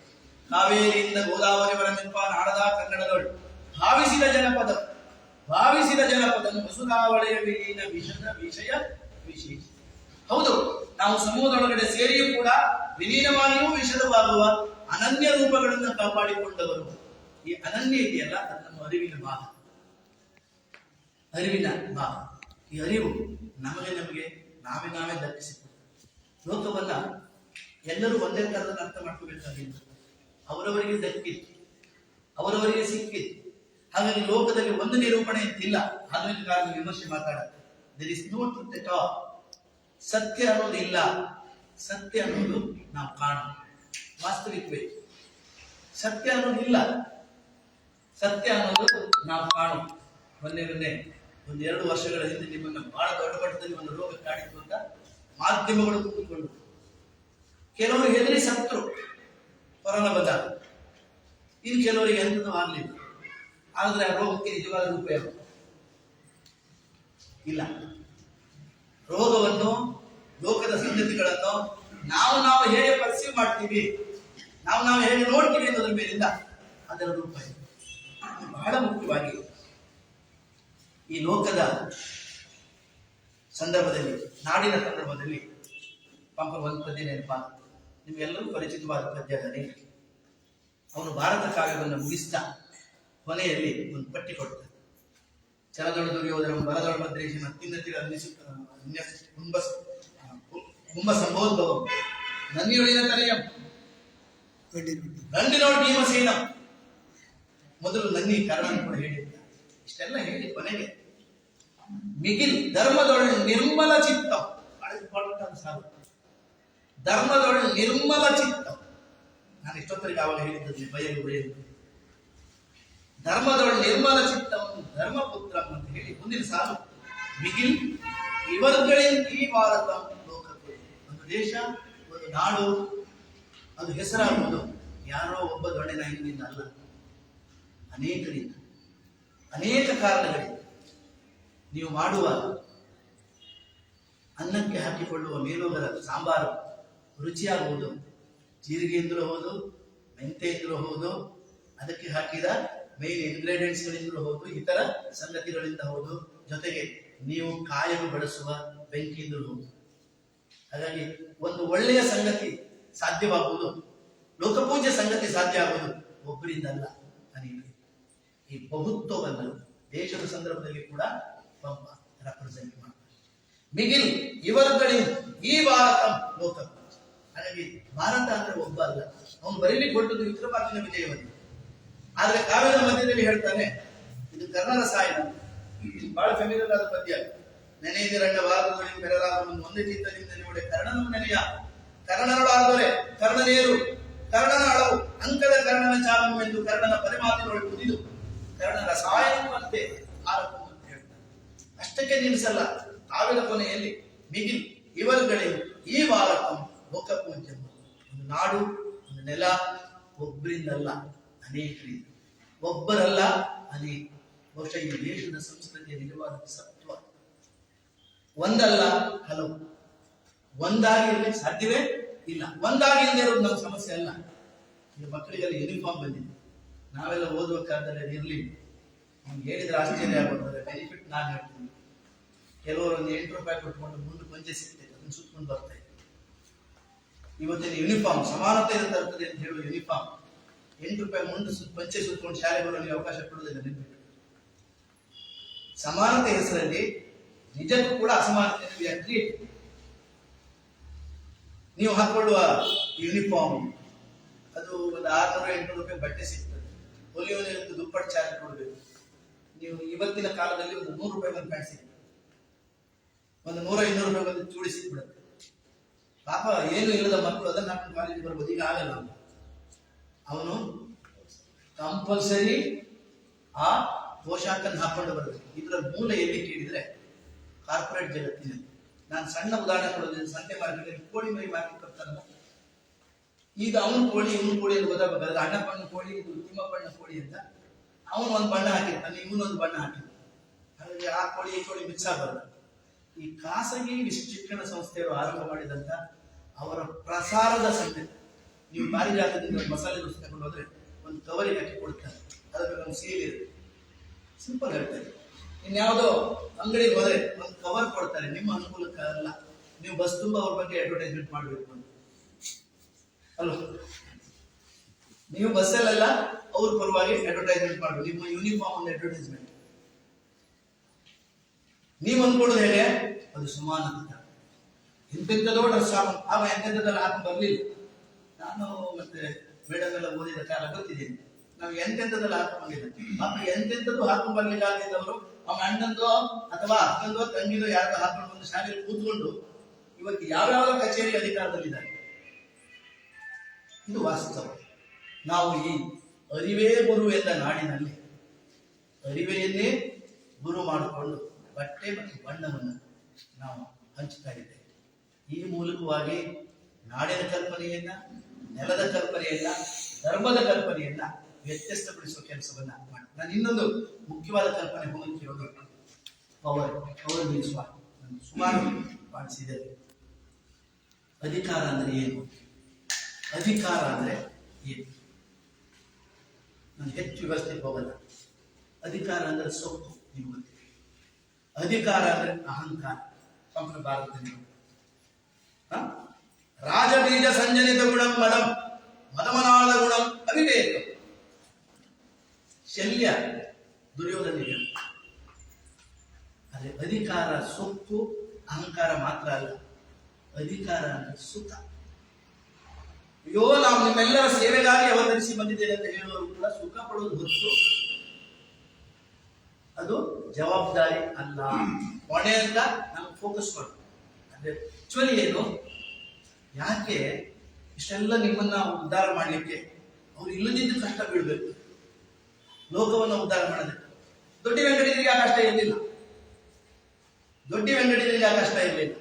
ಕಾವೇರಿಯಿಂದ ಗೋದಾವರಿವರ ಮೆಂಪ ನಾಡದ ಕನ್ನಡದೊಳು ಭಾವಿಸಿದ ಜನಪದ ವಸುಧಾವಳೆಯ ವಿಲೀನ ವಿಷಯ ವಿಶೇಷ. ಹೌದು, ನಾವು ಸಮೂಹದೊಳಗಡೆ ಸೇರಿಯೂ ಕೂಡ ವಿಲೀನವಾಗಿಯೂ ವಿಷದವಾಗುವ ಅನನ್ಯ ರೂಪಗಳನ್ನು ಕಾಪಾಡಿಕೊಂಡವರು. ಈ ಅನನ್ಯ ಇದೆಯಲ್ಲ, ಅದು ನಮ್ಮ ಅರಿವಿನ ಭಾಗ. ಈ ಅರಿವು ನಮಗೆ ನಾವೇ ದಕ್ಕಿಸಿಕೊಳ್ಳುತ್ತೆ. ಲೋಕವನ್ನ ಎಲ್ಲರೂ ಒಂದೇ ತರದಲ್ಲಿ ಅರ್ಥ ಮಾಡ್ಕೋಬೇಕಾಗಿಲ್ಲ. ಅವರವರಿಗೆ ದಕ್ಕಿತ್ತು, ಅವರವರಿಗೆ ಸಿಕ್ಕಿತ್ತು. ಹಾಗಾಗಿ ಲೋಕದಲ್ಲಿ ಒಂದು ನಿರೂಪಣೆ ಅಂತಿಲ್ಲ. ಆಧುನಿಕ ಕಾಲದ ವಿಮರ್ಶೆ ಮಾತಾಡುತ್ತೆ, there is no truth at all. ಸತ್ಯ ಅನ್ನೋದು ಇಲ್ಲ. ಸತ್ಯ ಅನ್ನೋದು ನಾವು ಕಾಣೋದು ವಾಸ್ತವಿಕವೇ. ಸತ್ಯ ಅನ್ನೋದು ಇಲ್ಲ, ಸತ್ಯ ಅನ್ನೋದು ನಾವು ಕಾಣೋದು. ಮೊನ್ನೆ ಒಂದು 2 ವರ್ಷಗಳ ಹಿಂದೆ ನಿಮ್ಮನ್ನು ಬಹಳ ದೊಡ್ಡ ಮಟ್ಟದಲ್ಲಿ ಒಂದು ರೋಗ ಕಾಡಿತ್ತು ಅಂತ ಮಾಧ್ಯಮಗಳು ಕೂತ್ಕೊಂಡು ಕೆಲವರು ಹೆದರಿ ಸತ್ರು, ಕೊರೋನಾ ಬಂದಾಗ. ಇನ್ನು ಕೆಲವರಿಗೆ ಎಂಥದ್ದು ಆಗಲಿಲ್ಲ. ಆದ್ರೆ ಆ ರೋಗಕ್ಕೆ ನಿಜವಾದ ರೂಪ ಯಾವುದು? ಇಲ್ಲ. ರೋಗವನ್ನು, ಲೋಕದ ಸಂಗತಿಗಳನ್ನು ನಾವು ಹೇಗೆ ಪರ್ಸೀವ್ ಮಾಡ್ತೀವಿ, ನಾವು ಹೇಗೆ ನೋಡ್ತೀವಿ ಅನ್ನೋದ್ರ ಮೇಲಿಂದ ಅದರ ರೂಪ ಇದೆ. ಬಹಳ ಮುಖ್ಯವಾಗಿ ಈ ಲೋಕದ ಸಂದರ್ಭದಲ್ಲಿ, ನಾಡಿನ ಸಂದರ್ಭದಲ್ಲಿ ಪಂಪ ಒಂದು ಪದ್ಯ ನೆನಪಾಗ ನಿಮ್ಗೆಲ್ಲರೂ ಪರಿಚಿತವಾದ ಪದ್ಯ ಅದನ್ನೇ. ಅವನು ಭಾರತ ಕಾವ್ಯವನ್ನು ಮುಗಿಸ್ತಾ ಕೊನೆಯಲ್ಲಿ ಒಂದು ಪಟ್ಟಿ ಕೊಡ್ತಾನೆ. ಚರದೊಳು ದುರ್ಯೋಧನ ಬರದೊಳ ಭದ್ರೇಶನ ಅತ್ಯುನ್ನತಿಗಳ ಕುಂಭ ಸಂಭೋದ್ಭವ ನನ್ನಿಯೊಳಿನ ತಲೆಯಂ ಗಂಡಿನೋಡು ಭೀಮಸೇನ. ಮೊದಲು ನನ್ನಿ ಕರ್ಣನ್ ಕೂಡ ಹೇಳಿದ್ದ. ಇಷ್ಟೆಲ್ಲ ಹೇಳಿ ಕೊನೆಗೆ ಮಿಗಿಲ್ ಧರ್ಮದೊಳ ನಿರ್ಮಲ ಚಿತ್ತ, ಸಾಲು ಧರ್ಮದೊಳ ನಿರ್ಮಲ ಚಿತ್ತ. ನಾನು ಇಷ್ಟೊತ್ತರಿಗೆ ಆವಾಗ ಹೇಳಿದ್ದದ್ದು ಬಯಲು ಧರ್ಮದೊಳ ನಿರ್ಮಲ ಚಿತ್ತಂ ಧರ್ಮಪುತ್ರಂ ಅಂತ ಹೇಳಿ ಮುಂದಿನ ಸಾಲು ಮಿಗಿಲ್ ಇವರುಗಳಿಂದ ಈ ಭಾರತ ಲೋಕಕ್ಕೆ. ಒಂದು ದೇಶ, ಒಂದು ನಾಡು, ಅದು ಹೆಸರಾಗುವುದು ಯಾರೋ ಒಬ್ಬ ದೊಡ್ಡ ನಾಯಕನಿಂದ ಅಲ್ಲ, ಅನೇಕರಿಂದ, ಅನೇಕ ಕಾರಣಗಳಿಂದ. ನೀವು ಮಾಡುವ ಅನ್ನಕ್ಕೆ ಹಾಕಿಕೊಳ್ಳುವ ಮೇಲೋಗರ ಸಾಂಬಾರು ರುಚಿಯಾಗುವುದು ಜೀರಿಗೆಯಿಂದಲೂ ಹೌದು, ಮೆಂತೆಯಿಂದಲೂ ಹೌದು, ಅದಕ್ಕೆ ಹಾಕಿದ ಮೇನ್ ಇಂಗ್ರೀಡಿಯೆಂಟ್ಸ್ಗಳಿಂದಲೂ ಹೌದು, ಇತರ ಸಂಗತಿಗಳಿಂದ ಹೌದು, ಜೊತೆಗೆ ನೀವು ಕಾಯಲು ಬಳಸುವ ಬೆಂಕಿಯಿಂದಲೂ ಹೌದು. ಹಾಗಾಗಿ ಒಂದು ಒಳ್ಳೆಯ ಸಂಗತಿ ಸಾಧ್ಯವಾಗುವುದು, ಲೋಕಪೂಜ್ಯ ಸಂಗತಿ ಸಾಧ್ಯ ಆಗುವುದು ಒಬ್ಬರಿಂದ ಅಲ್ಲ, ಅನೇಕ. ಈ ಬಹುತ್ವವನ್ನು ದೇಶದ ಸಂದರ್ಭದಲ್ಲಿ ಕೂಡ ಪಂಪ ರೆಪ್ರೆಸೆಂಟ್ ಮಾಡ್ತಾರೆ. ಮಿಗಿಲ್ ಇವರುಗಳಿಂದ ಈ ಭಾರತ ಲೋಕಪೂಜ್ಯ. ಹಾಗಾಗಿ ಭಾರತ ಅಂದ್ರೆ ಒಬ್ಬ ಅಲ್ಲ, ಅವನು ಬರೀಲಿಕ್ಕೆ ಹೊರಟದ್ದು ವಿಕ್ರಮಾರ್ಜುನ ವಿಜಯವನ್ನು. ಆದ್ರೆ ಕಾವ್ಯದ ಮಧ್ಯದಲ್ಲಿ ಹೇಳ್ತಾನೆ, ಇದು ಕರ್ಣನ ಸಾಯನ. ಬಹಳ ಫೆಮಿಲಿಯರ್ ಆದ ಪದ್ಯ. ನೆನೆಯದಿರಂಡ ಭಾರತದಲ್ಲಿ ಬೆರಲಾದವನ್ನು ಒಂದೇ ಚಿತ್ತದಿಂದ ನೋಡಿ ಕರ್ಣನ ನೆನೆಯ ಕರ್ಣನೊಳಾದರೆ ಕರ್ಣನೇರು ಕರ್ಣನ ಅಳವು ಅಂಕದ ಕರ್ಣನ ಚಾಲಂ ಎಂದು ಕರ್ಣನ ಪರಿಮಾತಿನೊಳಗೆ ಕುದಿದು ಕರ್ಣನ ಸಾಯನವಂತೆ ಆರಪ್ಪು ಅಂತ ಹೇಳ್ತಾರೆ. ಅಷ್ಟಕ್ಕೆ ನಿಲ್ಲಿಸಲ್ಲ. ಕಾವ್ಯದ ಕೊನೆಯಲ್ಲಿ ಮಿಗಿಲ್ ಇವರುಗಳೇ ಈ ಭಾರತ ಲೋಕಪೂಜ್ಯ. ಒಂದು ನಾಡು, ಒಂದು ನೆಲ ಒಬ್ಬರಿಂದಲ್ಲ, ಅನೇಕರಿಂದ. ಒಬ್ಬರಲ್ಲ, ಅನೇಕ. ಬಹುಶಃ ಈ ದೇಶದ ಸಂಸ್ಕೃತಿಯ ನಿಜವಾದ ಸತ್ವ ಒಂದಲ್ಲ ಹಲವು. ಒಂದಾಗಿ ಇರಲಿಕ್ಕೆ ಸಾಧ್ಯವೇ ಇಲ್ಲ. ಒಂದಾಗಿ ಇಲ್ಲದೆ ಇರೋದು ನಮ್ಮ ಸಮಸ್ಯೆ ಅಲ್ಲ. ಈಗ ಮಕ್ಕಳಿಗೆಲ್ಲ ಯೂನಿಫಾರ್ಮ್ ಬಂದಿದೆ. ನಾವೆಲ್ಲ ಓದುವ ಕಾಲದಲ್ಲಿ ಅದು ಇರಲಿಲ್ಲ. ಅವ್ನು ಹೇಳಿದ್ರೆ ಆಶ್ಚರ್ಯ ಆಗೋದ್ರೆ ಬೆನಿಫಿಟ್ ನಾನು ಹೇಳ್ತೀನಿ. ಕೆಲವರು ಒಂದು 8 ರೂಪಾಯಿ ಕೊಟ್ಕೊಂಡು ಮುಂದೆ ಪಂಚೆ ಸಿಗ್ತೈತೆ, ಅದನ್ನು ಸುತ್ಕೊಂಡು ಬರ್ತಾ ಇತ್ತು. ಇವತ್ತಿನ ಯೂನಿಫಾರ್ಮ್ ಸಮಾನತೆ ತರ್ತದೆ ಅಂತ ಹೇಳುವ ಯೂನಿಫಾರ್ಮ್ 8 ರೂಪಾಯಿ ಮುಂದೆ ಪಂಚೆ ಸುತ್ಕೊಂಡು ಶಾಲೆ ಬರೋರಿಗೆ ಅವಕಾಶ ಕೊಡೋದಿಲ್ಲ. ನೆನಪಿಟ್ಟು ಸಮಾನತೆ ಹೆಸರಲ್ಲಿ ನಿಜಕ್ಕೂ ಕೂಡ ಅಸಮಾನತೆ. ನೀವು ಹಾಕೊಳ್ಳುವ ಯೂನಿಫಾರ್ಮ್ ಅದು ಒಂದು 600-800 ರೂಪಾಯಿ ಬಟ್ಟೆ ಸಿಗ್ತದೆ. ಹೊಲಿಯೋನಿಗೆ ದುಪ್ಪಟ್ಟು ಚಾರ್ಜ್ ಕೊಡಬೇಕು. ನೀವು ಇವತ್ತಿನ ಕಾಲದಲ್ಲಿ ಒಂದು 100 ರೂಪಾಯಿ ಒಂದು ಪ್ಯಾಂಟ್ ಸಿಗ್ತದೆ, ಒಂದು 100-200 ರೂಪಾಯಿ ಒಂದು ಚೂಡಿ ಸಿಕ್ಬಿಡುತ್ತೆ. ಪಾಪ ಏನು ಇಲ್ಲದ ಮಕ್ಕಳು ಅದನ್ನ ಹಾಕೊಂಡು ಕಾಲೇಜಿಗೆ ಬರ್ಬೋದು. ಈಗ ಆಗಲ್ಲ. ಅವನು ಕಂಪಲ್ಸರಿ ಆ ಪೋಷಾಕನ್ನು ಹಾಕೊಂಡು ಬರಬೇಕು. ಇದರ ಮೂಲ ಎಲ್ಲಿ ಕೇಳಿದ್ರೆ ಕಾರ್ಪೊರೇಟ್ ಜಗತ್ತಿನಲ್ಲಿ. ನಾನು ಸಣ್ಣ ಉದಾಹರಣೆ ಕೊಡೋದ್ರಿಂದ ಸಂತೆ ಮಾರ್ಕೆಟ್ ಕೋಳಿ ಮರಿ ಮಾರ್ಕೆಟ್ ಬರ್ತಾರಲ್ಲ, ಈಗ ಅವನು ಕೋಳಿ ಇವನು ಕೋಳಿ ಅಂತ ಗೊತ್ತಾಗಬೇಕಾದ್ರೆ ಅಣ್ಣ ಬಣ್ಣ ಕೋಳಿ, ಇದು ತಿಮ್ಮ ಬಣ್ಣ ಕೋಳಿ ಅಂತ ಅವನು ಒಂದು ಬಣ್ಣ ಹಾಕಿರ್ತಾನೆ, ಇವನೊಂದು ಬಣ್ಣ ಹಾಕಿರ್ತಾನೆ. ಹಾಗಾಗಿ ಆ ಕೋಳಿ ಈ ಕೋಳಿ ಮಿಕ್ಸ್ ಆಗಬಾರದು. ಈ ಖಾಸಗಿ ಶಿಕ್ಷಣ ಸಂಸ್ಥೆಯವರು ಆರಂಭ ಮಾಡಿದಂತ ಅವರ ಪ್ರಸಾರದ ಸಂಗತಿ. ನೀವು ಪಾರಿಜಾತದಿಂದ ಮಸಾಲೆ ದೋಸೆ ತಗೊಂಡು ಹೋದ್ರೆ ಒಂದು ಕವರಿಗೆ ಹಾಕಿ ಕೊಡ್ತಾರೆ, ಅದಕ್ಕೆ ಒಂದು ಸೀಲ್ ಇರುತ್ತೆ, ಸಿಂಪಲ್ ಹೇಳ್ತಾರೆ. ಇನ್ಯಾವುದೋ ಅಂಗಡಿಗೆ ಹೋದ್ರೆ ಒಂದು ಕವರ್ ಕೊಡ್ತಾರೆ, ನಿಮ್ಮ ಅನುಕೂಲಕ್ಕೆ ಅಲ್ಲ, ನೀವು ಬಸ್ ತುಂಬಾ ಅವ್ರ ಬಗ್ಗೆ ಅಡ್ವರ್ಟೈಸ್ಮೆಂಟ್ ಮಾಡಬೇಕು ಅಂತ ಅಲ್ವ. ನೀವು ಬಸ್ಸಲ್ಲೆಲ್ಲ ಅವ್ರ ಪರವಾಗಿ ಅಡ್ವರ್ಟೈಸ್ಮೆಂಟ್ ಮಾಡಬೇಕು. ನಿಮ್ಮ ಯೂನಿಫಾರ್ಮ್ ಒಂದು ಅಡ್ವರ್ಟೈಸ್ಮೆಂಟ್. ನೀವು ಅಂದ್ಕೊಳ್ಳೋದು ಹೇಗೆ? ಅದು ಸಮಾನತೆ. ಇಂಥದ್ದೋ ಡ್ರೆಸ್ ಆಗ ಎಂತೆಂಥದ್ದೆಲ್ಲ ಹಾಕಿ ಬರ್ಲಿಲ್ಲ. ನಾನು ಮತ್ತೆ ಮೇಡಮ್ ಎಲ್ಲ ಓದಿದ ಕಾಲ ಗೊತ್ತಿದ್ದೀನಿ. ನಾವು ಎಂತೆಂಥದ್ದೆಲ್ಲ ಹಾಕೊಂಡಿದ್ದೆ. ಆಮೇಲೆ ಎಂತೆಂಥದ್ದು ಹಾಕೊಂಡು ಬರ್ಲಿಕ್ಕೆ ಆಗಿದ್ದವರು ಅವನ ಅಣ್ಣಂದೋ ಅಥವಾ ಅಕ್ಕಂದೋ ತಂಗಿದೋ ಯಾರೋ ಹಾಕೊಂಡು ಬಂದು ಶಾಲೆಯಲ್ಲಿ ಕೂತ್ಕೊಂಡು ಇವತ್ತು ಯಾವ್ಯಾವ ಕಚೇರಿ ಅಧಿಕಾರದಲ್ಲಿದ್ದಾರೆ. ಇದು ವಾಸ್ತವ. ನಾವು ಈ ಅರಿವೇ ಗುರು ಎಂದ ನಾಡಿನಲ್ಲಿ ಅರಿವೆಯನ್ನೇ ಗುರು ಮಾಡಿಕೊಂಡು ಬಟ್ಟೆ ಮತ್ತು ಬಣ್ಣವನ್ನು ನಾವು ಹಂಚುತ್ತಾ ಇದ್ದೇವೆ. ಈ ಮೂಲಕವಾಗಿ ನಾಡಿನ ಕಲ್ಪನೆಯನ್ನ, ನೆಲದ ಕಲ್ಪನೆಯನ್ನ, ಧರ್ಮದ ಕಲ್ಪನೆಯನ್ನ ವ್ಯತ್ಯಸ್ತಗೊಳಿಸುವ ಕೆಲಸವನ್ನ ಮಾಡ್ತಾರೆ. ನಾನು ಇನ್ನೊಂದು ಮುಖ್ಯವಾದ ಕಲ್ಪನೆ ಹೋಗಿರೋದು ಪವರ್ ಮೀನ್ಸ್ ವಾಟ್. ನಾನು ಸುಮಾರು ಪಾಲಿಸಿದೆ. ಅಧಿಕಾರ ಅಂದ್ರೆ ಏನು, ಅಧಿಕಾರ ಅಂದ್ರೆ ಏನು, ನಾನು ಹೆಚ್ಚು ವ್ಯವಸ್ಥೆಗೆ ಹೋಗಲ್ಲ. ಅಧಿಕಾರ ಅಂದ್ರೆ ಸೊತ್ತು, ನಿಮ್ಗೆ ಗೊತ್ತಿದೆ. ಅಧಿಕಾರ ಅಂದ್ರೆ ಅಹಂಕಾರ. ಸಂಪೂರ್ಣ ಭಾರತದಲ್ಲಿ ರಾಜಬೀಜ ಸಂಜನಿತ ಗುಣಂ ಮದಂ ಮದಮನಾಳ ಗುಣಂ ಅವಿವೇಕ. ಶಲ್ಯ ದುರ್ಯೋಧನಿಗೆ. ಅದೇ ಅಧಿಕಾರ ಸೊತ್ತು, ಅಹಂಕಾರ ಮಾತ್ರ ಅಲ್ಲ, ಅಧಿಕಾರ ಅಂದ್ರೆ ಸುಖ. ಅಯ್ಯೋ ನಾವು ನಿಮ್ಮೆಲ್ಲರ ಸೇವೆಗಾಗಿ ಅವತರಿಸಿ ಬಂದಿದ್ದೇನೆ ಅಂತ ಹೇಳುವವರು ಕೂಡ ಸುಖ ಪಡುವುದು ಹೊತ್ತು ಅದು ಜವಾಬ್ದಾರಿ ಅಲ್ಲ. ಹೊಣೆ ಅಂತ ನಾವು ಫೋಕಸ್ ಮಾಡೋದು. ಅಂದ್ರೆ ಆಕ್ಚುಲಿ ಏನು, ಯಾಕೆ ಇಷ್ಟೆಲ್ಲ ನಿಮ್ಮನ್ನ ಉದ್ಧಾರ ಮಾಡ್ಲಿಕ್ಕೆ ಅವ್ರು ಇಲ್ಲದಿದ್ದು ಕಷ್ಟ ಬೀಳ್ಬೇಕು, ಲೋಕವನ್ನು ಉದ್ಧಾರ ಮಾಡೋದಕ್ಕೆ. ದೊಡ್ಡ ವೆಂಕಟೇಶರಿಗೆ ಆ ಕಷ್ಟ ಇರಲಿಲ್ಲ, ದೊಡ್ಡ ವೆಂಕಟೇಶರಿಗೆ ಆ ಕಷ್ಟ ಇರಲಿಲ್ಲ.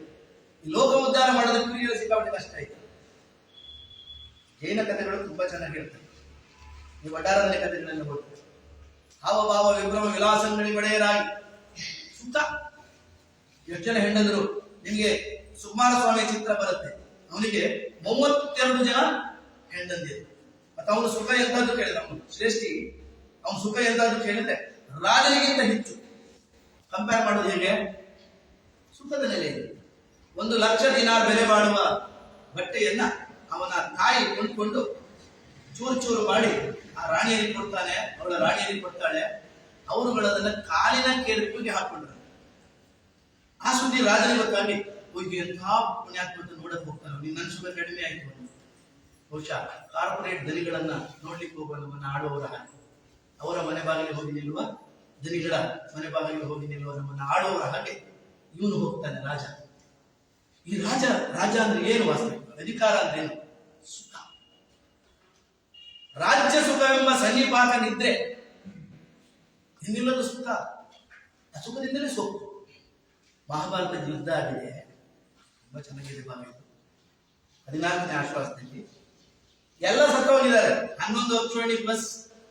ಈ ಲೋಕ ಉದ್ಧಾರ ಮಾಡೋದಕ್ಕೆ ಇವರಿಗೆ ಸಿಕ್ಕಾಪಟ್ಟೆ ಕಷ್ಟ ಆಯ್ತು. ಜೈನ ಕಥೆಗಳು ತುಂಬಾ ಚೆನ್ನಾಗಿ ಹೇಳ್ತಾರೆ. ನೀವು ವಟಾರದಲ್ಲಿ ಕಥೆಗಳನ್ನು ಓದ್ತಾರೆ. ಹಾವ ಭಾವ ವಿಭ್ರಮ ವಿಲಾಸಂಗಳಿ ಒಡೆಯರಾಗಿ ಸುಖ. ಎಷ್ಟು ಜನ ಹೆಣ್ಣಂದ್ರು, ನಿಮಗೆ ಸುಕುಮಾರಸ್ವಾಮಿ ಚಿತ್ರ ಬರುತ್ತೆ, ಅವನಿಗೆ 32 ಜನ ಹೆಂಡಂದಿರು. ಮತ್ತೆ ಅವನು ಸುಖ ಎಂತಾದ್ರು ಕೇಳಿದ್ರೆ, ಅವನು ಶ್ರೇಷ್ಠಿ, ಅವನು ಸುಖ ಎಂತಾದ್ರು ಕೇಳಿದ್ರೆ ರಾಜನಿಗಿಂತ ಹೆಚ್ಚು. ಕಂಪೇರ್ ಮಾಡೋದು ಹೇಗೆ? ಸುಖದ ನೆಲೆಯಲ್ಲಿ 1,00,000 ದಿನಾರ್ ಬೆಲೆ ಮಾಡುವ ಬಟ್ಟೆಯನ್ನ ಅವನ ತಾಯಿ ಕೊಂಡ್ಕೊಂಡು ಚೂರು ಚೂರು ಮಾಡಿ ಆ ರಾಣಿಯರಿಗೆ ಕೊಡ್ತಾನೆ, ಅವಳ ರಾಣಿಯರಿಗೆ ಕೊಡ್ತಾಳೆ. ಅವರುಗಳದನ್ನ ಕಾಲಿನ ಕೇಳಿಗೆ ಹಾಕೊಂಡ್ರು. ಆ ಸುದ್ದಿ ರಾಜನಿಗೆ ಗೊತ್ತಾಗಿ, ಹೋಗಿ ಎಂಥ ಪುಣ್ಯಾತ್ಮಂತ ನೋಡಕ್ ಹೋಗ್ತಾನೆ, ನಿನ್ನ ಶುಗರ್ ಕಡಿಮೆ ಆಯ್ತು. ಬಹುಶಃ ಕಾರ್ಪೊರೇಟ್ ದನಿಗಳನ್ನ ನೋಡ್ಲಿಕ್ಕೆ ಹೋಗುವ ನಮ್ಮನ್ನ ಆಡುವವರ ಹಾಗೆ, ಅವರ ಮನೆ ಬಾಗಿಲಿಗೆ ಹೋಗಿ ನಿಲ್ಲುವ ದನಿಗಳ ಮನೆ ಬಾಗಿಲಿಗೆ ಹೋಗಿ ನಿಲ್ಲುವ ನಮ್ಮನ್ನ ಆಡುವವರ ಹಾಗೆ ಇವನು ಹೋಗ್ತಾನೆ ರಾಜ. ಈ ರಾಜ ಅಂದ್ರೆ ಏನು ವಾಸ್ತವ? ಅಧಿಕಾರ ಅಂದ್ರೆ ಏನು? ಸುಖ. ರಾಜ್ಯ ಸುಖವೆಂಬ ಸನ್ನಿಪಾತ ನಿದ್ರೆ ಇನ್ನಿಲ್ಲದ ಸುಖ. ಆ ಸುಖದಿಂದಲೇ ಸೋಕು. ಮಹಾಭಾರತದ ಯುದ್ಧ ಆಗಿದೆ, ತುಂಬಾ ಚೆನ್ನಾಗಿದೆ ಭಾಗ. 14ನೇ ಆಶ್ವಾಸದಲ್ಲಿ ಎಲ್ಲ ಸತ್ತು ಹೋಗಿದ್ದಾರೆ. 11 ಅಕ್ಷೋಹಿಣಿ ಪ್ಲಸ್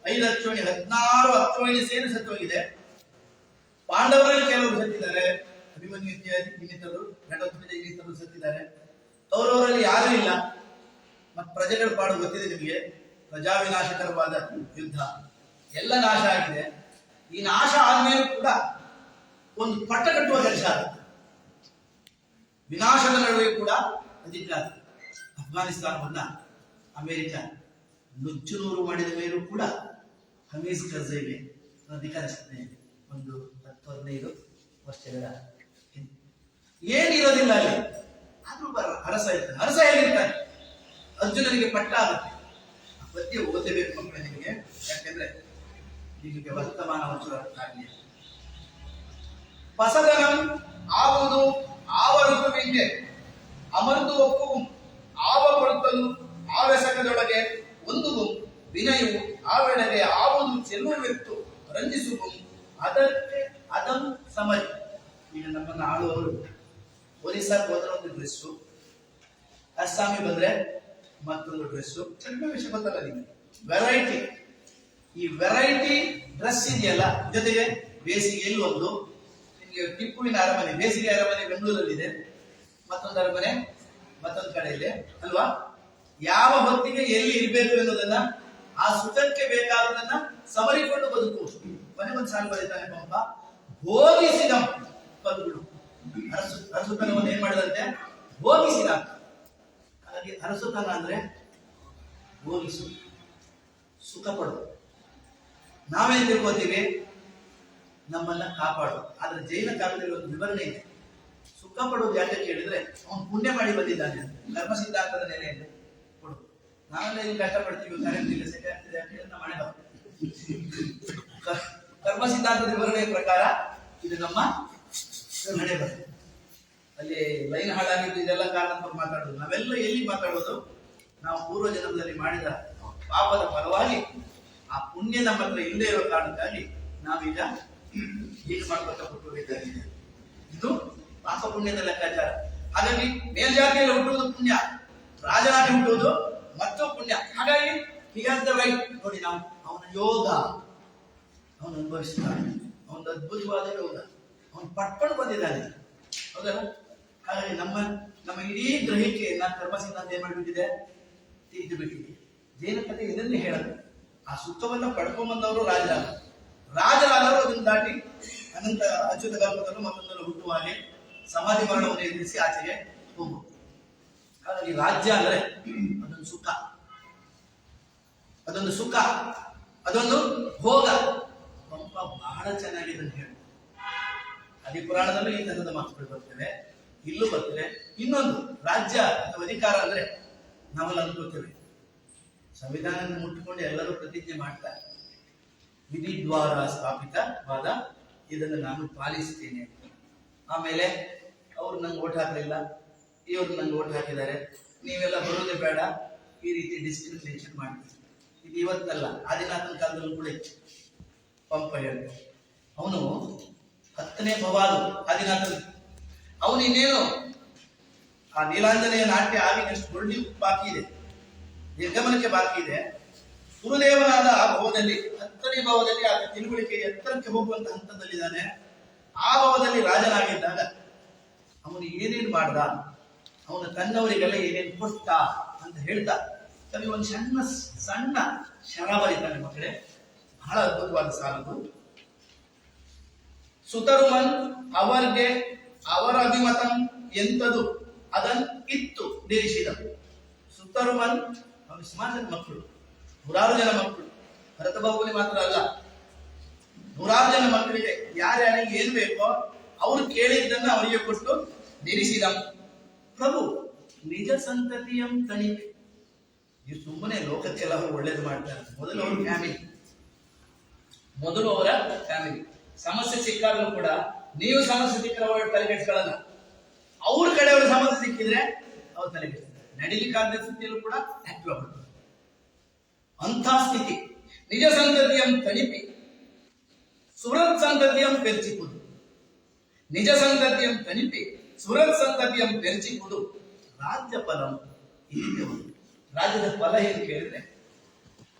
5 ಅಕ್ಷೋಹಿಣಿ, 16 ಅಕ್ಷೋಹಿಣಿ ಸೇರಿ ಸತ್ತು ಹೋಗಿದೆ. ಪಾಂಡವರಲ್ಲಿ ಕೆಲವರು ಸತ್ತಿದ್ದಾರೆ, ಅಭಿಮನ್ಯು ಇನ್ನಿತರು, ಘಟೋತ್ಕಚ ಇನ್ನಿತರು ಸತ್ತಿದ್ದಾರೆ. ಅವರವರಲ್ಲಿ ಯಾರೂ ಇಲ್ಲ. ಮತ್ತು ಪ್ರಜೆಗಳ ಪಾಡು ಗೊತ್ತಿದೆ ನಿಮಗೆ, ಪ್ರಜಾ ವಿನಾಶಕರವಾದ ಯುದ್ಧ, ಎಲ್ಲ ನಾಶ ಆಗಿದೆ. ಈ ನಾಶ ಆದ್ಮೇಲೂ ಕೂಡ ಒಂದು ಪಟ್ಟ ಕಟ್ಟುವ ಕೆಲಸ ಆಗುತ್ತೆ. ವಿನಾಶದ ನಡುವೆ ಕೂಡ ಅಧಿಕಾರ. ಅಫ್ಘಾನಿಸ್ತಾನವನ್ನ ಅಮೆರಿಕ ನುಚ್ಚುನೂರು ಮಾಡಿದ ಮೇಲೂ ಕೂಡ ಹಮೀದ್ ಕರ್ಜೈಗೆ ಅಧಿಕಾರಿಸುತ್ತೆ. ಒಂದು 10-15 ವರ್ಷಗಳ ಏನಿರೋದಿಲ್ಲ ಅಲ್ಲಿ. ಆದ್ರೂ ಅರಸ ಇರ್ತಾನೆ. ಅರಸ ಹೇಗಿರ್ತಾನೆ? ಅರ್ಜುನನಿಗೆ ಪಟ್ಟ ಆಗುತ್ತೆ. ಆ ಪದ್ಯ ಓದಬೇಕು ಮಕ್ಕಳ ನಿಮಗೆ, ಯಾಕೆಂದ್ರೆ ನಿಮಗೆ ವರ್ತಮಾನ ವಂಚರಾಗಲಿ. ಪಸದನಂ ಆವುದು ಆವ ಋತುವಿಗೆ ಅಮರ್ದು ಒಪ್ಪುವು ಆವ ಕೊಳುತ್ತಲು ಆವೆಸಕದೊಳಗೆ ಒಂದುವು ವಿನಯವು ಆವೆಳೆಗೆ ಆವುದು ಚೆಲ್ಲುವಿತ್ತು ರಂಜಿಸುವು ಅದಕ್ಕೆ ಅದಂ ಸಮಯ. ಈಗ ನಮ್ಮನ್ನ ಆಳುವವರು ಒರಿಸ್ಸಾಕ್ಕೆ ಹೋದ್ರೆ ಒಂದು ಡ್ರೆಸ್ಸು, ಅಸ್ಸಾಮಿ ಬಂದ್ರೆ ಮತ್ತೊಂದು ಡ್ರೆಸ್ಸು. ಚೆನ್ನ ವಿಷಯ ಗೊತ್ತಲ್ಲ ನಿಮಗೆ, ವೆರೈಟಿ. ಈ ವೆರೈಟಿ ಡ್ರೆಸ್ ಇದೆಯಲ್ಲ, ಜೊತೆಗೆ ಬೇಸಿಗೆಯಲ್ಲಿ ಒಂದು ನಿಮಗೆ ಟಿಪ್ಪುವಿನ ಅರಮನೆ, ಬೇಸಿಗೆ ಅರಮನೆ ಬೆಂಗಳೂರಲ್ಲಿದೆ, ಮತ್ತೊಂದು ಅರಮನೆ ಮತ್ತೊಂದು ಕಡೆ ಇದೆ ಅಲ್ವಾ. ಯಾವ ಹೊತ್ತಿಗೆ ಎಲ್ಲಿ ಇರಬೇಕು ಎನ್ನುವುದನ್ನ, ಆ ಸುಖಕ್ಕೆ ಬೇಕಾದದನ್ನ ಸಮರಿಕೊಂಡು ಬದುಕುವುದು. ಮನೆ ಒಂದು ಸಾಲು ಬರೀತಾನೆ ಪಂಪ, ಭೋಗಿಸಿದ ಪದಗಳು. ಅರಸುತನವನ್ನು ಏನ್ ಮಾಡಿದಂತೆ? ಭೋಗಿಸಿದ. ಹಾಗಾಗಿ ಅರಸುತನ ಅಂದ್ರೆ ಭೋಗಿಸು, ಸುಖ ಪಡು. ನಾವೇನ್ ತಿಳ್ಕೋತೀವಿ? ನಮ್ಮನ್ನ ಕಾಪಾಡು. ಆದ್ರೆ ಜೈನ ಕಾಲದಲ್ಲಿ ಒಂದು ವಿವರಣೆ ಇದೆ. ಸುಖ ಪಡುವುದು ಯಾಕೆ ಕೇಳಿದ್ರೆ, ಅವನು ಪುಣ್ಯ ಮಾಡಿ ಬಂದಿದ್ದಾನೆ, ಕರ್ಮ ಸಿದ್ಧಾಂತದ ನೆಲೆಯಲ್ಲಿ ಕೊಡು. ನಾವೆಲ್ಲ ಇಲ್ಲಿ ಕಷ್ಟಪಡ್ತೀವಿ, ಕರೆಂಟ್ ಇಲ್ಲ, ಸೆಕೆ ಆಗ್ತಿದೆ ಅಂತ ಹೇಳಿ ನಮ್ಮ ಮನೆ ಕರ್ಮ ಸಿದ್ಧಾಂತದ ವಿವರಣೆಯ ಪ್ರಕಾರ ಇದು ನಮ್ಮ ಹಣೆ ಬರುತ್ತೆ. ಅಲ್ಲಿ ಲೈನ್ ಹಾಳಾಗಿದ್ದು ಇದೆಲ್ಲ ಕಾರಣ ಅಂತ ಮಾತಾಡೋದು. ನಾವೆಲ್ಲ ಎಲ್ಲಿ ಮಾತಾಡೋದು? ನಾವು ಪೂರ್ವ ಜನ್ಮದಲ್ಲಿ ಮಾಡಿದ ಪಾಪದ ಫಲವಾಗಿ ಆ ಪುಣ್ಯ ನಮ್ಮ ಹತ್ರ ಇಲ್ಲದೆ ಇರೋ ಕಾರಣಕ್ಕಾಗಿ ನಾವೀಗ ಹೀಗೆ ಮಾಡ್ಕೊತ ಹುಟ್ಟಬೇಕಾಗಿದೆ. ಇದು ಪಾಪ ಪುಣ್ಯದ ಲೆಕ್ಕಾಚಾರ. ಹಾಗಾಗಿ ಮೇಲ್ಜಾತಿಯಲ್ಲಿ ಹುಟ್ಟುವುದು ಪುಣ್ಯ, ರಾಜನಾಗಿ ಹುಟ್ಟುವುದು ಮತ್ತು ಪುಣ್ಯ. ಹಾಗಾಗಿ ಹೀಗಾದ ರೈಟ್ ನೋಡಿ, ನಾವು ಅವನ ಯೋಗ ಅವನು ಅನುಭವಿಸ್ತಾನೆ. ಅವನು ಅದ್ಭುತವಾದ ಯೋಗ, ಅವನು ಪಟ್ಕೊಂಡು ಬಂದಿದ್ದಾನೆ. ಹೌದಲ್ಲ? ಹಾಗಾಗಿ ನಮ್ಮ ಇಡೀ ಗ್ರಹಿಕೆಯನ್ನ ಕರ್ಮ ಸಿದ್ಧಾಂತ ಏನ್ ಮಾಡಿಬಿಟ್ಟಿದೆ, ತಿದ್ದು ಬಿಟ್ಟಿದೆ. ಜೈನ ಕಥೆ ಇದನ್ನೇ ಹೇಳೋದು. ಆ ಸುಖವನ್ನ ಪಡ್ಕೊಂಡ್ಬಂದವರು ರಾಜರಾದವರು ಅದನ್ನು ದಾಟಿ ಅನಂತ ಅಚ್ಯುತ ಕಲ್ಪದಲ್ಲೂ ಮತ್ತೊಂದನ್ನು ಹುಟ್ಟುವ ಹಾಗೆ ಸಮಾಧಿ ಮರಣವನ್ನು ಎದುರಿಸಿ ಆಚೆಗೆ ಹೋಗುವುದು. ಹಾಗಾಗಿ ರಾಜ್ಯ ಅಂದ್ರೆ ಅದೊಂದು ಸುಖ, ಅದೊಂದು ಭೋಗ. ಪಂಪ ಬಹಳ ಚೆನ್ನಾಗಿದೆ ಅಂತ ಹೇಳಿ ಆದಿಪುರಾಣದಲ್ಲೂ ಈ ತರದ ಮಾತುಗಳು ಬರ್ತವೆ, ಇಲ್ಲೂ ಬರ್ತವೆ. ಇನ್ನೊಂದು ರಾಜ್ಯ ಅಥವಾ ಅಧಿಕಾರ ಅಂದ್ರೆ ನಾವೆಲ್ಲ ಅನ್ಕೋತೇವೆ, ಸಂವಿಧಾನ ಮುಟ್ಟಿಕೊಂಡು ಎಲ್ಲರೂ ಪ್ರತಿಜ್ಞೆ ಮಾಡ್ತಾರೆ, ವಿಧಿ ದ್ವಾರ ಸ್ಥಾಪಿತವಾದ ಇದನ್ನು ನಾನು ಪಾಲಿಸ್ತೇನೆ. ಆಮೇಲೆ ಅವ್ರು ನಂಗೆ ಓಟ್ ಹಾಕಲಿಲ್ಲ, ಇವ್ರು ನಂಗೆ ಓಟ್ ಹಾಕಿದ್ದಾರೆ, ನೀವೆಲ್ಲ ಬರೋದೇ ಬೇಡ, ಈ ರೀತಿ ಡಿಸ್ಕ್ರಿಮಿನೇಷನ್ ಮಾಡ್ತೀವಿ. ಇದು ಇವತ್ತಲ್ಲ, ಆದಿನಾಥನ ಕಾಲದಲ್ಲೂ ಕೂಡ ಇತ್ತು. ಪಂಪ ಹೇಳ್ತಾರೆ, ಅವನು 10ನೇ ಭವಾಲು ಆದಿನಾಥನ, ಅವನು ಇನ್ನೇನು ಆ ನೀಲಾಂಜನೆಯ ನಾಟ್ಯ ಆಗಿನಷ್ಟು ಹೊರಡಿ ಬಾಕಿ ಇದೆ, ನಿರ್ಗಮನಕ್ಕೆ ಬಾಕಿ ಇದೆ. ಗುರುದೇವನಾದ ಆ ಭವದಲ್ಲಿ 10ನೇ ಭಾವದಲ್ಲಿ ಆತ ತಿಳುವಳಿಕೆ ಎತ್ತರಕ್ಕೆ ಹೋಗುವಂತ ಹಂತದಲ್ಲಿದ್ದಾನೆ. ಆ ಭಾವದಲ್ಲಿ ರಾಜನಾಗಿದ್ದಾಗ ಅವನು ಏನೇನು ಮಾಡ್ದ, ಅವನು ತನ್ನವರಿಗೆಲ್ಲ ಏನೇನು ಕೊಟ್ಟ ಅಂತ ಹೇಳ್ದ. ಕವಿ ಒಂದು ಸಣ್ಣ ಶರ ಬರೀತಾನೆ ಮಕ್ಕಳೇ, ಬಹಳ ಅದ್ಭುತವಾದ ಸಾಲದು. ಸುತರುಮನ್ ಅವರ್ಗೆ ಅವರ ಅಭಿಮತಂ ಎಂತದು ಅದನ್ ಇತ್ತು ನಿರೀಕ್ಷಿದ. ಸುತರುಮನ್ ಅವನು ಸುಮಾರು ಜನ ಮಕ್ಕಳು, 100 ಜನ ಮಕ್ಕಳು, ಭರತ ಬಾಹುಬಲಿ ಮಾತ್ರ ಅಲ್ಲ, 100 ಜನ ಮಕ್ಕಳಿಗೆ ಯಾರ್ಯಾರಿಗೆ ಏನ್ ಬೇಕೋ ಅವ್ರು ಕೇಳಿದ್ದನ್ನ ಅವರಿಗೆ ಕೊಟ್ಟು ನಿರೀಕ್ಷಿದ. ಪ್ರಭು ನಿಜ ಸಂತತಿಯಂ ತಣಿಕೆ. ನೀವು ಸುಮ್ಮನೆ ಲೋಕಕ್ಕೆಲ್ಲ ಅವರು ಒಳ್ಳೇದು ಮಾಡ್ತಾರೆ. ಮೊದಲು ಅವರ ಫ್ಯಾಮಿಲಿ ಸಮಸ್ಯೆ ಸಿಕ್ಕಾಗಲೂ ಕೂಡ ನೀವು ಸಮಸ್ಯೆ ಸಿಕ್ಕರೆ ಅವ್ರ ತಲೆಗೆಡ್ಸ್ಕೊಳ್ಳಲ್ಲ, ಅವ್ರ ಕಡೆಯವರು ಸಮಸ್ಯೆ ಸಿಕ್ಕಿದ್ರೆ ಅವ್ರು ತಲೆಗೆಡ್ತಾರೆ. ನಡಿಲಿಕ್ಕಾದ ಸ್ಥಿತಿಯಲ್ಲೂ ಕೂಡ ಆಕ್ಟಿವ್ ಆಗ್ಬಿಡ್ತಾರೆ. ಅಂಥ ಸ್ಥಿತಿ. ನಿಜ ಸಂತತಿಯಂ ತಣಿಪಿ ಸುರತ್ ಸಂತತಿಯಂ ಪೆರ್ಚಿಪುದು. ನಿಜ ಸಂತತಿಯಂ ತಣಿಪಿ ಸುರತ್ ಸಂತತಿಯಂ ಪೆರ್ಚಿಪುದು. ರಾಜ್ಯ ಫಲಂ ಇಲ್ಲಿ. ರಾಜ್ಯದ ಫಲ ಏನು ಕೇಳಿದ್ರೆ,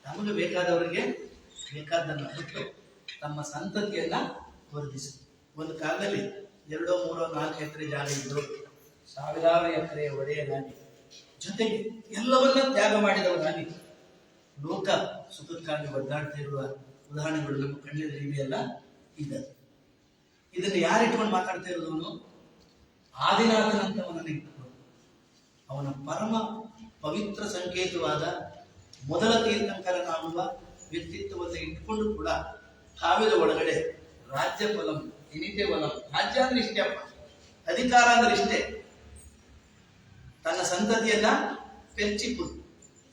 ತಮಗೆ ಬೇಕಾದವರಿಗೆ ಬೇಕಾದ್ದನ್ನು ಬಿಟ್ಟು ತಮ್ಮ ಸಂತತಿಯನ್ನ ವರ್ಧಿಸಿ. ಒಂದು ಕಾಲದಲ್ಲಿ 2, 3, 4 ಎಕರೆ ಜಾಗ ಇದ್ದು 1000 ಎಕರೆ ಒಡೆಯನಾಗಿ, ಜೊತೆಗೆ ಎಲ್ಲವನ್ನ ತ್ಯಾಗ ಮಾಡಿದವನಾಗಿ ಲೋಕ ಸುಖಕ್ಕಾಗಿ ಒದ್ದಾಡ್ತಾ ಇರುವ ಉದಾಹರಣೆಗಳು ನಮ್ಮ ಕಣ್ಣಲ್ಲಿ ಇವೆಯಲ್ಲ. ಇದನ್ನು ಯಾರಿಟ್ಕೊಂಡು ಮಾತಾಡ್ತಾ ಇರೋದವನು? ಆದಿನಾಥನಂತವನನ್ನು ಇಟ್ಕೊಂಡು, ಅವನ ಪರಮ ಪವಿತ್ರ ಸಂಕೇತವಾದ ಮೊದಲ ತೀರ್ಥಂಕರನಾಗುವ ವ್ಯಕ್ತಿತ್ವವನ್ನು ಇಟ್ಕೊಂಡು ಕೂಡ ಕಾವ್ಯದ ಒಳಗಡೆ ರಾಜ್ಯ ಫಲಂ ಇನಿತೆ ಫಲಂ. ರಾಜ್ಯ ಅಂದ್ರೆ ಇಷ್ಟೇ ಅಪ್ಪ, ಅಧಿಕಾರ ಅಂದ್ರೆ ಇಷ್ಟೇ, ತನ್ನ ಸಂತತಿಯನ್ನ ಪೆರ್ಚಿಪುದು.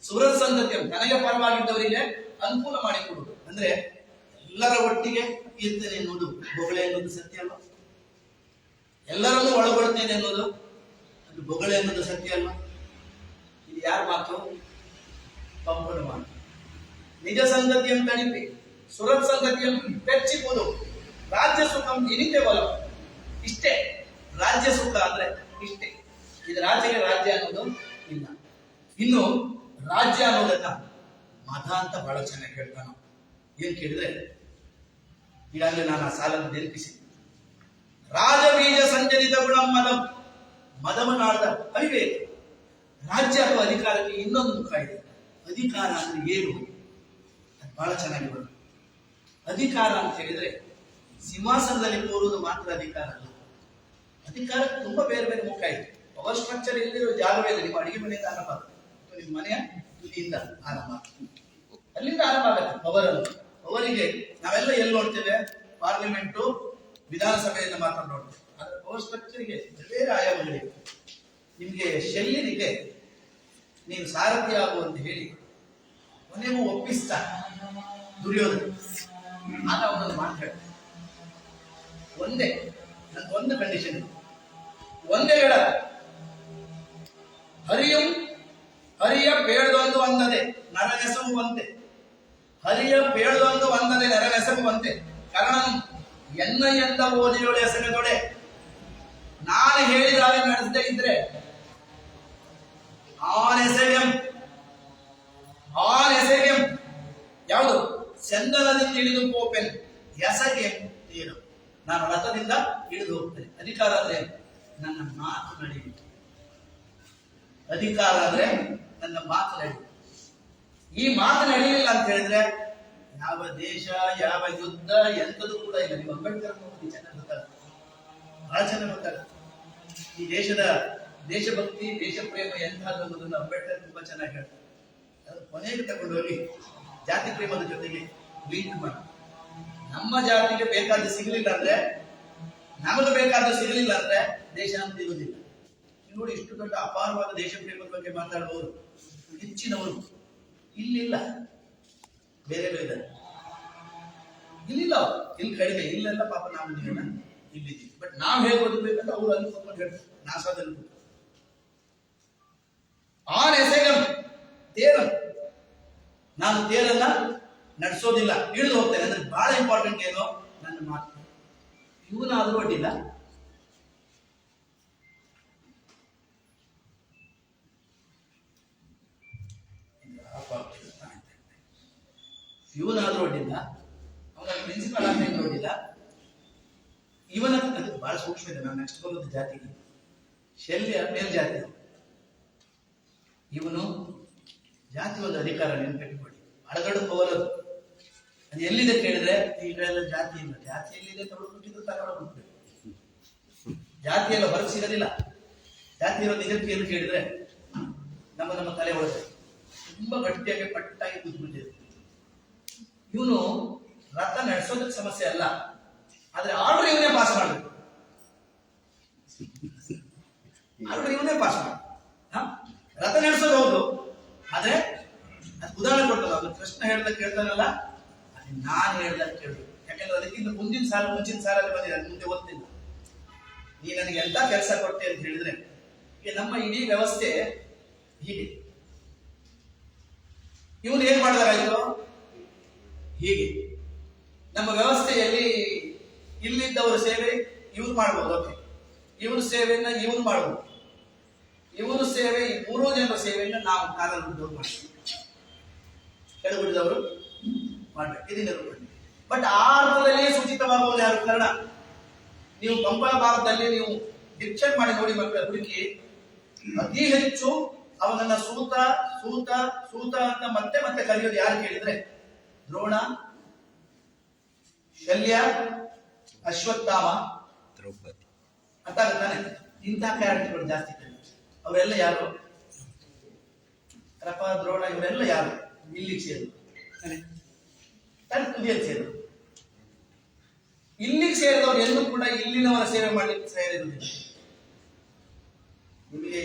ಸುರತ್ ಸಂತತಿಯನ್ನು ತನಗೆ ಪರವಾಗಿದ್ದವರಿಗೆ ಅನುಕೂಲ ಮಾಡಿಕೊಡುವುದು. ಅಂದ್ರೆ ಎಲ್ಲರ ಒಟ್ಟಿಗೆ ಇರ್ತೇನೆ ಎನ್ನುವುದು ಬೊಗಳೆ ಎನ್ನುವುದು ಸತ್ಯ ಅಲ್ವಾ? ಎಲ್ಲರನ್ನೂ ಒಳಗೊಳ್ತೇನೆ ಎನ್ನುವುದು ಅದು ಬೊಗಳೆ ಎನ್ನುವುದು ಸತ್ಯ ಅಲ್ವಾ? ಇದು ಯಾರ ಮಾತು? ಪಂಪನ ಮಾತು. ನಿಜ ಸಂಗತಿಯನ್ನು ತಣಿಪಿ ಸುರತ್ ಸಂಗತಿಯನ್ನು ಪೆರ್ಚಿಪುದು. ರಾಜ್ಯ ಸುಖಂ ಇನಿತೆ ಬಲ. ಇಷ್ಟೇ ರಾಜ್ಯ ಸುಖ ಅಂದ್ರೆ ಇಷ್ಟೇ. ಇದು ರಾಜ್ಯಕ್ಕೆ ರಾಜ್ಯ ಅನ್ನೋದು ಇಲ್ಲ. ಇನ್ನು ರಾಜ್ಯ ಅನ್ನೋದನ್ನ ಮತ ಅಂತ ಬಹಳ ಚೆನ್ನಾಗಿ ಹೇಳ್ತಾನ. ಏನ್ ಕೇಳಿದ್ರೆ, ಈಗಾಗಲೇ ನಾನು ಆ ಸಾಲನ್ನು ನೆನಪಿಸಿ, ರಾಜಬೀಜ ಸಂಜನಿತ ಗುಣ ಮದಂ. ಮದವನಾದ ಅವಿವೇಕ. ರಾಜ್ಯ ಅಥವಾ ಅಧಿಕಾರಕ್ಕೆ ಇನ್ನೊಂದು ಮುಖ ಇದೆ. ಅಧಿಕಾರ ಅಂದ್ರೆ ಏನು? ಅದು ಬಹಳ ಚೆನ್ನಾಗಿ ಬರುತ್ತೆ. ಅಧಿಕಾರ ಅಂತ ಹೇಳಿದ್ರೆ ಸಿಂಹಾಸನದಲ್ಲಿ ಕೂರುವುದು ಮಾತ್ರ ಅಧಿಕಾರ ಅಲ್ಲ. ಅಧಿಕಾರಕ್ಕೆ ತುಂಬಾ ಬೇರೆ ಬೇರೆ ಮುಖ ಇದೆ. ಪವರ್ ಸ್ಟ್ರಕ್ಚರ್ ಎಲ್ಲಿರೋ ಜಾಗವೇ ಇಲ್ಲ. ನಿಮ್ಮ ಅಡಿಗೆ ಮನೆಯಿಂದ ಆರಂಭ ಆಗುತ್ತೆ, ನಿಮ್ಮ ಮನೆಯ ತುದಿಯಿಂದ ಆರಂಭ ಆಗುತ್ತೆ, ಅಲ್ಲಿಂದ ಆರಂಭ ಆಗುತ್ತೆ ಪವರ್ ಅನ್ನು. ಪವರಿಗೆ ನಾವೆಲ್ಲ ಎಲ್ಲಿ ನೋಡ್ತೇವೆ? ಪಾರ್ಲಿಮೆಂಟು, ವಿಧಾನಸಭೆಯಿಂದ ಮಾತ್ರ ನೋಡ್ತೇವೆ. ಆದ್ರೆ ಪವರ್ ಸ್ಟ್ರಕ್ಚರ್ಗೆ ಬೇರೆ ಆಯಾಮಗಳಿವೆ. ನಿಮ್ಗೆ ಶಲ್ಯನಿಗೆ ನೀನು ಸಾರಥಿ ಆಗು ಅಂತ ಹೇಳಿ ಕೊನೆಗೂ ಒಪ್ಪಿಸ್ತಾ ದುರ್ಯೋಧನ. ಆಗ ಅವನನ್ನು ಮಾತಾಡ ಒಂದು ಕಂಡೀಷನ್, ಒಂದೇ ಹೇಳ, ಹರಿಯ ಪೇಳದೊಂದು ಒಂದದೆ ನರನೆಸಗುವಂತೆ. ಹರಿಯ ಪೇಳದೊಂದು ಒಂದದೆ ನರನೆಸಗುವಂತೆ ಕಾರಣ ಎಂದ ಓದಿಯೋಳೆ ಎಸಗದೊಡೆ. ನಾನು ಹೇಳಿದಾಗ ನಡೆಸದೇ ಇದ್ರೆ ಆನ್ ಎಸೆಗೆಂ ಯಾವುದು? ಚಂದನದಿಂದ ತಿಳಿದು ಪೋಪೆನ್. ಎಸಗೆ ಏನು, ನಾನು ರಥದಿಂದ ಇಳಿದು ಹೋಗ್ತೇನೆ. ಅಧಿಕಾರ ಅಂದ್ರೆ ನನ್ನ ಮಾತು ನಡೆಯುವುದು. ಅಧಿಕಾರ ಅಂದ್ರೆ ನನ್ನ ಮಾತು ನಡೆಯುವುದು. ಈ ಮಾತು ನಡೆಯಲಿಲ್ಲ ಅಂತ ಹೇಳಿದ್ರೆ ಯಾವ ದೇಶ, ಯಾವ ಯುದ್ಧ, ಎಂಥದ್ದು ಕೂಡ ಇಲ್ಲ. ನೀವು ಅಂಬೇಡ್ಕರ್ ನೋಡಿ, ಚೆನ್ನಾಗಿ ಗೊತ್ತಾಗುತ್ತೆ, ಬಹಳ ಚೆನ್ನಾಗಿ ಗೊತ್ತಾಗುತ್ತೆ. ಈ ದೇಶದ ದೇಶಭಕ್ತಿ, ದೇಶ ಪ್ರೇಮ ಎಂಥದ್ದು ಅನ್ನೋದನ್ನು ಅಂಬೇಡ್ಕರ್ ತುಂಬಾ ಚೆನ್ನಾಗಿ ಹೇಳ್ತಾರೆ. ಅದು ಕೊನೆಗೆ ತಗೊಂಡು ಹೋಗಿ ಜಾತಿ ಪ್ರೇಮದ ಜೊತೆಗೆ ಲಿಂಕ್ ಮಾಡಿ, ನಮ್ಮ ಜಾತಿಗೆ ಬೇಕಾದ ಸಿಗಲಿಲ್ಲ ಅಂದ್ರೆ, ನಮಗೆ ಬೇಕಾದ ಸಿಗಲಿಲ್ಲ ಅಂದ್ರೆ ದೇಶ ಅಂತ ಇರುವುದಿಲ್ಲ. ನೋಡಿ, ಇಷ್ಟು ದೊಡ್ಡ ಅಪಾರವಾದ ದೇಶ ಪ್ರೇಮದ ಬಗ್ಗೆ ಮಾತಾಡುವವರು ಹೆಚ್ಚಿನವರು ಇಲ್ಲಿಲ್ಲ, ಬೇರೆ ಬೇರೆ ಇಲ್ಲಿಲ್ಲ. ಇಲ್ಲಿ ಕಡಿಮೆ, ಇಲ್ಲೆಲ್ಲ ಪಾಪ ನಾವು ಇಲ್ಲಿದ್ದೀವಿ. ಬಟ್ ನಾವು ಹೇಗೆ ಓದಬೇಕಂತ ಅವ್ರು ಅನ್ಕೊಂಡು ಹೇಳ್ತಾರೆ. ನಾಸಾದಲ್ಲಿ ಆನ್ ಎಸೆಗಂ ತೇರಂ, ನಾನು ತೇರನ್ನ ನಡೆಸೋದಿಲ್ಲ, ಇಳಿದು ಹೋಗ್ತೇನೆ. ಅಂದ್ರೆ ಬಹಳ ಇಂಪಾರ್ಟೆಂಟ್ ಏನೋ ನನ್ನ ಮಾತು. ಇವನಾದ್ರೂ ಅಡ್ಡಿಲ್ಲ, ಇವನಾದ್ರೂ ಅಡ್ಡಿಲ್ಲ, ಅವನ ಪ್ರಿನ್ಸಿಪಲ್ ಅಂತ ನೋಡಿಲ್ಲ. ಇವನ ಬಹಳ ಸೂಕ್ಷ್ಮ ಇದೆ. ನಾನು ನೆಕ್ಸ್ಟ್ ಬರೋದು ಜಾತಿಗೆ. ಶಲ್ಯ ಮೇಲ್ಜಾತಿ, ಇವನು ಜಾತಿ ಒಂದು ಅಧಿಕಾರ, ನೆನಪಿಟ್ಟುಕೊಳ್ಳಿ. ಬಹಳ ದೊಡ್ಡ ಪವರದು. ಅದು ಎಲ್ಲಿದೆ ಕೇಳಿದ್ರೆ ಈಗೆಲ್ಲ ಜಾತಿ ಇಲ್ಲ. ಜಾತಿ ಎಲ್ಲಿದೆ ತಗೊಂಡ್ಬಿಟ್ಟಿದ್ದು ತಗೊಂಡ್ಬಿಡ್ಬೇಕು. ಜಾತಿ ಎಲ್ಲ ಹೊರಗೆ ಸಿಗೋದಿಲ್ಲ. ಜಾತಿ ಇರೋ ನಿಜಕ್ಕೆ ಏನು ಕೇಳಿದ್ರೆ ನಮ್ಮ ತಲೆ ಒಳಗೆ ತುಂಬಾ ಗಟ್ಟಿಯಾಗಿ ಪಟ್ಟಾಗಿ ಕೂತ್ಬಿಟ್ಟಿದೆ. ಇವನು ರಥ ನಡೆಸೋದಕ್ಕೆ ಸಮಸ್ಯೆ ಅಲ್ಲ, ಆದ್ರೆ ಆರ್ಡರ್ ಇವನೇ ಪಾಸ್ ಮಾಡಬೇಕು. ಆರ್ಡರ್ ಇವನೇ ಪಾಸ್ ಮಾಡ. ರಥ ನಡೆಸೋದು ಹೌದು, ಆದ್ರೆ ಅದು ಉದಾಹರಣೆ ಕೊಟ್ಟಲ್ಲ, ಅದು ಕೃಷ್ಣ ಹೇಳ್ದಾಗ ಕೇಳ್ತಾನಲ್ಲ, ಅದು ನಾನು ಹೇಳ್ದಾಗ ಕೇಳಬೇಕು. ಯಾಕಂದ್ರೆ ಅದಕ್ಕಿಂತ ಮುಂಚಿನ ಸಾಲಲ್ಲಿ ಬಂದಿದೆ, ಅದು ಮುಂದೆ ಓದ್ತಿಲ್ಲ. ನೀ ನನಗೆ ಎಂತ ಕೆಲಸ ಕೊಡ್ತೆ ಅಂತ ಹೇಳಿದ್ರೆ, ಈಗ ನಮ್ಮ ಇಡೀ ವ್ಯವಸ್ಥೆ ಹೀಗೆ. ಇವನು ಏನ್ ಮಾಡಿದಾರಾಯ್ತು, ಹೀಗೆ ನಮ್ಮ ವ್ಯವಸ್ಥೆಯಲ್ಲಿ ಇಲ್ಲಿದ್ದವರ ಸೇವೆ ಇವ್ರು ಮಾಡ್ಬೋದು. ಓಕೆ, ಇವ್ರ ಸೇವೆಯನ್ನ ಇವ್ರು ಮಾಡ್ಬೋದು. ಇವ್ರ ಸೇವೆ, ಈ 3 ಜನರ ಸೇವೆಯನ್ನ ನಾವು ಕಾಲದವರು ಮಾಡ್ತೀವಿ, ಕೆಳಗುಡಿದವರು ಮಾಡ್ಬೇಕು. ಇದನ್ನ ಬಟ್ ಆ ಅರ್ಥದಲ್ಲಿ ಸೂಚಿತವಾಗುವುದು ಯಾರು? ಕನ್ನಡ. ನೀವು ಪಂಪ ಭಾರತದಲ್ಲಿ ನೀವು ಡಿಕ್ಷನ್ ಮಾಡಿ ನೋಡಿ ಮಕ್ಕಳ ಹುಡುಕಿ, ಅತಿ ಹೆಚ್ಚು ಅವನನ್ನ ಸೂತ ಸೂತ ಸೂತ ಅಂತ ಮತ್ತೆ ಮತ್ತೆ ಕರೆಯೋದು ಯಾರು ಕೇಳಿದ್ರೆ ದ್ರೋಣ, ಶಲ್ಯ, ಅಶ್ವತ್ಥಾಮ, ದ್ರೌಪದಿ ಅಂತ ತಾನೆ. ಇಂತಹ ಕ್ಯಾರೆಕ್ಟರ್ಗಳು ಜಾಸ್ತಿ ಕರೀತಾರೆ. ಅವರೆಲ್ಲ ಯಾರು? ಕೃಪ, ದ್ರೋಣ, ಇವರೆಲ್ಲ ಯಾರು? ಇಲ್ಲಿಗೆ ಸೇರು, ತುದಿಯಲ್ಲಿ ಸೇರು. ಇಲ್ಲಿಗೆ ಸೇರಿದವರು ಎಲ್ಲೂ ಕೂಡ ಇಲ್ಲಿನವರ ಸೇವೆ ಮಾಡ್ಲಿಕ್ಕೆ ಸೇರಿರುವುದಿಲ್ಲ. ನಿಮಗೆ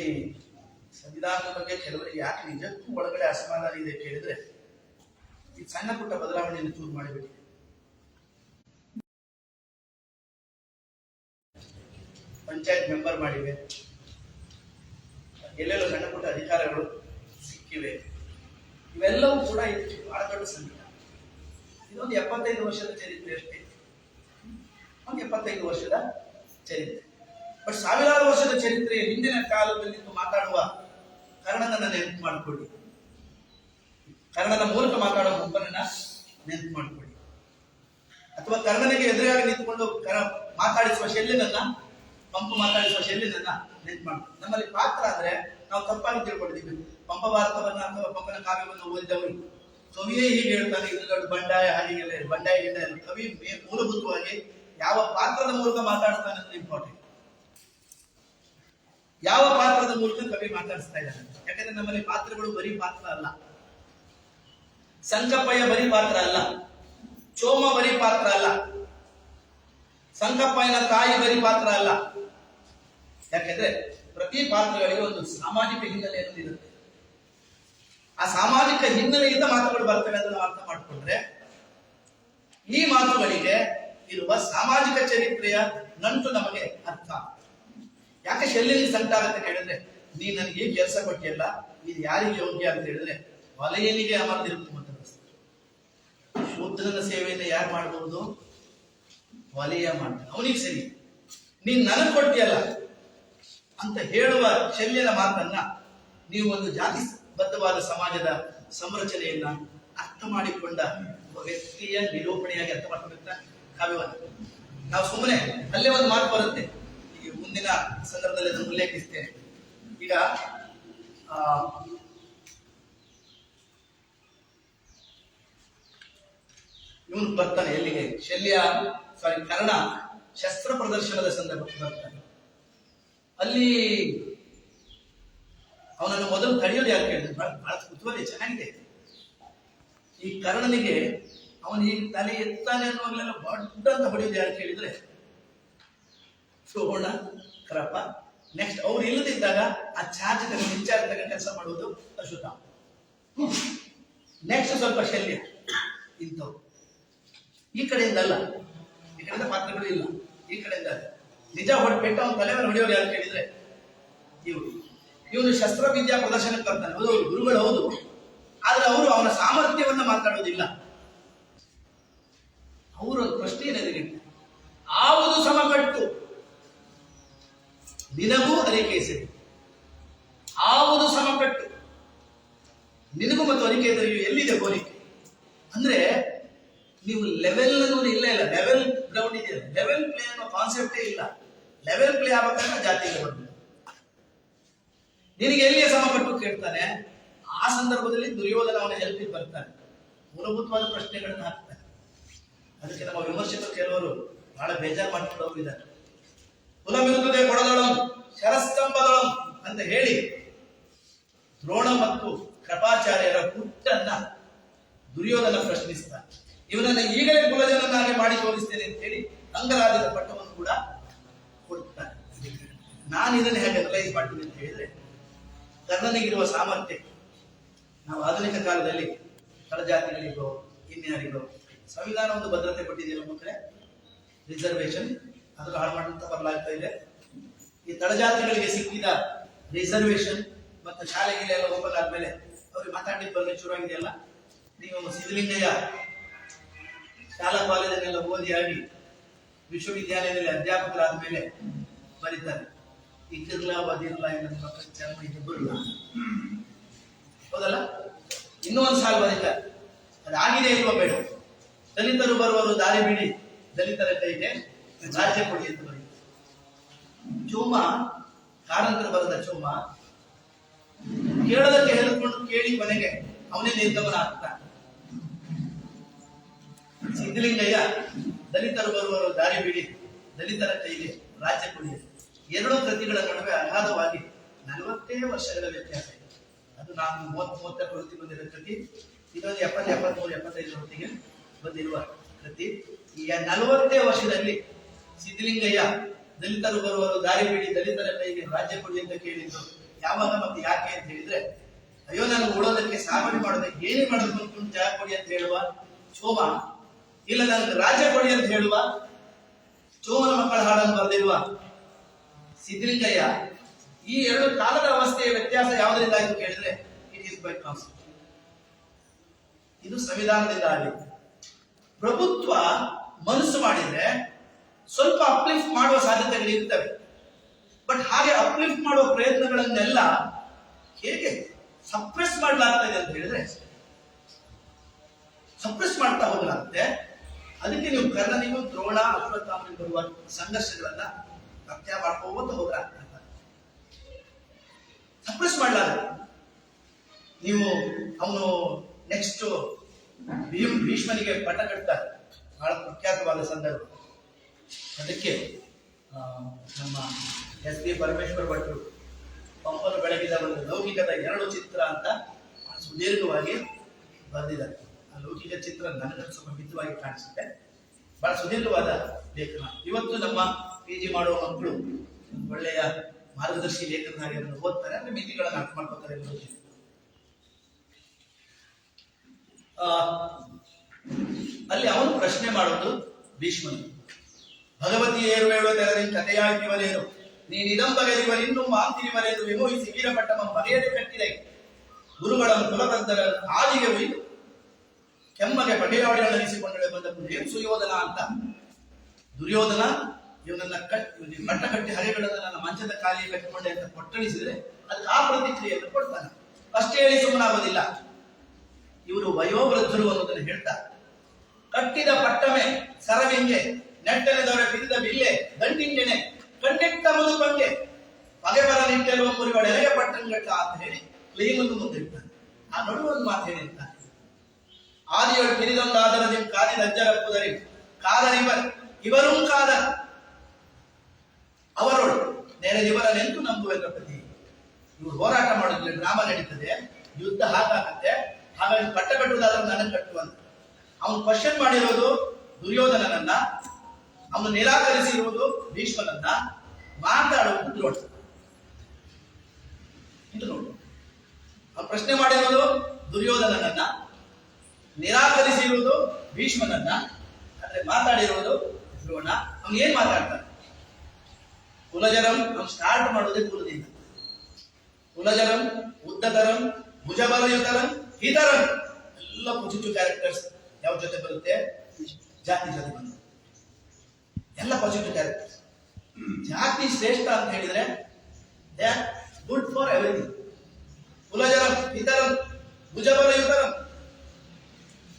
ಸಂವಿಧಾನದ ಬಗ್ಗೆ ಕೆಲವರಿಗೆ ಯಾಕೆ ನಿಜಕ್ಕೂ ಒಳಗಡೆ ಅಸಮಾಧಾನ ಇದೆ ಕೇಳಿದ್ರೆ, ಈ ಸಣ್ಣ ಪುಟ್ಟ ಬದಲಾವಣೆಯನ್ನು ಚೂರು ಮಾಡಿಬಿಡಿ. ಪಂಚಾಯತ್ ಮೆಂಬರ್ ಮಾಡಿವೆ, ಎಲ್ಲೆಲ್ಲೋ ಸಣ್ಣ ಪುಟ್ಟ ಅಧಿಕಾರಗಳು ಸಿಕ್ಕಿವೆ. ಇವೆಲ್ಲವೂ ಕೂಡ ಇದಕ್ಕೆ ಬಹಳ ದೊಡ್ಡ ಸಂಖ್ಯೆ. ಇದೊಂದು 75 ವರ್ಷದ ಚರಿತ್ರೆ ಅಷ್ಟೇ, ಒಂದು 75 ವರ್ಷದ ಚರಿತ್ರೆ. ಬಟ್ ಸಾವಿರಾರು ವರ್ಷದ ಚರಿತ್ರೆಯ ಹಿಂದಿನ ಕಾಲದಲ್ಲಿ ಮಾತಾಡುವ ಕರ್ಣನನ್ನ ನೆನಪು ಮಾಡಿಕೊಳ್ಳಿ, ಕರ್ಣನ ಮೂಲಕ ಮಾತಾಡುವ ಮುಂಬನನ್ನ ನೆನಪು ಮಾಡಿಕೊಳ್ಳಿ, ಅಥವಾ ಕರ್ಣನಿಗೆ ಎದುರಾಗಿ ನಿಂತುಕೊಂಡು ಮಾತಾಡಿಸುವ ಶಲ್ಯನನ್ನ, ಪಂಪ ಮಾತಾಡಿಸುವ ಶಲ್ಯನನ್ನ ನೆನಪು ಮಾಡ್ತೀವಿ. ನಮ್ಮಲ್ಲಿ ಪಾತ್ರ ಅಂದ್ರೆ ನಾವು ತಪ್ಪಾಗಿ ತಿಳ್ಕೊಂಡಿದ್ದೀವಿ. ಪಂಪ ಭಾರತವನ್ನ ಅಥವಾ ಪಂಪನ ಕಾವ್ಯವನ್ನು ಓದಿದವರು ಕವಿಯೇ ಹೀಗೆ ಹೇಳ್ತಾನೆ, ಇದು ದೊಡ್ಡ ಬಂಡಾಯ, ಹಾಗೆಲ್ಲ ಬಂಡಾಯ ಗಿಡ. ಕವಿ ಮೂಲಭೂತವಾಗಿ ಯಾವ ಪಾತ್ರದ ಮೂಲಕ ಮಾತಾಡ್ತಾನೆ ಅನ್ನೋದು ಇಂಪಾರ್ಟೆಂಟ್. ಯಾವ ಪಾತ್ರದ ಮೂಲಕ ಕವಿ ಮಾತಾಡಿಸ್ತಾ ಇದ್ದಾನೆ? ಯಾಕಂದ್ರೆ ನಮ್ಮಲ್ಲಿ ಪಾತ್ರಗಳು ಬರೀ ಪಾತ್ರ ಅಲ್ಲ, ಸಂಕಪ್ಪಯ್ಯ ಬರೀ ಪಾತ್ರ ಅಲ್ಲ, ಚೋಮ ಬರೀ ಪಾತ್ರ ಅಲ್ಲ, ಸಂಕಪ್ಪಯ್ಯನ ತಾಯಿ ಬರೀ ಪಾತ್ರ ಅಲ್ಲ. ಯಾಕೆಂದ್ರೆ ಪ್ರತಿ ಪಾತ್ರಗಳಿಗೆ ಒಂದು ಸಾಮಾಜಿಕ ಹಿನ್ನೆಲೆ ಇರುತ್ತೆ. ಆ ಸಾಮಾಜಿಕ ಹಿನ್ನೆಲೆಯಿಂದ ಮಾತುಗಳು ಬರ್ತವೆ ಅಂತ ನಾವು ಅರ್ಥ ಮಾಡಿಕೊಂಡ್ರೆ, ಈ ಮಾತುಗಳಿಗೆ ಇರುವ ಸಾಮಾಜಿಕ ಚರಿತ್ರೆಯ ನಂಟು ನಮಗೆ ಅರ್ಥ. ಯಾಕೆ ಶಲ್ಯನಿಗೆ ಸಂಕಟ ಆಗುತ್ತೆ ಕೇಳಿದ್ರೆ, ನೀ ನನಗೆ ಕೆಲಸ ಕೊಟ್ಟಿಯಲ್ಲ, ಇದು ಯಾರಿಗೆ ಯೋಗ್ಯ ಅಂತ ಹೇಳಿದ್ರೆ ವಲಯನಿಗೆ ಅಮರ್ದಿರುತ್ತೆ. ಶೂದ್ರನ ಸೇವೆಯನ್ನು ಯಾರು ಮಾಡಬಹುದು? ವಲಯ ಮಾಡ್ತಾನೆ, ಅವನಿಗೆ ಸರಿ. ನೀನ್ ನನಗೆ ಕೊಟ್ಟಿಯಲ್ಲ ಅಂತ ಹೇಳುವ ಶಲ್ಯನ ಮಾತನ್ನ ನೀವು ಒಂದು ಜಾತಿಬದ್ಧವಾದ ಸಮಾಜದ ಸಂರಚನೆಯನ್ನ ಅರ್ಥ ಮಾಡಿಕೊಂಡ ಒಬ್ಬ ವ್ಯಕ್ತಿಯ ನಿರೂಪಣೆಯಾಗಿ ಅರ್ಥ ಮಾಡ್ಕೊಳ್ತಾ ಕಾವ್ಯವನ್ನು. ನಾವು ಸುಮ್ಮನೆ ಅಲ್ಲೇ ಒಂದು ಮಾತು ಬರುತ್ತೆ, ಈಗ ಮುಂದಿನ ಸಂದರ್ಭದಲ್ಲಿ ಅದನ್ನು ಉಲ್ಲೇಖಿಸ್ತೇನೆ. ಈಗ ಇವನು ಬರ್ತಾನೆ ಎಲ್ಲಿಗೆ, ಕರ್ಣ ಶಸ್ತ್ರ ಪ್ರದರ್ಶನದ ಸಂದರ್ಭಕ್ಕೆ ಬರ್ತಾನೆ. ಅಲ್ಲಿ ಅವನನ್ನು ಮೊದಲು ತಡೆಯೋದು ಯಾರು ಕೇಳಿದ್ರು, ಬಹಳ ಕುತೂಹಲ ಚೆನ್ನಾಗಿದೆ. ಈ ಕರ್ಣನಿಗೆ ಅವನು ಈ ತಲೆ ಎತ್ತಾನೆ ಅನ್ನುವಾಗಲೆಲ್ಲ ದೊಡ್ಡ ಅಂತ ಹೊಡೆಯೋದು ಯಾರು ಕೇಳಿದ್ರೆ ದ್ರೋಣ, ಕರಪ. ನೆಕ್ಸ್ಟ್ ಅವ್ರು ಇಲ್ಲದಿದ್ದಾಗ ಆ ಚಾರ್ಜ್ ತಗೊಂಡು ಇನ್ಚಾರ್ಜ್ ತಗೊಂಡು ಕೆಲಸ ಮಾಡುವುದು ಅಶ್ವತ್ಥಾಮ. ನೆಕ್ಸ್ಟ್ ಸ್ವಲ್ಪ ಶಲ್ಯ, ಇಂಥವ್ರು. ಈ ಕಡೆಯಿಂದ ಅಲ್ಲ, ಈ ಕಡೆಯಿಂದ ಪಾತ್ರಗಳು ಇಲ್ಲ, ಈ ಕಡೆಯಿಂದ ನಿಜ ಹೊಡೆಬಿಟ್ಟು ಅವನ ತಲೆಯನ್ನು ಹೊಡೆಯೋರು ಯಾರು ಕೇಳಿದ್ರೆ ಇವನು ಶಸ್ತ್ರವಿದ್ಯಾ ಪ್ರದರ್ಶನಕ್ಕೆ ಬರ್ತಾನೆ. ಹೌದು, ಗುರುಗಳು ಹೌದು, ಆದ್ರೆ ಅವರು ಅವನ ಸಾಮರ್ಥ್ಯವನ್ನ ಮಾತಾಡೋದಿಲ್ಲ. ಅವರ ಪ್ರಶ್ನೆ ಏನಿದೆ, ಆವುದು ಸಮಕಟ್ಟು ನಿನಗೂ ಅರಿಕೇಸರಿ, ಆವುದು ಸಮಕಟ್ಟು ನಿನಗೂ ಮತ್ತು ಅರಿಕೇಸರಿಯು ಎಲ್ಲಿದೆ ಹೋಲಿಕೆ? ಅಂದ್ರೆ ನೀವು ಲೆವೆಲ್ ಅನ್ನೋದು ಇಲ್ಲ, ಲೆವೆಲ್ ಗ್ರೌಂಡ್ ಇದೆ, ಲೆವೆಲ್ ಪ್ಲೇ ಅನ್ನೋ ಕಾನ್ಸೆಪ್ಟೇ ಇಲ್ಲ. ಲೆವೆಲ್ ಪ್ಲೇ ಆಗಬೇಕಾದ್ರೆ ಜಾತಿಗೆ ಬಂದಿದೆ. ನಿನಗೆ ಎಲ್ಲಿಯ ಸಮಪಟ್ಟು ಕೇಳ್ತಾನೆ. ಆ ಸಂದರ್ಭದಲ್ಲಿ ದುರ್ಯೋಧನ ಅವನ ಹೆಲ್ಪಿಗೆ ಬರ್ತಾನೆ, ಮೂಲಭೂತವಾದ ಪ್ರಶ್ನೆಗಳನ್ನ ಹಾಕ್ತಾನೆ. ಅದಕ್ಕೆ ನಮ್ಮ ವಿಮರ್ಶಕರು ಕೆಲವರು ಬಹಳ ಬೇಜಾರು ಮಾಡಿಕೊಳ್ಳೋರು ಇದ್ದಾರೆ. ಕುಲವಿರುತ್ತದೆ ಕೊಡದೊಳಂ ಶರಸ್ತಂಭದೊಳಂ ಅಂತ ಹೇಳಿ ದ್ರೋಣ ಮತ್ತು ಕೃಪಾಚಾರ್ಯರ ಹುಟ್ಟನ್ನ ದುರ್ಯೋಧನ ಪ್ರಶ್ನಿಸ್ತಾನೆ. ಇವನನ್ನ ಈಗಲೇ ಕುಲಜನನ್ನಾಗಿ ಮಾಡಿ ತೋರಿಸ್ತೇನೆ ಅಂತ ಹೇಳಿ ಅಂಗರಾಜದ ಪಟ್ಟವನ್ನು ಕೂಡ ಕೊಡ್ತಾನೆ. ನಾನು ಇದನ್ನು ಹೇಗೆ ಅನಲೈಸ್ ಮಾಡ್ತೀನಿ ಅಂತ ಹೇಳಿದ್ರೆ, ಕರ್ಣನಿಗಿರುವ ಸಾಮರ್ಥ್ಯ ನಾವು ಆಧುನಿಕ ಕಾಲದಲ್ಲಿ ತಳಜಾತಿಗಳಿಗೋ ಇನ್ಯಾರಿಗೋ ಸಂವಿಧಾನ ಒಂದು ಭದ್ರತೆ ಕೊಟ್ಟಿದೆಯಲ್ಲ ಮಕ್ಕಳೇ, ರಿಸರ್ವೇಶನ್ ಅದನ್ನು ಹಾಳು ಮಾಡುತ್ತಾ ಬರಲಾಗ್ತಾ ಇದೆ. ಈ ತಳಜಾತಿಗಳಿಗೆ ಸಿಕ್ಕಿದ ರಿಸರ್ವೇಶನ್ ಮತ್ತು ಶಾಲೆಗಳೆಲ್ಲ ಓಪನ್ ಆದ್ಮೇಲೆ ಅವ್ರಿಗೆ ಮಾತಾಡ್ಲಿಕ್ಕೆ ಬರ್ಲಿಕ್ಕೆ ಶುರುವಾಗಿದೆಯಲ್ಲ. ನೀವು ಸಿದ್ಧಲಿಂಗಯ್ಯ ಶಾಲಾ ಕಾಲೇಜನ್ನೆಲ್ಲ ಓದಿ ಆಗಿ ವಿಶ್ವವಿದ್ಯಾಲಯದಲ್ಲಿ ಅಧ್ಯಾಪಕರಾದ ಮೇಲೆ ಬರೀತಾರೆ, ಇಕ್ಕಿರ್ಲ ಬದಿರ್ಲ ಚರ್ಮ ಇದು ಬರಲ್ಲ, ಹೌದಲ್ಲ? ಇನ್ನೂ ಒಂದು ಸಾಲು ಬರೀತಾರೆ, ಅದಾಗಿದೆ ಇಲ್ವಾ ಬೇಡ, ದಲಿತರು ಬರುವರು ದಾರಿ ಬಿಡಿ, ದಲಿತರ ಕೈಗೆ ರಾಜ್ಯ ಕೊಡಿ ಅಂತ ಬರೀತಾರೆ. ಚೋಮ ಕಾರಂತರ ಬರೆದ ಚೋಮ ಕೇಳೋದಕ್ಕೆ ಹೇಳಿಕೊಂಡು ಕೇಳಿ ಕೊನೆಗೆ ಅವನೇ ನಿರ್ಗಮನ ಆಗ್ತಾನೆ. ಸಿದ್ಧಲಿಂಗಯ್ಯ ದಲಿತರು ಬರುವರು ದಾರಿ ಬಿಡಿ, ದಲಿತರ ಕೈಗೆ ರಾಜ್ಯ ಕೊಡಿ. ಎರಡೂ ಕೃತಿಗಳ ನಡುವೆ ಅಗಾಧವಾಗಿ 40 ವರ್ಷಗಳ ವ್ಯತ್ಯಾಸ ಇದೆ. ಅದು ನಾನು 30 ಹೊತ್ತಿಗೆ ಬಂದಿರೋ ಕೃತಿ, ಇದೊಂದು 70, 73, 75 ಹೊತ್ತಿಗೆ ಬಂದಿರುವ ಕೃತಿ. ಈ 40 ವರ್ಷದಲ್ಲಿ ಸಿದ್ಧಲಿಂಗಯ್ಯ ದಲಿತರು ಬರುವರು ದಾರಿ ಬಿಡಿ, ದಲಿತರ ಕೈಗೆ ರಾಜ್ಯ ಕೊಡಿ ಅಂತ ಕೇಳಿದ್ದು ಯಾವಾಗ ಮತ್ತೆ ಯಾಕೆ ಅಂತ ಹೇಳಿದ್ರೆ, ಅಯ್ಯೋ ನಾನು ಉಳೋದಕ್ಕೆ ಸಾಗಣೆ ಮಾಡೋದಕ್ಕೆ ಏನೇ ಮಾಡೋದಕ್ಕೆ ಜಾಗ ಕೊಡಿ ಅಂತ ಹೇಳುವ ಚೋಮ, ಇಲ್ಲ ನನಗೆ ರಾಜ್ಯ ಕೊಡಿ ಅಂತ ಹೇಳುವ ಚೋಮನ ಮಕ್ಕಳ ಹಾಡನ್ನು ಬರೆದಿರುವ ಸಿದ್ಧಲಿಂಗಯ್ಯ. ಈ ಎರಡು ಕಾಲದ ಅವಸ್ಥೆಯ ವ್ಯತ್ಯಾಸ ಯಾವುದರಿಂದ ಆಯ್ತು ಕೇಳಿದ್ರೆ, ಇಟ್ ಈಸ್ ಬೈ ಕಾನ್ಸ್ಟಿಟ್ಯೂಷನ್. ಇದು ಸಂವಿಧಾನದಿಂದ ಆಗಿದೆ. ಪ್ರಭುತ್ವ ಮನಸ್ಸು ಮಾಡಿದ್ರೆ ಸ್ವಲ್ಪ ಅಪ್ಲಿಫ್ಟ್ ಮಾಡುವ ಸಾಧ್ಯತೆಗಳು ಇರ್ತವೆ. ಬಟ್ ಹಾಗೆ ಅಪ್ಲಿಫ್ಟ್ ಮಾಡುವ ಪ್ರಯತ್ನಗಳನ್ನೆಲ್ಲ ಹೇಗೆ ಸಪ್ರೆಸ್ ಮಾಡಲಾಗ್ತಾ ಇದೆ ಅಂತ ಹೇಳಿದ್ರೆ, ಸಪ್ರೆಸ್ ಮಾಡ್ತಾ ಹೋಗಲಾಗುತ್ತೆ. ಅದಕ್ಕೆ ನೀವು ಕರ್ಣನಿಗೂ ದ್ರೋಣ ಅಶ್ವತ್ಥಾಮನಿಗೂ ಬರುವ ಸಂಘರ್ಷಗಳನ್ನ ಪತ್ಯ ಮಾಡ್ಕೋತ ಹೋಗ್ಲಾಗ್ತದೆ. ಸಪ್ರೆಸ್ ಮಾಡಲಾಗ. ನೀವು ಅವನು ನೆಕ್ಸ್ಟ್ ಭೀಷ್ಮನಿಗೆ ಪಟ ಕಟ್ತಾರೆ, ಬಹಳ ಪ್ರಖ್ಯಾತವಾದ ಸಂದರ್ಭ. ಅದಕ್ಕೆ ನಮ್ಮ ಎಸ್ ಪಿ ಪರಮೇಶ್ವರ್ ಭಟ್ರು ಪಂಪನು ಬೆಳಗಿದ ಒಂದು ಲೌಕಿಕದ 2 ಚಿತ್ರ ಅಂತ ಸುದೀರ್ಘವಾಗಿ ಬರೆದಿದ್ದಾರೆ. ಆ ಲೌಕಿಕ ಚಿತ್ರ ನನಗೆ ಸ್ವಲ್ಪ ಮಿತವಾಗಿ ಕಾಣಿಸುತ್ತೆ, ಬಹಳ ಸುದೀರ್ಘವಾದ ಲೇಖನ. ಇವತ್ತು ನಮ್ಮ PG ಮಾಡುವ ಮಕ್ಕಳು ಒಳ್ಳೆಯ ಮಾರ್ಗದರ್ಶಿ ಲೇಖನಾಗಿ ಅದನ್ನು ಓದ್ತಾರೆ, ಅಂದ್ರೆ ಮಿತಿಗಳನ್ನು ಅರ್ಥ ಮಾಡ್ಕೋತಾರೆ. ಅಲ್ಲಿ ಅವನು ಪ್ರಶ್ನೆ ಮಾಡೋದು ಭೀಷ್ಮನು, ಭಗವತಿ ಏರುವೇಳು ತೆರದಿನ ಕಥೆಯಾಗಿವರೇನು ನೀನಿದಂ ಬಗೆದಿವರಿನ್ನು ಮಾಂತಿರಿವರೆಂದು ವಿಮೋಹಿಸಿ ವೀರಪಟ್ಟಮ ಬಗೆಯದೆ ಕಟ್ಟಿದೆ ಗುರುಗಳನ್ನು ಕುಲಬದ್ಧರ ಆದಿಗೆ ಒಯ್ದು ಕೆಮ್ಮಗೆ ಪಟೇಲಾವಳಿಗಳನ್ನು ನಡೆಸಿಕೊಂಡಳೆ ಬಂದದ್ದು ಏನು ಸುಯೋಧನ ಅಂತ. ದುರ್ಯೋಧನ ಇವನನ್ನ ಕಟ್ಟ ಕಟ್ಟಿ ಹರೆಗಳನ್ನು ನನ್ನ ಮಂಚದ ಕಾಲಿಗೆ ಕಟ್ಟಿಕೊಂಡೆ ಅಂತ ಕೊಟ್ಟಳಿಸಿದ್ರೆ ಅದಕ್ಕೆ ಆ ಪ್ರತಿಕ್ರಿಯೆಯನ್ನು ಕೊಡ್ತಾನೆ. ಅಷ್ಟೇ ಹೇಳಿ ಸುಮ್ಮನಾಗೋದಿಲ್ಲ, ಇವರು ವಯೋವೃದ್ಧರು ಅನ್ನೋದನ್ನು ಹೇಳ್ತಾರೆ. ಕಟ್ಟಿದ ಪಟ್ಟಮೆ ಸರವಿಂಗೆ ನೆಟ್ಟನೆದವರ ಬಿರಿದ ಬಿಲ್ಲೆ ದಂಟಿಂಗೆನೆ ಕಣ್ಣಿಟ್ಟ ಮುದುಕಂಗೆ ಪಗೆಬರ ನಿಟ್ಟೆಲ್ಲುವ ಮುರಿಗಳ ಎಲೆಗೆ ಪಟ್ಟಂಗಟ್ಟ ಅಂತ ಹೇಳಿ ಕ್ಲೀಮನ್ನು ಮುಂದಿಡ್ತಾನೆ. ಆ ನಡುವೆ ಒಂದು ಮಾತು ಹೇಳಿರ್ತಾನೆ, ಆದಿಯೊಳು ಕಿರಿದೊಂದಾದರ ನಿಮ್ ಕಾದಿದ ಅಜ್ಜರಪ್ಪುದರಿ ಕಾದರಿವರ್ ಇವರೂ ಕಾದ ಅವರೊಳು ನೆರೆದಿವರ ನೆಂತು ನಂಬುವೆ ಪ್ರತಿ. ಇವರು ಹೋರಾಟ ಮಾಡಿದ್ರೆ ಡ್ರಾಮಾ ನಡೀತದೆ, ಯುದ್ಧ ಹಾಗಾಗತ್ತೆ, ಹಾಗಾಗಿ ಪಟ್ಟ ಕಟ್ಟುವುದಾದ್ರೆ ನನಗೆ ಕಟ್ಟುವಂತ. ಅವನು ಕ್ವಶನ್ ಮಾಡಿರೋದು ದುರ್ಯೋಧನನನ್ನ, ಅವನು ನಿರಾಕರಿಸಿರುವುದು ಭೀಷ್ಮನನ್ನ, ಮಾತಾಡುವುದು ದ್ರೋಣ. ಇದು ನೋಡು, ಅವನು ಪ್ರಶ್ನೆ ಮಾಡಿರೋದು ದುರ್ಯೋಧನನನ್ನ, ನಿರಾಕರಿಸಿರುವುದು ಭೀಷ್ಮನನ್ನ, ಅಂದ್ರೆ ಮಾತಾಡಿರುವುದು ದ್ರೋಣ. ಅವನು ಏನ್ ಮಾತಾಡ್ತಾನೆ? ಕುಲಜರಂ, ಅವನು ಸ್ಟಾರ್ಟ್ ಮಾಡೋದೇ ಕುಲದಿಂದ. ಕುಲಜರಂ, ಉದ್ದತರಂ, ಭುಜಬಲಯುತರಂ, ಹಿತರಂ, ಎಲ್ಲ ಪೊಸಿಟಿವ್ ಕ್ಯಾರೆಕ್ಟರ್ಸ್ ಯಾವ ಜೊತೆ ಬರುತ್ತೆ? ಜಾತಿ ಜೊತೆ ಬರುತ್ತೆ. ಎಲ್ಲ ಪಾಸಿಟಿವ್ ಕ್ಯಾರೆಕ್ಟರ್ಸ್. ಜಾತಿ ಶ್ರೇಷ್ಠ ಅಂತ ಹೇಳಿದ್ರೆ they are good for everything. ಕುಲಜರಂ, ಹಿತರಂ, ಭುಜಬಲಯುತರಂ,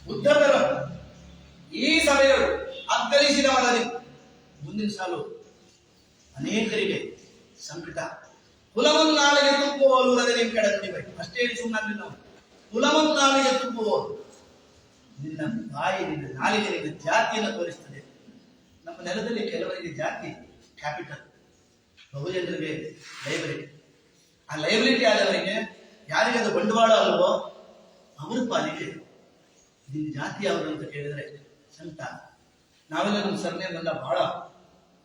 ಉದ್ದತರಂ, ಈ ಸಭೆಗಳು ಅಗ್ಗಲಿಸಿದವರದಿ. ಮುಂದಿನ ಸಾಲು ಅನೇಕರಿಗೆ ಸಂಕಟ. ಕುಲವನ್ನಾಲಿಗೆ ತುಪ್ಪುವವರು ಅದೇ ನಿಮ್ ಕಡೆ ನುಡಿಬೇಕು ಅಷ್ಟೇ ಹೇಳಿ ಸುಮ್ಮನೆ ನಾವು. ಕುಲವನ್ನಾಲಿಗೆ ತುಪ್ಪುವವರು, ನಿನ್ನ ಬಾಯಿ, ನಿನ್ನ ನಾಲಿಗೆ, ನಿನ್ನ ಜಾತಿಯನ್ನು ತೋರಿಸ್ತದೆ. ನಮ್ಮ ನೆಲದಲ್ಲಿ ಕೆಲವರಿಗೆ ಜಾತಿ ಕ್ಯಾಪಿಟಲ್, ಬಹುಜನರಿಗೆ ಲೈಬ್ರರಿ. ಆ ಲೈಬ್ರರಿ ಆದವರಿಗೆ ಯಾರಿಗೆ ಅದು ಬಂಡವಾಳ ಅಲ್ವೋ ಅವ್ರ ಪಾಲಿಗೆ ನಿನ್ನ ಜಾತಿ ಯಾವುದು ಅಂತ ಕೇಳಿದ್ರೆ ಸಂಕಟ. ನಾವೆಲ್ಲ ನಮ್ಮ ಸರ್ನೇಮನ್ನ ಬಹಳ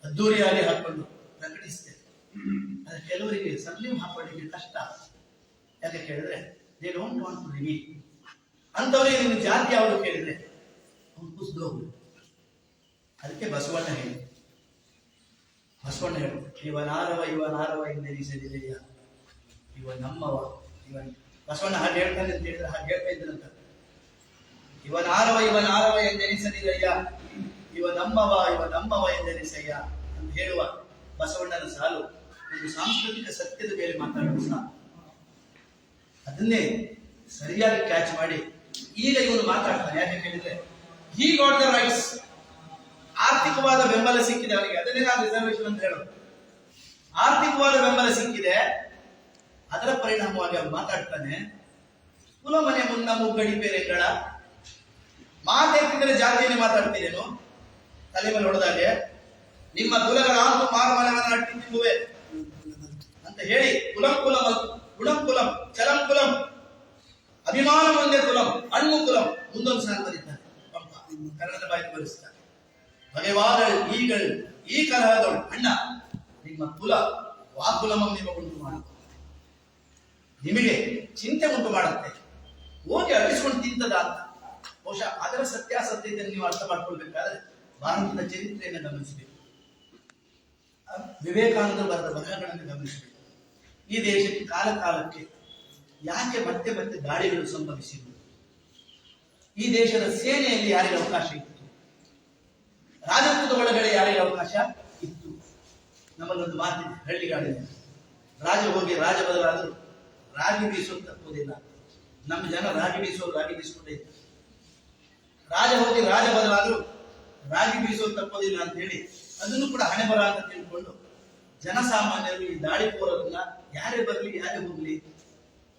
ಅದ್ದೂರಿಯಾಗಿ ಹಾಕೊಂಡು ಪ್ರಕಟಿಸ್ತೇವೆ. ಆದರೆ ಕೆಲವರಿಗೆ ಸರ್ನೇಮ್ ಹಾಕೊಳ್ಳಿಕ್ಕೆ ಕಷ್ಟ. ಯಾಕೆ ಕೇಳಿದ್ರೆ they don't want to reveal. ಅಂಥವ್ರಿಗೆ ನಿನ್ನ ಜಾತಿ ಯಾವುದು ಕೇಳಿದ್ರೆ ಅವ್ನು ಕುಸಿದು ಹೋಗುದು. ಅದಕ್ಕೆ ಬಸವಣ್ಣ ಹೇಳಿ ಇವನಾರವ ಎಂದೆನಿಸಲಿದೆಯ, ಇವ ನಮ್ಮವ, ಇವನ್ ಬಸವಣ್ಣ ಹಾಗೆ ಹೇಳ್ತಾನೆ ಅಂತ ಹೇಳಿದ್ರೆ ಹಾಗೆ ಹೇಳ್ತಾ ಇದ್ದಂತ. ಇವನಾರವ ಎಂದೆನಿಸಲಿದೆಯ, ಇವ ನಮ್ಮವ ಎಂದೆನಿಸಯ್ಯ ಅಂತ ಹೇಳುವ ಬಸವಣ್ಣನ ಸಾಲು ಒಂದು ಸಾಂಸ್ಕೃತಿಕ ಸತ್ಯದ ಮೇಲೆ ಮಾತಾಡುವ ಸಾಲು. ಅದನ್ನೇ ಸರಿಯಾಗಿ ಕ್ಯಾಚ್ ಮಾಡಿ ಈಗ ಇವನು ಮಾತಾಡ್ತಾನೆ. ಯಾಕೆ ಕೇಳಿದ್ರೆ ಹಿ ಗಾಟ್ ದ ರೈಟ್ಸ್. ಆರ್ಥಿಕವಾದ ಬೆಂಬಲ ಸಿಕ್ಕಿದೆ ಅವನಿಗೆ, ಅದನ್ನೇ ನಾನು ರಿಸರ್ವೇಶನ್ ಅಂತ ಹೇಳೋದು. ಆರ್ಥಿಕವಾದ ಬೆಂಬಲ ಸಿಕ್ಕಿದೆ, ಅದರ ಪರಿಣಾಮವಾಗಿ ಅವನು ಮಾತಾಡ್ತಾನೆ. ಕುಲ ಮನೆ ಮುನ್ನ ಮುಗ್ಗಡಿ ಬೇರೆಗಳ ಮಾತೆತ್ತಿದ್ರೆ ಜಾತಿಯಲ್ಲಿ ಮಾತಾಡ್ತೀರೇನು? ತಲೆ ಮೇಲೆ ಹೊಡೆದಾಗೆ ನಿಮ್ಮ ಕುಲಗಳ ಆಂತು ಮಾರುಮನೆಯನ್ನು ಅಟ್ಟಿ ತಿಂಬುವೆ ಅಂತ ಹೇಳಿ ಕುಲಂ ಗುಣಂ ಚಲಂ ಕುಲಂ ಅಭಿಮಾನ ಒಂದೇ ಕುಲಂ ಅಣ್ಣು ಕುಲಂ ಮುಂದೊಂದು ಸಾಲ ಬರೀತಾರೆ. ಕನ್ನಡದ ಬಾಯಿ ಬರೆಸ್ತಾರೆ. ಬಗೆವಾದಳು ಈಗಳು ಈ ಕಲಹದಳು ಅಣ್ಣ ನಿಮ್ಮ ಕುಲ ವಾಕುಲಮಂ ನಿಮ್ಮ ಉಂಟು ಮಾಡುತ್ತೆ, ನಿಮಗೆ ಚಿಂತೆ ಉಂಟು ಮಾಡುತ್ತೆ, ಹೋಗಿ ಅಳಿಸ್ಕೊಂಡು ತಿಂತದ ಅಂತ. ಬಹುಶಃ ಅದರ ಸತ್ಯಾಸತ್ಯತೆಯನ್ನು ನೀವು ಅರ್ಥ ಮಾಡ್ಕೊಳ್ಬೇಕಾದ್ರೆ ಭಾರತದ ಚರಿತ್ರೆಯನ್ನು ಗಮನಿಸಬೇಕು, ವಿವೇಕಾನಂದರು ಬರೆದ ಬರಹಗಳನ್ನು ಗಮನಿಸಬೇಕು. ಈ ದೇಶಕ್ಕೆ ಕಾಲಕ್ಕೆ ಯಾಕೆ ಮತ್ತೆ ಮತ್ತೆ ದಾಳಿಗಳು ಸಂಭವಿಸಿದವು? ಈ ದೇಶದ ಸೇನೆಯಲ್ಲಿ ಯಾರಿಗೆ ಅವಕಾಶ ಇತ್ತು? ರಾಜತ್ವದ ಒಳಗಡೆ ಯಾರಿಗೆ ಅವಕಾಶ ಇತ್ತು? ನಮ್ಮಲ್ಲೊಂದು ಮಾತಿದೆ ಹಳ್ಳಿಗಾಡಿನಲ್ಲಿ, ರಾಜ ಹೋಗಿ ರಾಜ ಬದಲಾದರೂ ರಾಗಿ ಬೀಸೋದು ತಪ್ಪುವುದಿಲ್ಲ. ನಮ್ಮ ಜನ ರಾಗಿ ಬೀಸ್ಕೊಂಡೇ ಇತ್ತು. ರಾಜ ಹೋಗಿ ರಾಜ ಬದಲಾದರೂ ರಾಗಿ ಬೀಸೋದು ತಪ್ಪೋದಿಲ್ಲ ಅಂತ ಹೇಳಿ ಅದನ್ನು ಕೂಡ ಹಣೆ ಬರ ಅಂತ ತಿಳ್ಕೊಂಡು ಜನಸಾಮಾನ್ಯರು ಈ ದಾಳಿ ಕೋರರನ್ನ ಯಾರೇ ಬರಲಿ ಯಾರೇ ಹೋಗ್ಲಿ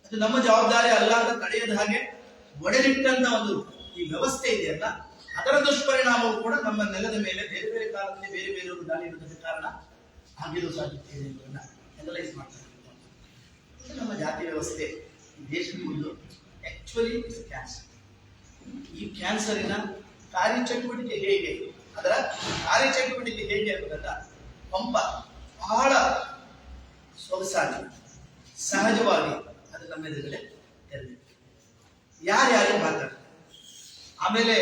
ಅದು ನಮ್ಮ ಜವಾಬ್ದಾರಿ ಅಲ್ಲ ಅಂತ ತಡೆಯದ ಹಾಗೆ ಒಡೆದಿಟ್ಟಂತ ಒಂದು ಈ ವ್ಯವಸ್ಥೆ ಇದೆಯಲ್ಲ, ಅದರ ದುಷ್ಪರಿಣಾಮವು ಕೂಡ ನಮ್ಮ ನೆಲದ ಮೇಲೆ ಬೇರೆ ಬೇರೆ ಕಾಲದಲ್ಲಿ ಬೇರೆ ಬೇರೆಯವರು ದಾಳಿ ಇರುವುದಕ್ಕೆ ಕಾರಣ ಆಗಿರೋ ಸಾಧ್ಯತೆ ಇದೆ ಎಂಬುದನ್ನ ಅನಲೈಸ್ ಮಾಡ್ತಾರೆ. ನಮ್ಮ ಜಾತಿ ವ್ಯವಸ್ಥೆ ಈ ದೇಶದ ಒಂದು ಆಕ್ಚುಲಿ ಕ್ಯಾನ್ಸರ್. ಈ ಕ್ಯಾನ್ಸರಿನ ಕಾರ್ಯಚಟುವಟಿಕೆ ಹೇಗೆ, ಅದರ ಕಾರ್ಯಚಟುವಟಿಕೆ ಹೇಗೆ ಎಂಬುದನ್ನ ಪಂಪ ಬಹಳ ಸೊಗಸಾಗಿ ಸಹಜವಾಗಿ ಅದು ನಮ್ಮ ಎದುರುಗಡೆ ತೆರೆದಿದೆ. ಯಾರ್ಯಾರು ಮಾತಾಡ್ತಾರೆ, ಆಮೇಲೆ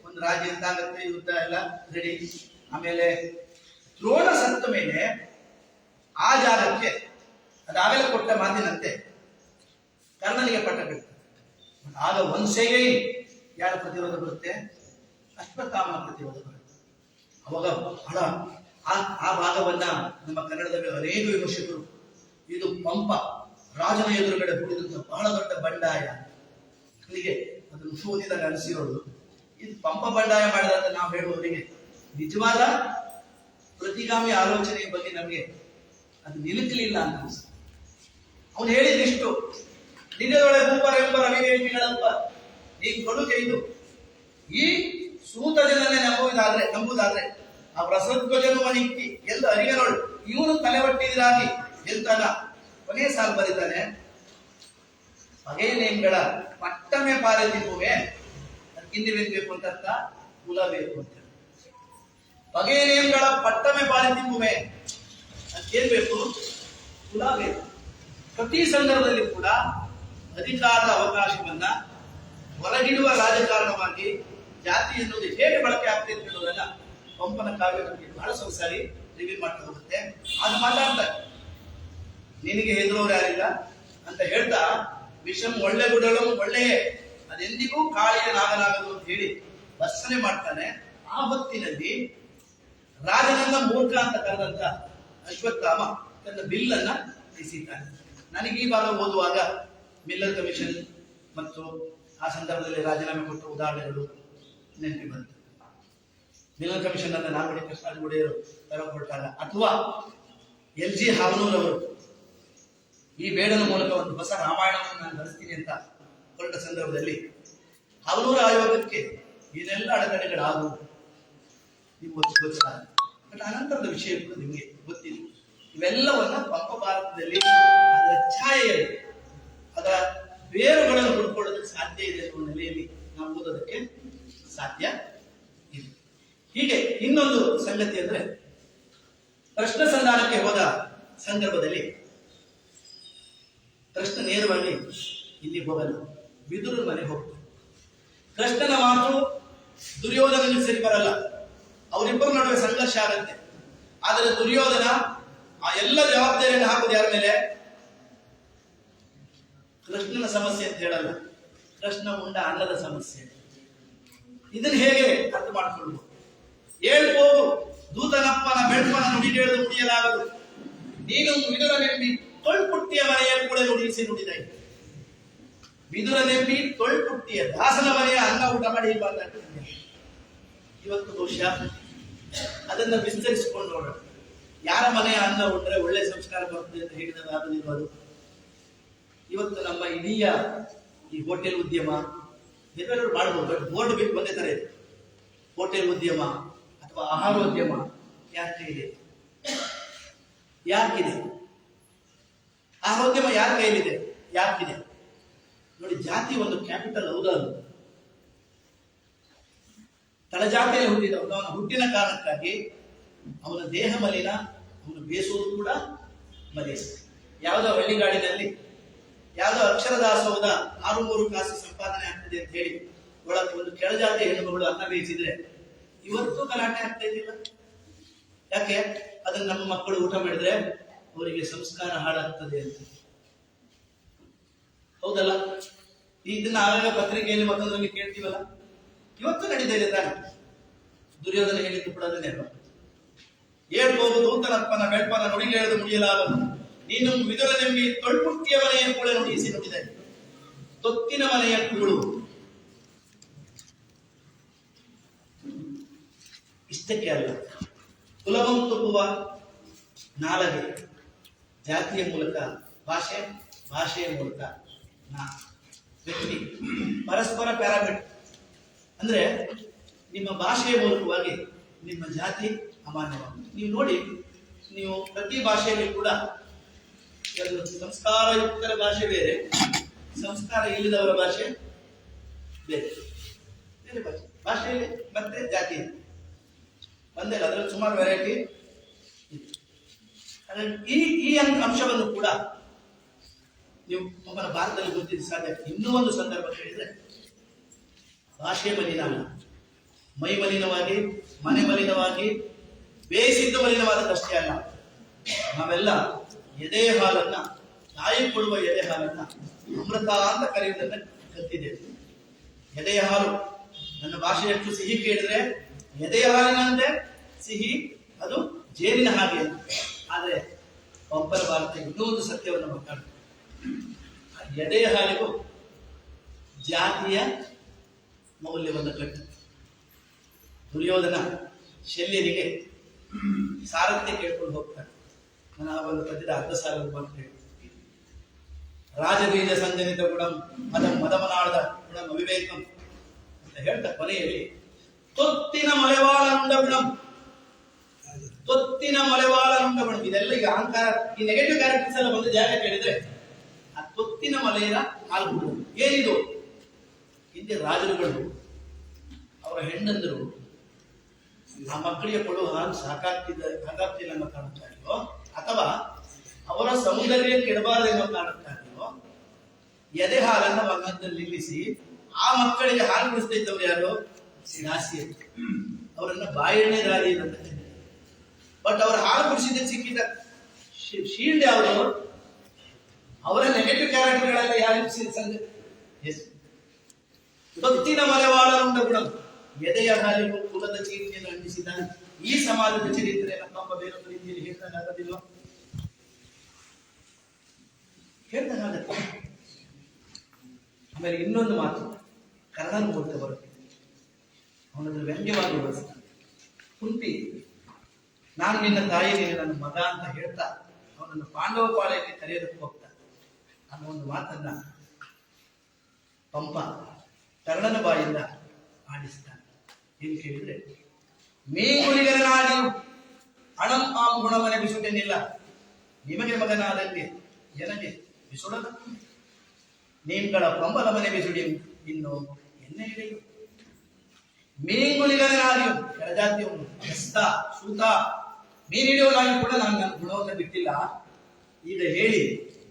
ಒಂದು ರಾಜ್ಯ ಎಂತಾಗತ್ತೆ, ಯುದ್ಧ ಎಲ್ಲ ರೆಡಿ. ಆಮೇಲೆ ದ್ರೋಣ ಸತ್ತ ಮೇಲೆ ಆ ಜಾಗಕ್ಕೆ ಅದಾಗಲೇ ಕೊಟ್ಟ ಮಾತಿನಂತೆ ಕರ್ಣನಿಗೆ ಪಟ್ಟ ಬಿಡ್ತಾರೆ. ಆಗ ಒಂದ್ಸೆಗೆ ಯಾರ ಪ್ರತಿರೋಧ ಬರುತ್ತೆ? ಅಶ್ವತ್ಥಾಮನ ಪ್ರತಿರೋಧ ಬರುತ್ತೆ. ಅವಾಗ ಬಹಳ ಆ ಭಾಗವನ್ನ ನಮ್ಮ ಕನ್ನಡದಲ್ಲಿ ಅನೇಕ ವಿಮರ್ಶಕರು ಇದು ಪಂಪ ರಾಜನ ಎದುರುಗಡೆ ಹೂಡಿದಂತ ಬಹಳ ದೊಡ್ಡ ಬಂಡಾಯ, ಹೀಗೆ ಅದನ್ನು ಶೋಧಿದಾಗ ಅನಿಸಿರೋದು. ಇದು ಪಂಪ ಬಂಡಾಯ ಮಾಡಿದಂತ ನಾವು ಹೇಳುವವರಿಗೆ ನಿಜವಾದ ಪ್ರತಿಗಾಮಿ ಆಲೋಚನೆಯ ಬಗ್ಗೆ ನಮಗೆ ಅದು ನಿಲುಕಲಿಲ್ಲ ಅಂತ ಅನಿಸುತ್ತೆ. ಅವನು ಹೇಳಿದಿಷ್ಟು, ನಿನ್ನದೊಳಗೆ ಭೂಪರೆಂಬ ಅವಿವೇಕಿಗಳಪ್ಪ ನೀನು ಕೊಡುಗೆ ಇದು. ಈ ಸೂತಜನನ್ನೇ ನಂಬುವುದಾದ್ರೆ ಆ ಪ್ರಸದ್ವಜನುವ ನಿಕ್ಕಿ ಎಂದು ಅರಿಯನೋಳು ಇವನು ತಲೆ ಒಟ್ಟಿದಿರಾಗಿ ಎಂತಾಗ ಕೊನೆಯ ಸಾಲು ಬರೀತಾನೆ, ಬಗೆಯನೇಂಗಳ ಪಟ್ಟಮೆ ಪಾರೆ ತಿನ್ನುವೆ, ಹಿಂದಿವೇನ್ ಬೇಕು ಅಂತ ಕುಲ ಬೇಕು ಅಂತ. ಬಗೆಯನೇಂಗಳ ಪಟ್ಟಮೆ ಪಾರೆ ತಿನ್ನುವೆ ಅದಕ್ಕೇನ್ ಬೇಕು? ಕುಲ ಬೇಕು. ಪ್ರತಿ ಸಂದರ್ಭದಲ್ಲಿ ಕೂಡ ಅಧಿಕಾರದ ಅವಕಾಶವನ್ನ ಹೊರಗಿಡುವ ರಾಜಕಾರಣವಾಗಿ ಜಾತಿ ಎನ್ನುವುದು ಹೇಗೆ ಬಳಕೆ ಆಗ್ತದೆ ಅಂತ ಹೇಳೋದನ್ನ ಪಂಪನ ಕಾವ್ಯ ಬಗ್ಗೆ ಬಹಳ ಸಾರಿ ರಿವ್ಯೂ ಮಾಡ್ತಾ ಹೋಗುತ್ತೆ. ಅದು ಮಾತಾಡ್ತಾರೆ, ನಿನಗೆ ಹೆದರೋರು ಯಾರಿಲ್ಲ ಅಂತ ಹೇಳ್ತಾ ವಿಷಂ ಒಳ್ಳೆ ಗುಡಲು ಒಳ್ಳೆಯೇ ಅದೆಂದಿಗೂ ಕಾಳಿಯ ನಾಗನಾಗದು ಅಂತ ಹೇಳಿ ಭರ್ಸನೆ ಮಾಡ್ತಾನೆ. ಆ ಹೊತ್ತಿನಲ್ಲಿ ರಾಜನನ್ನ ಮೂರ್ಖ ಅಂತ ಕರೆದಂತ ಅಶ್ವತ್ಥಾಮ ತನ್ನ ಬಿಲ್ಲನ್ನ ಇಸಿದ್ದಾನೆ. ನನಗೆ ಈ ಭಾಗ ಓದುವಾಗ ಮಿಲ್ಲರ್ ಕಮಿಷನ್ ಮತ್ತು ಆ ಸಂದರ್ಭದಲ್ಲಿ ರಾಜೀನಾಮೆ ಕೊಟ್ಟ ಉದಾಹರಣೆಗಳು ನೆನಪಿ ಬಂತು. ಮಿಲ್ಲರ್ ಕಮಿಷನ್ ಅನ್ನ ನಾಲ್ವಡಿ ಕೃಷ್ಣರಾಜ ಒಡೆಯರು ಹೊರಟಾಗ, ಅಥವಾ LG ಹಾವನೂರ್ ಅವರು ಈ ಬೇಡನ ಮೂಲಕ ಒಂದು ಹೊಸ ರಾಮಾಯಣವನ್ನು ನಾನು ನಡೆಸ್ತೀನಿ ಅಂತ ಹೊರಟ ಸಂದರ್ಭದಲ್ಲಿ ಹಾವನೂರ ಆಯೋಗಕ್ಕೆ ಏನೆಲ್ಲ ಅಡೆತಡೆಗಳಾದವು ನೀವು ಗೊತ್ತಿಲ್ಲ. ಬಟ್ ಅನಂತರದ ವಿಷಯ ಕೂಡ ನಿಮಗೆ ಗೊತ್ತಿಲ್ಲ. ಇವೆಲ್ಲವನ್ನ ಪಂಪ ಭಾರತದಲ್ಲಿ ಅದರ ಛಾಯೆಯಲ್ಲಿ ಅದರ ಬೇರುಗಳನ್ನು ಹುಡ್ಕೊಳ್ಳೋದಕ್ಕೆ ಸಾಧ್ಯ ಇದೆ ಅನ್ನುವ ನೆಲೆಯಲ್ಲಿ ನಾವು ಓದೋದಕ್ಕೆ ಸಾಧ್ಯ ಇದೆ. ಹೀಗೆ ಇನ್ನೊಂದು ಸಂಗತಿ ಅಂದ್ರೆ, ಕೃಷ್ಣ ಸಂಧಾನಕ್ಕೆ ಹೋದ ಸಂದರ್ಭದಲ್ಲಿ ಕೃಷ್ಣ ನೇರವಾಗಿ ಇಲ್ಲಿ ಹೋಗಲ್ಲ, ವಿದುರ ಮನೆಗೆ ಹೋಗ್ತಾನೆ. ಕೃಷ್ಣನ ಮಾತು ದುರ್ಯೋಧನಿಗೆ ಸರಿ ಬರಲ್ಲ, ಅವರಿಬ್ಬರ ನಡುವೆ ಸಂಘರ್ಷ ಆಗತ್ತೆ. ಆದರೆ ದುರ್ಯೋಧನ ಆ ಎಲ್ಲ ಜವಾಬ್ದಾರಿಯನ್ನು ಹಾಕೋದು ಯಾರ ಮೇಲೆ? ಕೃಷ್ಣನ ಸಮಸ್ಯೆ ಅಂತ ಹೇಳಲ್ಲ, ಕೃಷ್ಣ ಉಂಡ ಅನ್ನದ ಸಮಸ್ಯೆ. ಇದನ್ನು ಹೇಗೆ ಅರ್ಥ ಮಾಡಿಕೊಳ್ಳಬಹುದು? ಹೇಳ್ಬೋದು, ದೂತನಪ್ಪನ ಬೆಳ್ಪನ ನುಡಿಗೇಳದು ನುಡಿಯಲಾಗದು, ನೀನು ವಿದುರನೆಂಬಿ ತೊಳ್ಪುಟ್ಟಿಯ ಮನೆಯ ಕೂಡ ನುಡಿಸಿ ನುಡಿದೈ. ವಿದುರನೆಂಬಿ ತೊಳ್ಪುಟ್ಟಿಯ ದಾಸನ ಮನೆಯ ಅನ್ನ ಊಟ ಮಾಡಿ ಇವತ್ತು ಬಹುಶಃ ಅದನ್ನ ವಿಸ್ತರಿಸಿಕೊಂಡು ನೋಡೋಣ. ಯಾರ ಮನೆಯ ಅನ್ನ ಉಂಡ್ರೆ ಒಳ್ಳೆ ಸಂಸ್ಕಾರ ಬರ್ತದೆ ಅಂತ ಹೇಳಿದದು. ಇವತ್ತು ನಮ್ಮ ಇಡೀ ಈ ಹೋಟೆಲ್ ಉದ್ಯಮ ಬೇರೆಯವರು ಮಾಡಬಹುದು, ಬಟ್ ಬೋರ್ಡ್ ಬೇಕು ಒಂದೇ ತರ ಇದೆ. ಹೋಟೆಲ್ ಉದ್ಯಮ ಅಥವಾ ಆಹಾರೋದ್ಯಮ ಯಾಕೆ ಇದೆ? ಯಾಕಿದೆ? ಆಹಾರೋದ್ಯಮ ಯಾರ ಕೈಲಿದೆ? ಯಾಕಿದೆ ನೋಡಿ. ಜಾತಿ ಒಂದು ಕ್ಯಾಪಿಟಲ್ ಹೌದಾ? ತಳಜಾತಿಯಲ್ಲಿ ಹುಟ್ಟಿದ ಅವನ ಹುಟ್ಟಿನ ಕಾರಣಕ್ಕಾಗಿ ಅವನ ದೇಹ ಮಲಿನ, ಅವನು ಬೇಸುವುದು ಕೂಡ ಮಲಿನ. ಯಾವುದೋ ಹಳ್ಳಿಗಾಡಿನಲ್ಲಿ ಯಾವುದೋ ಅಕ್ಷರದಾಸೋಹದ 6-3 ಕಾಸು ಸಂಪಾದನೆ ಆಗ್ತದೆ ಅಂತ ಹೇಳಿ ಒಳಗೆ ಒಂದು ಕೆಳಜಾತಿಯ ಹೆಣ್ಣುಮಗಳು ಅನ್ನ ಬೇಯಿಸಿದ್ರೆ ಇವತ್ತು ಗಲಾಟೆ ಆಗ್ತಾ ಇದ್ದಿಲ್ಲ. ಯಾಕೆ? ಅದನ್ನ ನಮ್ಮ ಮಕ್ಕಳು ಊಟ ಮಾಡಿದ್ರೆ ಅವರಿಗೆ ಸಂಸ್ಕಾರ ಹಾಳಾಗ್ತದೆ ಅಂತ. ಹೌದಲ್ಲ? ಇದನ್ನ ಆಗಾಗ ಪತ್ರಿಕೆಯಲ್ಲಿ ಮತ್ತೊಂದರಲ್ಲಿ ಕೇಳ್ತೀವಲ್ಲ. ಇವತ್ತು ನಡೀತಾ ಇದೆ ತಾನೆ. ದುರ್ಯೋಧನ ಹೇಳಿದ್ದು ಕೂಡ ಅದನ್ನೇ. ಹೇಳ್ಬೋದು, ದೂತನಪ್ಪನ ಬೆಳ್ಪನ ನುಡಿಗೆ ಎಳೆದು ಮುಡಿಯಲಾಗದು, ನೀನು ವಿದುರನೆಂಬಿ ತೊಳ್ಪುಟ್ಟಿಯ ಮನೆಯ ಕೂಳೆ ನುಡಿಸಿ ನುಡಿದೆ. ತೊತ್ತಿನ ಮನೆಯ ಕೂಳು ಇಷ್ಟಕ್ಕೆ ಅಲ್ಲ, ಕುಲವಂ ತುಪ್ಪುವ ನಾಲಗೆ, ಜಾತಿಯ ಮೂಲಕ ಭಾಷೆ, ಭಾಷೆಯ ಮೂಲಕ ವ್ಯಕ್ತಿ, ಪರಸ್ಪರ ಪ್ಯಾರಾಮೀಟರ್. ಅಂದ್ರೆ ನಿಮ್ಮ ಭಾಷೆಯ ಮೂಲಕವಾಗಿ ನಿಮ್ಮ ಜಾತಿ ಅಮಾನ್ಯವಾಗಿದೆ. ನೀವು ನೋಡಿ, ನೀವು ಪ್ರತಿ ಭಾಷೆಯಲ್ಲಿ ಕೂಡ ಸಂಸ್ಕಾರಯುಕ್ತರ ಭಾಷೆ ಬೇರೆ, ಸಂಸ್ಕಾರ ಇಲ್ಲದವರ ಭಾಷೆ ಬೇರೆ ಬೇರೆ ಭಾಷೆಯಲ್ಲಿ ಮತ್ತೆ ಜಾತಿ ಒಂದೇ, ಅದರಲ್ಲಿ ಸುಮಾರು ವೆರೈಟಿ. ಈ ಅಂಶವನ್ನು ಕೂಡ ನೀವು ಒಬ್ಬನ ಭಾರತದಲ್ಲಿ ಗೊತ್ತಿದ್ದು ಸಾಧ್ಯ. ಇನ್ನೂ ಒಂದು ಸಂದರ್ಭ ಹೇಳಿದ್ರೆ, ಭಾಷೆ ಮಲಿನ ಅಲ್ಲ, ಮೈ ಮಲಿನವಾಗಿ, ಮನೆ ಮಲಿನವಾಗಿ, ಬೇಯಿಸಿದ್ದು ಮಲಿನವಾದದ್ದಷ್ಟೇ ಅಲ್ಲ, ನಾವೆಲ್ಲ ಎದೆ ಹಾಲನ್ನ, ತಾಯಿ ಕೊಡುವ ಎದೆ ಹಾಲನ್ನ ಅಮೃತ ಅಂತ ಕರೆಯುವುದನ್ನ ಕಲ್ತಿದ್ದೇವೆ. ಎದೆಯ ಹಾಲು ನನ್ನ ಭಾಷೆಯಷ್ಟು ಸಿಹಿ ಕೇಳಿದ್ರೆ ಎದೆಯ ಹಾಲಿನಂತೆ ಸಿಹಿ, ಅದು ಜೇನಿನ ಹಾಗೆ. ಆದರೆ ಪಂಪನ ಭಾರತ ಇನ್ನೂ ಒಂದು ಸತ್ಯವನ್ನು ಮಾತಾಡ್ತಾರೆ. ಎದೆಯ ಹಾಲಿಗೂ ಜಾತಿಯ ಮೌಲ್ಯವನ್ನು ಕಟ್ಟು ದುರ್ಯೋಧನ ಶಲ್ಯನಿಗೆ ಸಾರಥ್ಯ ಕೇಳ್ಕೊಂಡು ಹೋಗ್ತಾನೆ. ನಾನು ಆ ಒಂದು ಪದ್ಯದ ಅರ್ಧ ಸಾಲ ಮಾತ್ರ ಹೇಳಿ. ರಾಜಬೀಜ ಸಂಜನಿತ ಗುಣಂ ಮದಮನಾಳದ ಗುಣಂ ಅವಿವೇಕಂ ಅಂತ ಹೇಳ್ತಾ ಕೊನೆಯಲ್ಲಿ ತೊತ್ತಿನ ಮಲೆವಾಳನುಂಡ ಗುಣಂ, ತೊತ್ತಿನ ಮಲೆವಾಳನುಂಡ ಗುಣಂ. ಇದೆಲ್ಲ ಈಗ ಅಹಂಕಾರ, ಈ ನೆಗೆಟಿವ್ ಕ್ಯಾರೆಕ್ಟರ್ಸ್ ಎಲ್ಲ ಒಂದು ಜಾಗ ಕೇಳಿದ್ರೆ ಆ ತೊತ್ತಿನ ಮಲೆಯ ಹಾಲು ಏನಿದು? ಹಿಂದೆ ರಾಜರುಗಳು ಅವರ ಹೆಣ್ಣಂದರು ಆ ಮಕ್ಕಳಿಗೆ ಕೊಡುವ ಹಾಲು ಸಾಕಾಗ್ತಿಲ್ಲ ಅನ್ನೋ ಕಾರಣಕ್ಕಾಗಿಯೋ ಅಥವಾ ಅವರ ಸೌಂದರ್ಯ ಕೆಡಬಾರದು ಅನ್ನೋ ಕಾರಣಕ್ಕಾಗಿಯೋ ಎದೆ ಹಾಲನ್ನ ಮಗದಲ್ಲಿ ನಿಲ್ಲಿಸಿ ಆ ಮಕ್ಕಳಿಗೆ ಹಾಲು ಕುಡಿಸ್ತಾ ಇದ್ದವ್ರು ಯಾರು? ದಾಸಿ. ಅವರನ್ನ ಬಾಯಣ್ಣೆ ದಾರಿ ಅಂತ. ಬಟ್ ಅವರ ಹಾಲು ಕುಡಿಸಿದ್ದಕ್ಕೆ ಸಿಕ್ಕಿದ ಶೀಲ್ಡ್ ಯಾವುದು? ಅವರ ನೆಗೆಟಿವ್ ಕ್ಯಾರೆಕ್ಟರ್ಗಳೆಲ್ಲ ಯಾರು? ಭಕ್ತಿನ ಮಲೆವಾಳನುಂಡ ಗುಣ, ಎದೆಯ ಹಾಲಿಗೂ ಕುಲದ ಕೀರ್ತಿಯನ್ನು ಅಂಟಿಸಿದ ಈ ಸಮಾಜದ ಚರಿತ್ರೆ ನಮ್ಮ ಬೇರೊಂದು ರೀತಿಯಲ್ಲಿ ಹೇಳ್ದಾಗದಿಲ್ವ? ಹೇಳ್ದಾಗತ್ತೆ. ಆಮೇಲೆ ಇನ್ನೊಂದು ಮಾತು ಕನ್ನಡ ಓದ್ತಾ ಬರುತ್ತೆ, ಅವನನ್ನು ವ್ಯಂಗ್ಯವಾಗಿ ಬಳಸ್ತಾನೆ. ಕುಂತಿ, ನಾನು ನಿನ್ನ ತಾಯಿ, ನೀನು ನನ್ನ ಮಗ ಅಂತ ಹೇಳ್ತಾ ಅವನನ್ನು ಪಾಂಡವ ಪಾಳ್ಯಕ್ಕೆ ಕರೆಯೋದಕ್ಕೆ ಹೋಗ್ತಾನೆ ಅನ್ನೋ ಒಂದು ಮಾತನ್ನ ಪಂಪ ಕರ್ಣನ ಬಾಯಿಂದ ಆಡಿಸ್ತಾನೆ. ಏನು ಕೇಳಿದ್ರೆ, ಮೇಗುಳಿಗರ ನಾಡಿ ಅಣಂ ಆಂ ಗುಣಮನೆ ಬಿಸುಟೆನಿಲ್ಲ, ನಿಮಗೆ ಮಗನಾದಂಗೆ ಜನಗೆ ಬಿಸುಡದ ನೀಮ್ಗಳ ಪಂಬಲ ಮನೆ ಬಿಸುಡಿ ಇನ್ನು ಎನ್ನೆ ಹಿಡಿಯು. ಮೇಂಗುಳಿಗರ ನಾಡಿ ಕೆಳಜಾತಿಯವನು ಎಸ್ತ ಸೂತ ಮೀನು ಹಿಡಿಯೋನಾಗಿ ಕೂಡ ನಾನು ನನ್ನ ಗುಣವನ್ನು ಬಿಟ್ಟಿಲ್ಲ. ಈಗ ಹೇಳಿ,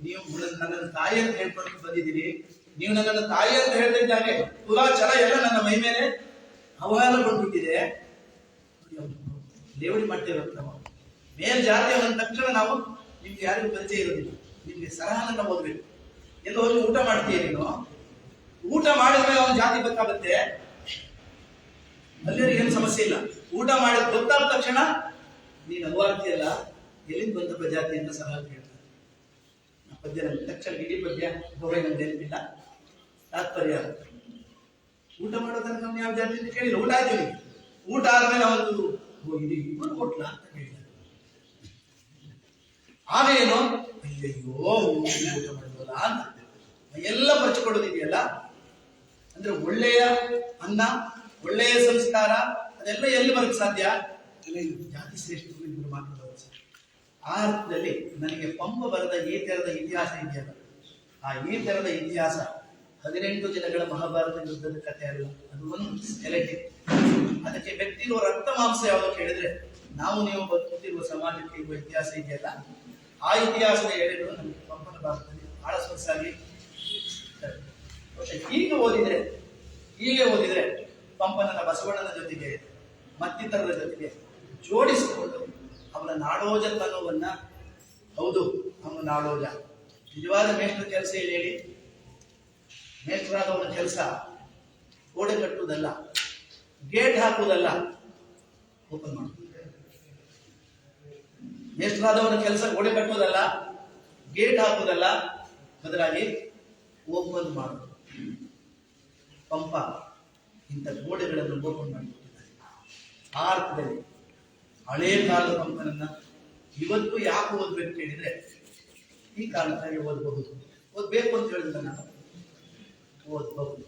ನೀವು ನನ್ನನ್ನು ತಾಯಿ ಅಂತ ಹೇಳ್ಕೊಂಡು ಬಂದಿದ್ದೀರಿ, ನೀವು ನನ್ನನ್ನು ತಾಯಿ ಅಂತ ಹೇಳ್ತಿದ್ದಾಗೆ ಕುಲಾಚಾರ ಎಲ್ಲ ನನ್ನ ಮೈ ಮೇಲೆ ಅವಮಾನಗೊಂಡ್ಬಿಟ್ಟಿದೆ. ಲೇವಡಿ ಮಾಡ್ತಿರೋದು ನಾವು ಮೇಲ್ಜಾತಿಯವನ ತಕ್ಷಣ ನಾವು ನಿಮ್ಗೆ ಯಾರಿಗೂ ಪರಿಚಯ ಇರೋದಿಲ್ಲ. ನಿಮ್ಗೆ ಸರಹನನ್ನ ಓದ್ಬೇಕು. ಎಲ್ಲ ಹೋಗಿ ಊಟ ಮಾಡ್ತೀಯ ನೀನು, ಊಟ ಮಾಡಿದ್ಮೇಲೆ ಅವನ ಜಾತಿ ಗೊತ್ತಾಗುತ್ತೆ. ಅಲ್ಲಿಯವ್ರಿಗೆ ಏನು ಸಮಸ್ಯೆ ಇಲ್ಲ. ಊಟ ಮಾಡಿದ ಗೊತ್ತಾದ ತಕ್ಷಣ ನೀನು ಅನುವಾರ್ತಿಯಲ್ಲ, ಎಲ್ಲಿಂದ ಬಂದಪ್ಪ ಜಾತಿ ಅಂತ ಸಲಹೆ ಕೇಳ್ತಾರೆ. ಆ ಪದ್ಯ ನಮ್ಗೆ ತಕ್ಷಣ ಇಡೀ ಪದ್ಯ ಗೌರವ ನಮ್ಗೆ ನೆನಪಿಲ್ಲ. ತಾತ್ಪರ್ಯ, ಊಟ ಮಾಡೋ ತನಕ ನಾವು ಯಾವ ಜಾತಿ ಅಂತ ಕೇಳಿಲ್ಲ. ಊಟ ಆಯ್ತು, ಊಟ ಆದ್ಮೇಲೆ ಅವನು ಇದು ಇಬ್ಬರು ಕೊಟ್ಲ ಅಂತ ಹೇಳಿದ. ಆಮೇನು ಅಯ್ಯಯ್ಯೋ ಊಟ ಮಾಡಿದ್ವಲ್ಲ ಅಂತ ಎಲ್ಲ ಪಚ್ಕೊಳ್ಳೋದಿದೆಯಲ್ಲ. ಅಂದ್ರೆ ಒಳ್ಳೆಯ ಅನ್ನ, ಒಳ್ಳೆಯ ಸಂಸ್ಕಾರ ಅದೆಲ್ಲ ಎಲ್ಲಿ ಬರಕ್ಕೆ ಸಾಧ್ಯ? ಜಾತಿ ಶ್ರೇಷ್ಠರು ಇಬ್ಬರು ಮಾತಾಡೋದು. ಆ ಅರ್ಥದಲ್ಲಿ ನನಗೆ ಪಂಪ ಬರೆದ ಈ ತೆರದ ಇತಿಹಾಸ ಇದೆಯಲ್ಲ, ಆ ಈ ತೆರದ ಇತಿಹಾಸ 18 ದಿನಗಳ ಮಹಾಭಾರತ ಯುದ್ಧದ ಕಥೆ ಅಲ್ಲ, ಅದು ಒಂದು ಸ್ಕೆಲೆಟಿನ್. ಅದಕ್ಕೆ ವ್ಯಕ್ತಿರುವ ರಕ್ತ ಮಾಂಸ ಯಾವುದು ಕೇಳಿದ್ರೆ, ನಾವು ನೀವು ಬದುಕುತ್ತಿರುವ ಸಮಾಜಕ್ಕೆ ಇರುವ ಇತಿಹಾಸ ಇದೆಯಲ್ಲ, ಆ ಇತಿಹಾಸದ ಎಳೆಗಳು ನಮಗೆ ಪಂಪನ ಭಾರತದಲ್ಲಿ ಬಹಳ ಸೊಗಸಾಗಿ ಹೀಗೆ ಓದಿದ್ರೆ ಪಂಪನನ್ನ ಬಸವಣ್ಣನ ಜೊತೆಗೆ ಮತ್ತಿತರರ ಜೊತೆಗೆ ಜೋಡಿಸಿಕೊಂಡು ಅವನ ನಾಡೋಜತನವನ್ನ, ಹೌದು ಅವನು ನಾಡೋಜ, ನಿಜವಾದ ಮೇಷ್ಟ್ರ ಕೆಲಸ ಏನು ಹೇಳಿ? ಮೇಷ್ಟ್ರಾದವನ ಕೆಲಸ ಗೋಡೆ ಕಟ್ಟುವುದಲ್ಲ, ಗೇಟ್ ಹಾಕುವುದಲ್ಲ, ಓಪನ್ ಮಾಡುವುದು. ಮೇಷ್ಟ್ರಾದವನ ಕೆಲಸ ಗೋಡೆ ಕಟ್ಟುವುದಲ್ಲ, ಗೇಟ್ ಹಾಕುವುದಲ್ಲ, ಬದಲಾಗಿ ಓಪನ್ ಮಾಡುವುದು. ಪಂಪ ಇಂಥ ಗೋಡೆಗಳನ್ನು ಓಪನ್ ಮಾಡಿಕೊಟ್ಟಿದ್ದಾರೆ. ಆ ಅರ್ಥದಲ್ಲಿ ಹಳೇ ಕಾಲದ ಪಂಪನನ್ನ ಇವತ್ತು ಯಾಕೆ ಓದ್ಬೇಕು ಹೇಳಿದ್ರೆ, ಈ ಕಾರಣಕ್ಕಾಗಿ ಓದಬಹುದು. ಓದ್ಬೇಕು ಅಂತ ಹೇಳಿದ್ರೆ ನಾನು ಓದಬಹುದು.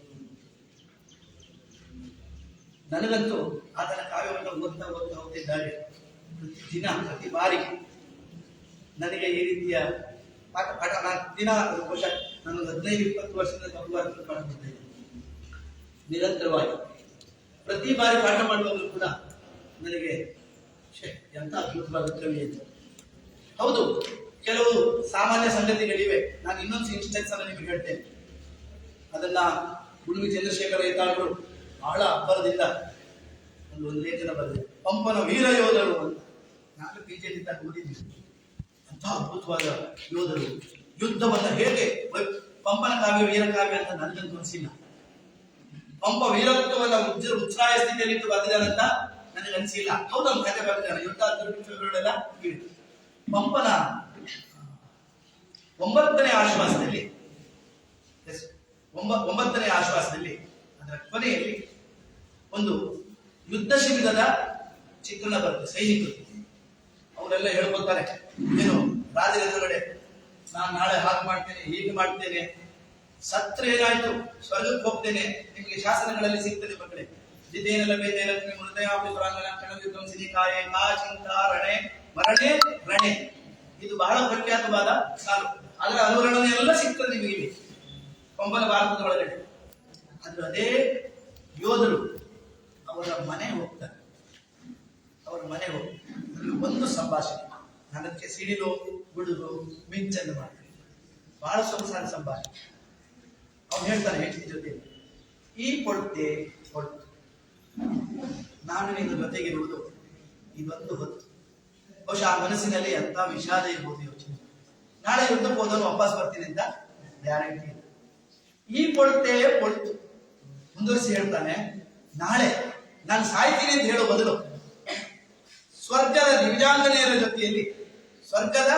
ನನಗಂತೂ ಆತನ ಕಾವ್ಯವನ್ನು ಓದ್ತಾ ಹೋಗ್ತಿದ್ದಾರೆ. ಪ್ರತಿ ಬಾರಿ ನನಗೆ ಈ ರೀತಿಯ ಪಾಠ ದಿನ ನಾನು 15-20 ವರ್ಷದಿಂದ ಪಾಠ ಮಾಡ್ತಾ ಇದ್ದೇನೆ ನಿರಂತರವಾಗಿ. ಪ್ರತಿ ಬಾರಿ ಪಾಠ ಮಾಡುವಾಗಲೂ ಕೂಡ ನನಗೆ ಎಂತ ಅದ್ಭುತವಾದ ಕವಿ ಅಂತ. ಹೌದು, ಕೆಲವು ಸಾಮಾನ್ಯ ಸಂಗತಿಗಳಿವೆ. ನಾನು ಇನ್ನೊಂದು ಇನ್ಸ್ಟೆನ್ಸ್ ಅನ್ನು ನಿಮಗೆ ಹೇಳ್ತೇನೆ. ಅದನ್ನ ಗುಡುಗಿ ಚಂದ್ರಶೇಖರ ಯತಾಳರು ಬಹಳ ಅಬ್ಬರದಿಂದ ಒಂದು ಲೇಖನ ಬರೆದಿದೆ, ಪಂಪನ ವೀರ ಯೋಧರು ಅಂತ. ನಾನು ಬಿಜೆಪಿ ಓದಿದ್ದೀನಿ. ಅಂತ ಅದ್ಭುತವಾದ ಯೋಧರು, ಯುದ್ಧವನ್ನ ಹೇಗೆ ಪಂಪನ ಕಾವ್ಯ ವೀರಕಾವ್ಯ ಅಂತ ನನಗಂತೂ ಅನಿಸಿಲ್ಲ. ಪಂಪ ವೀರತ್ವವನ್ನ ಉಚ್ಛ್ರಾಯ ಸ್ಥಿತಿಯಲ್ಲಿ ಬರೆದಿದ್ದಾರಂತ ನನಗೆ ಅನಿಸಿಲ್ಲ. ಹೌದು, ನಮ್ಮ ಕಥೆ ಬರೆದಿದ್ದಾರೆ, ಯುದ್ಧ ವಿಷಯಗಳೆಲ್ಲ ಇವೆ. ಪಂಪನ 9ನೇ ಆಶ್ವಾಸದಲ್ಲಿ ಅದರ ಕೊನೆಯಲ್ಲಿ ಒಂದು ಯುದ್ಧ ಶಿಬಿರದ ಚಿತ್ರಣ ಬರುತ್ತೆ. ಸೈನಿಕರು ಅವರೆಲ್ಲ ಹೇಳ್ಕೊತಾರೆ, ಏನು ರಾಜರ ಎದುರುಗಡೆ ನಾನು ನಾಳೆ ಹಾಗೆ ಮಾಡ್ತೇನೆ, ಹೀಗೆ ಮಾಡ್ತೇನೆ, ಸತ್ರ ಏನಾಯ್ತು ಸ್ವರ್ಗಕ್ಕೆ ಹೋಗ್ತೇನೆ, ನಿಮಗೆ ಶಾಸನಗಳಲ್ಲಿ ಸಿಗ್ತದೆ ಮಕ್ಕಳೇ. ಜಿತೇನ ಲಭ್ಯತೆ ಲಕ್ಷ್ಮಿ ಹೃದಯಾಪಿ ಪುರಾಂಗನ ಕ್ಷಣವಿಧ್ವಂಸಿನಿ ಕಾಯೇ ಕಾ ಚಿಂತಾ ರಣೆ ಮರಣೆ ರಣೆ. ಇದು ಬಹಳ ಪ್ರಖ್ಯಾತವಾದ ಸಾಲು. ಅದರ ಅನುರಣನೆ ಎಲ್ಲ ಸಿಗ್ತದೆ ನಿಮಗೆ ಇಲ್ಲಿ ಕೊಂಬಲ ಭಾರತದ ಒಳಗಡೆ. ಆದ್ರೆ ಅದೇ ಯೋಧರು ಅವರ ಮನೆ ಹೋಗ್ತಾರೆ. ಅವರ ಮನೆ ಹೋಗಿ ಒಂದು ಸಂಭಾಷಣೆ, ನನಗೆ ಸಿಡಿಲು ಗುಡುಗು ಮಿಂಚನ್ನು ಮಾಡ್ತಾರೆ. ಬಹಳ ಸೊಗಸಾದ ಸಂಭಾಷಣೆ. ಅವ್ನು ಹೇಳ್ತಾನೆ ಹೆಂಡತಿ ಜೊತೆ, ಈ ಕೊಡ್ತೆ ಕೊಡ್ತು, ನಾನು ನಿನ್ನ ಜೊತೆಗಿರುವುದು ಇದೊಂದು ಹೊತ್ತು. ಬಹುಶಃ ಆ ಮನಸ್ಸಿನಲ್ಲಿ ಎಂತ ವಿಷಾದ ಇರ್ಬೋದು ಯೋಚನೆ. ನಾಳೆ ಯುದ್ಧಕ್ಕೆ ಹೋದನು ವಾಪಸ್ ಬರ್ತೀನಿ ಅಂತ ಗ್ಯಾರಂಟಿ ಇಲ್ಲ. ಈ ಕೊಡ್ತೆ ಕೊಡ್ತು ಮುಂದುವರಿಸಿ ಹೇಳ್ತಾನೆ, ನಾಳೆ ನಾನು ಸಾಯ್ತೀನಿ ಅಂತ ಹೇಳೋ ಬದಲು ಸ್ವರ್ಗದ ದಿವ್ಯಾಂಗನೆಯರ ಜೊತೆಯಲ್ಲಿ ಸ್ವರ್ಗದ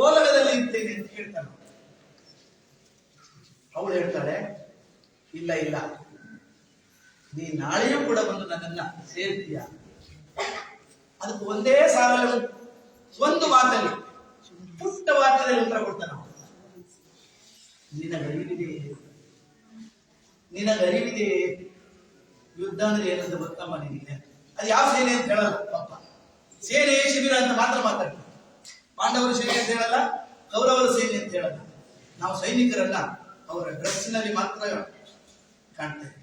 ಓಲಗದಲ್ಲಿ ಇರ್ತೇನೆ ಅಂತ ಹೇಳ್ತಾನೆ. ಅವಳು ಹೇಳ್ತಾಳೆ, ಇಲ್ಲ ಇಲ್ಲ, ನೀ ನಾಳೆಯೂ ಕೂಡ ಬಂದು ನನ್ನನ್ನ ಸೇರ್ತೀಯ. ಅದಕ್ಕೆ ಒಂದೇ ಸಾಲಲ್ಲಿ ಒಂದು ಮಾತಲ್ಲಿ ಪುಟ್ಟ ವಾಕ್ಯದಲ್ಲಿ ಉತ್ತರ ಕೊಡ್ತಾನೆ. ನಿನಗರಿವಿದೆ ಯುದ್ಧ ಅಂದ್ರೆ ಏನಂತ ಗೊತ್ತಮ್ಮ ನಿನಗೆ? ಅದು ಯಾವ ಸೇನೆ ಅಂತ ಹೇಳಲ್ಲ ಪಾಪ. ಸೇನೆ ಶಿಬಿರ ಅಂತ ಮಾತ್ರ ಮಾತಾಡ್ತಾರೆ. ಪಾಂಡವರ ಸೇನೆ ಅಂತ ಹೇಳಲ್ಲ, ಕೌರವರ ಸೇನೆ ಅಂತ ಹೇಳಲ್ಲ. ನಾವು ಸೈನಿಕರನ್ನ ಅವರ ಡ್ರೆಸ್ಸಿನಲ್ಲಿ ಮಾತ್ರ ಕಾಣ್ತೇವೆ,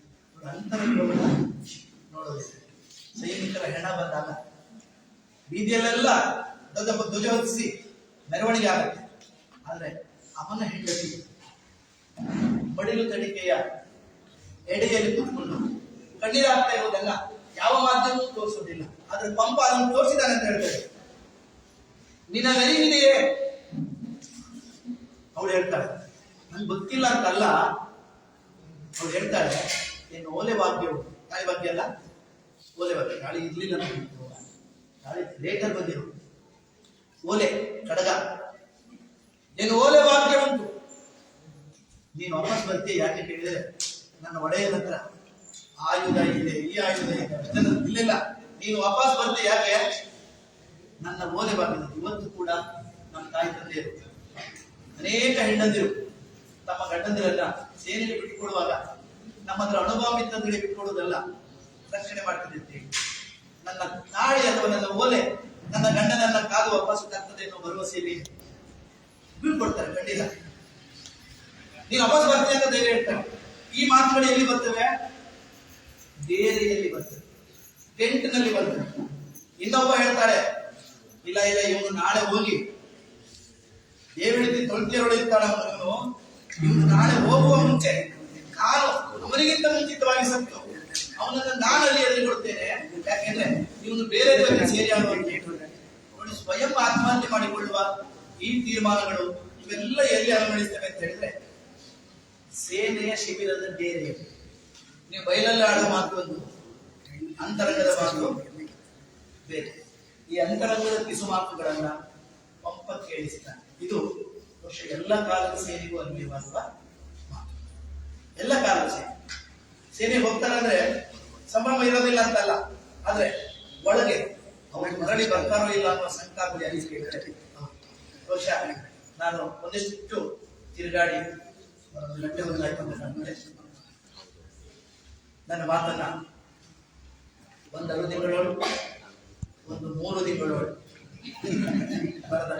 ಅಂತರಂಗವನ್ನು ನೋಡೋದಿಲ್ಲ. ಸೈನಿಕರ ಹೆಣ ಬಂದಾಗ ಬೀದಿಯಲ್ಲೆಲ್ಲ ಧ್ವಜ ಹೊತ್ತಿಸಿ ಮೆರವಣಿಗೆ ಆಗುತ್ತೆ. ಆದ್ರೆ ಅವನ ಹೆಂಡತಿ ಮಡಿಲು ತಡಿಕೆಯ ಎಡೆಯಲ್ಲಿ ಕೂತ್ಕೊಂಡು ಕಣ್ಣೀರಾಗ್ತಾ ಇರೋದೆಲ್ಲ ಯಾವ ಮಾಧ್ಯಮವೂ ತೋರಿಸೋದಿಲ್ಲ. ಆದ್ರೆ ಪಂಪ ಅದನ್ನು ತೋರಿಸಿದಾನೆ ಅಂತ ಹೇಳ್ತಾರೆ. ನಿನಗರಿವಿದೆಯೇ? ಅವಳು ಹೇಳ್ತಾಳೆ, ನನ್ಗೆ ಗೊತ್ತಿಲ್ಲ ಅಂತಲ್ಲ. ಅವಳು ಹೇಳ್ತಾಳೆ, ಏನು ಓಲೆ ಭಾಗ್ಯವು, ಗಾಳಿ ಭಾಗ್ಯ ಅಲ್ಲ, ಓಲೆ ಭಾಗ್ಯ. ಗಾಳಿ ಇರ್ಲಿಲ್ಲ, ಗಾಳಿ ಲೇಟರ್ ಬಂದಿರು, ಓಲೆ ಕಡಗ, ಏನು ಓಲೆ ಭಾಗ್ಯ ಉಂಟು. ನೀನು ವಾಪಸ್ ಬರ್ತೀಯ ಯಾಕೆ ಕೇಳಿದ್ರೆ, ನನ್ನ ಒಡೆಯನ ಹತ್ರ ಆಯುಧ ಇದೆ, ಈ ಆಯುಧ ಇದೆ, ಇಲ್ಲಿಲ್ಲ. ನೀನು ವಾಪಸ್ ಬರ್ತೀಯ ಯಾಕೆ? ನನ್ನ ಓಲೆ ಭಾಗ್ಯದ. ಇವತ್ತು ಕೂಡ ನಮ್ಮ ತಾಯಿ ತಂದೆಯರು, ಅನೇಕ ಹೆಣ್ಣಂದಿರು ತಮ್ಮ ಗಂಡಂದಿರನ್ನ ಸೇನೆಗೆ ಬಿಟ್ಟುಕೊಡುವಾಗ ನಮ್ಮ ಹತ್ರ ಅನುಭವ ಇತ್ತಂದ್ರೆ ಬಿಟ್ಟುಕೊಡುವುದಲ್ಲ, ರಕ್ಷಣೆ ಮಾಡ್ತಿದ್ದೇವೆ. ನನ್ನ ತಾಳಿ ಅಥವಾ ನನ್ನ ಓಲೆ ನನ್ನ ಗಂಡನನ್ನ ಕಾದು ವಾಪಸ್ ಆಗ್ತದೆ ಅನ್ನೋ ಭರವಸೆಯಲ್ಲಿ ಬೀಳ್ಕೊಡ್ತಾರೆ. ಖಂಡಿತ ನೀನು ವಾಪಸ್ ಬರ್ತೀಯ ಅಂತ ಧೈರ್ಯ ಹೇಳ್ತಾರೆ. ಈ ಮಾತುಗಳು ಎಲ್ಲಿ ಬರ್ತವೆ? ಬೇರೆಯಲ್ಲಿ ಬರ್ತವೆ, ಟೆಂಟ್ನಲ್ಲಿ ಬರ್ತವೆ. ಇನ್ನೊಬ್ಬ ಹೇಳ್ತಾಳೆ, ಇಲ್ಲ ಇಲ್ಲ, ಇವನು ನಾಳೆ ಹೋಗಿ ದೇವಳಿತಿ ತೊಳ್ತಿಯರೊಳಿರ್ತಾಳೆ ಅವನನ್ನು, ಇವನು ನಾಳೆ ಹೋಗುವ ಮುಂಚೆ ನಾನು ಅವನಿಗಿಂತ ಮುಂಚಿತವಾಗಿ ಸತ್ತು ಅವನನ್ನು ನಾನು ಅಲ್ಲಿ ಎದುರುಕೊಡ್ತೇನೆ. ಯಾಕೆಂದ್ರೆ ಇವನು ಬೇರೆ ಸೇರಿ ನೋಡಿ ಸ್ವಯಂ ಆತ್ಮಹತ್ಯೆ ಮಾಡಿಕೊಳ್ಳುವ ಈ ತೀರ್ಮಾನಗಳು ಇವೆಲ್ಲ ಎಲ್ಲಿ ಅನುಮತಿಸ್ತವೆ ಅಂತ ಹೇಳಿದ್ರೆ, ಸೇನೆಯ ಶಿಬಿರದ ಬೇರೆ. ನೀವು ಬಯಲಲ್ಲಿ ಆಡುವ ಮಾತು ಒಂದು, ಅಂತರಂಗದ ಮಾತು ಬೇರೆ. ಈ ಅಂತರಂಗದ ಪಿಸು ಮಾತುಗಳನ್ನ ಪಂಪ ಕೇಳಿಸ್ತಾನೆ. ಇದು ಬಹುಶಃ ಎಲ್ಲ ಕಾಲದ ಸೇನೆಗೂ ಅನ್ವಯವಾಗುವ ಮಾತು. ಎಲ್ಲ ಕಾಲದ ಸೇನೆ ಹೋಗ್ತಾರೆ ಅಂದ್ರೆ ಸಂಭ್ರಮ ಇರೋದಿಲ್ಲ ಅಂತಲ್ಲ, ಆದ್ರೆ ಒಳಗೆ ಅವ್ರಿಗೆ ಮರಳಿ ಬರ್ತಾರೋ ಇಲ್ಲ ಅನ್ನೋ ಸಂಕಲ್ಪದ ಅನಿಸಿಕೆ ಇರ್ತದೆ. ಬಹುಶಃ ನಾನು ಒಂದಿಷ್ಟು ತಿರುಗಾಡಿ ಗಂಟೆ ಒಂದಾಯ್ತು ನನ್ನ ಮಾತನ್ನ ಒಂದು 6 ತಿಂಗಳೋಳು, ಒಂದು 3 ತಿಂಗಳೋಳು ಬರದ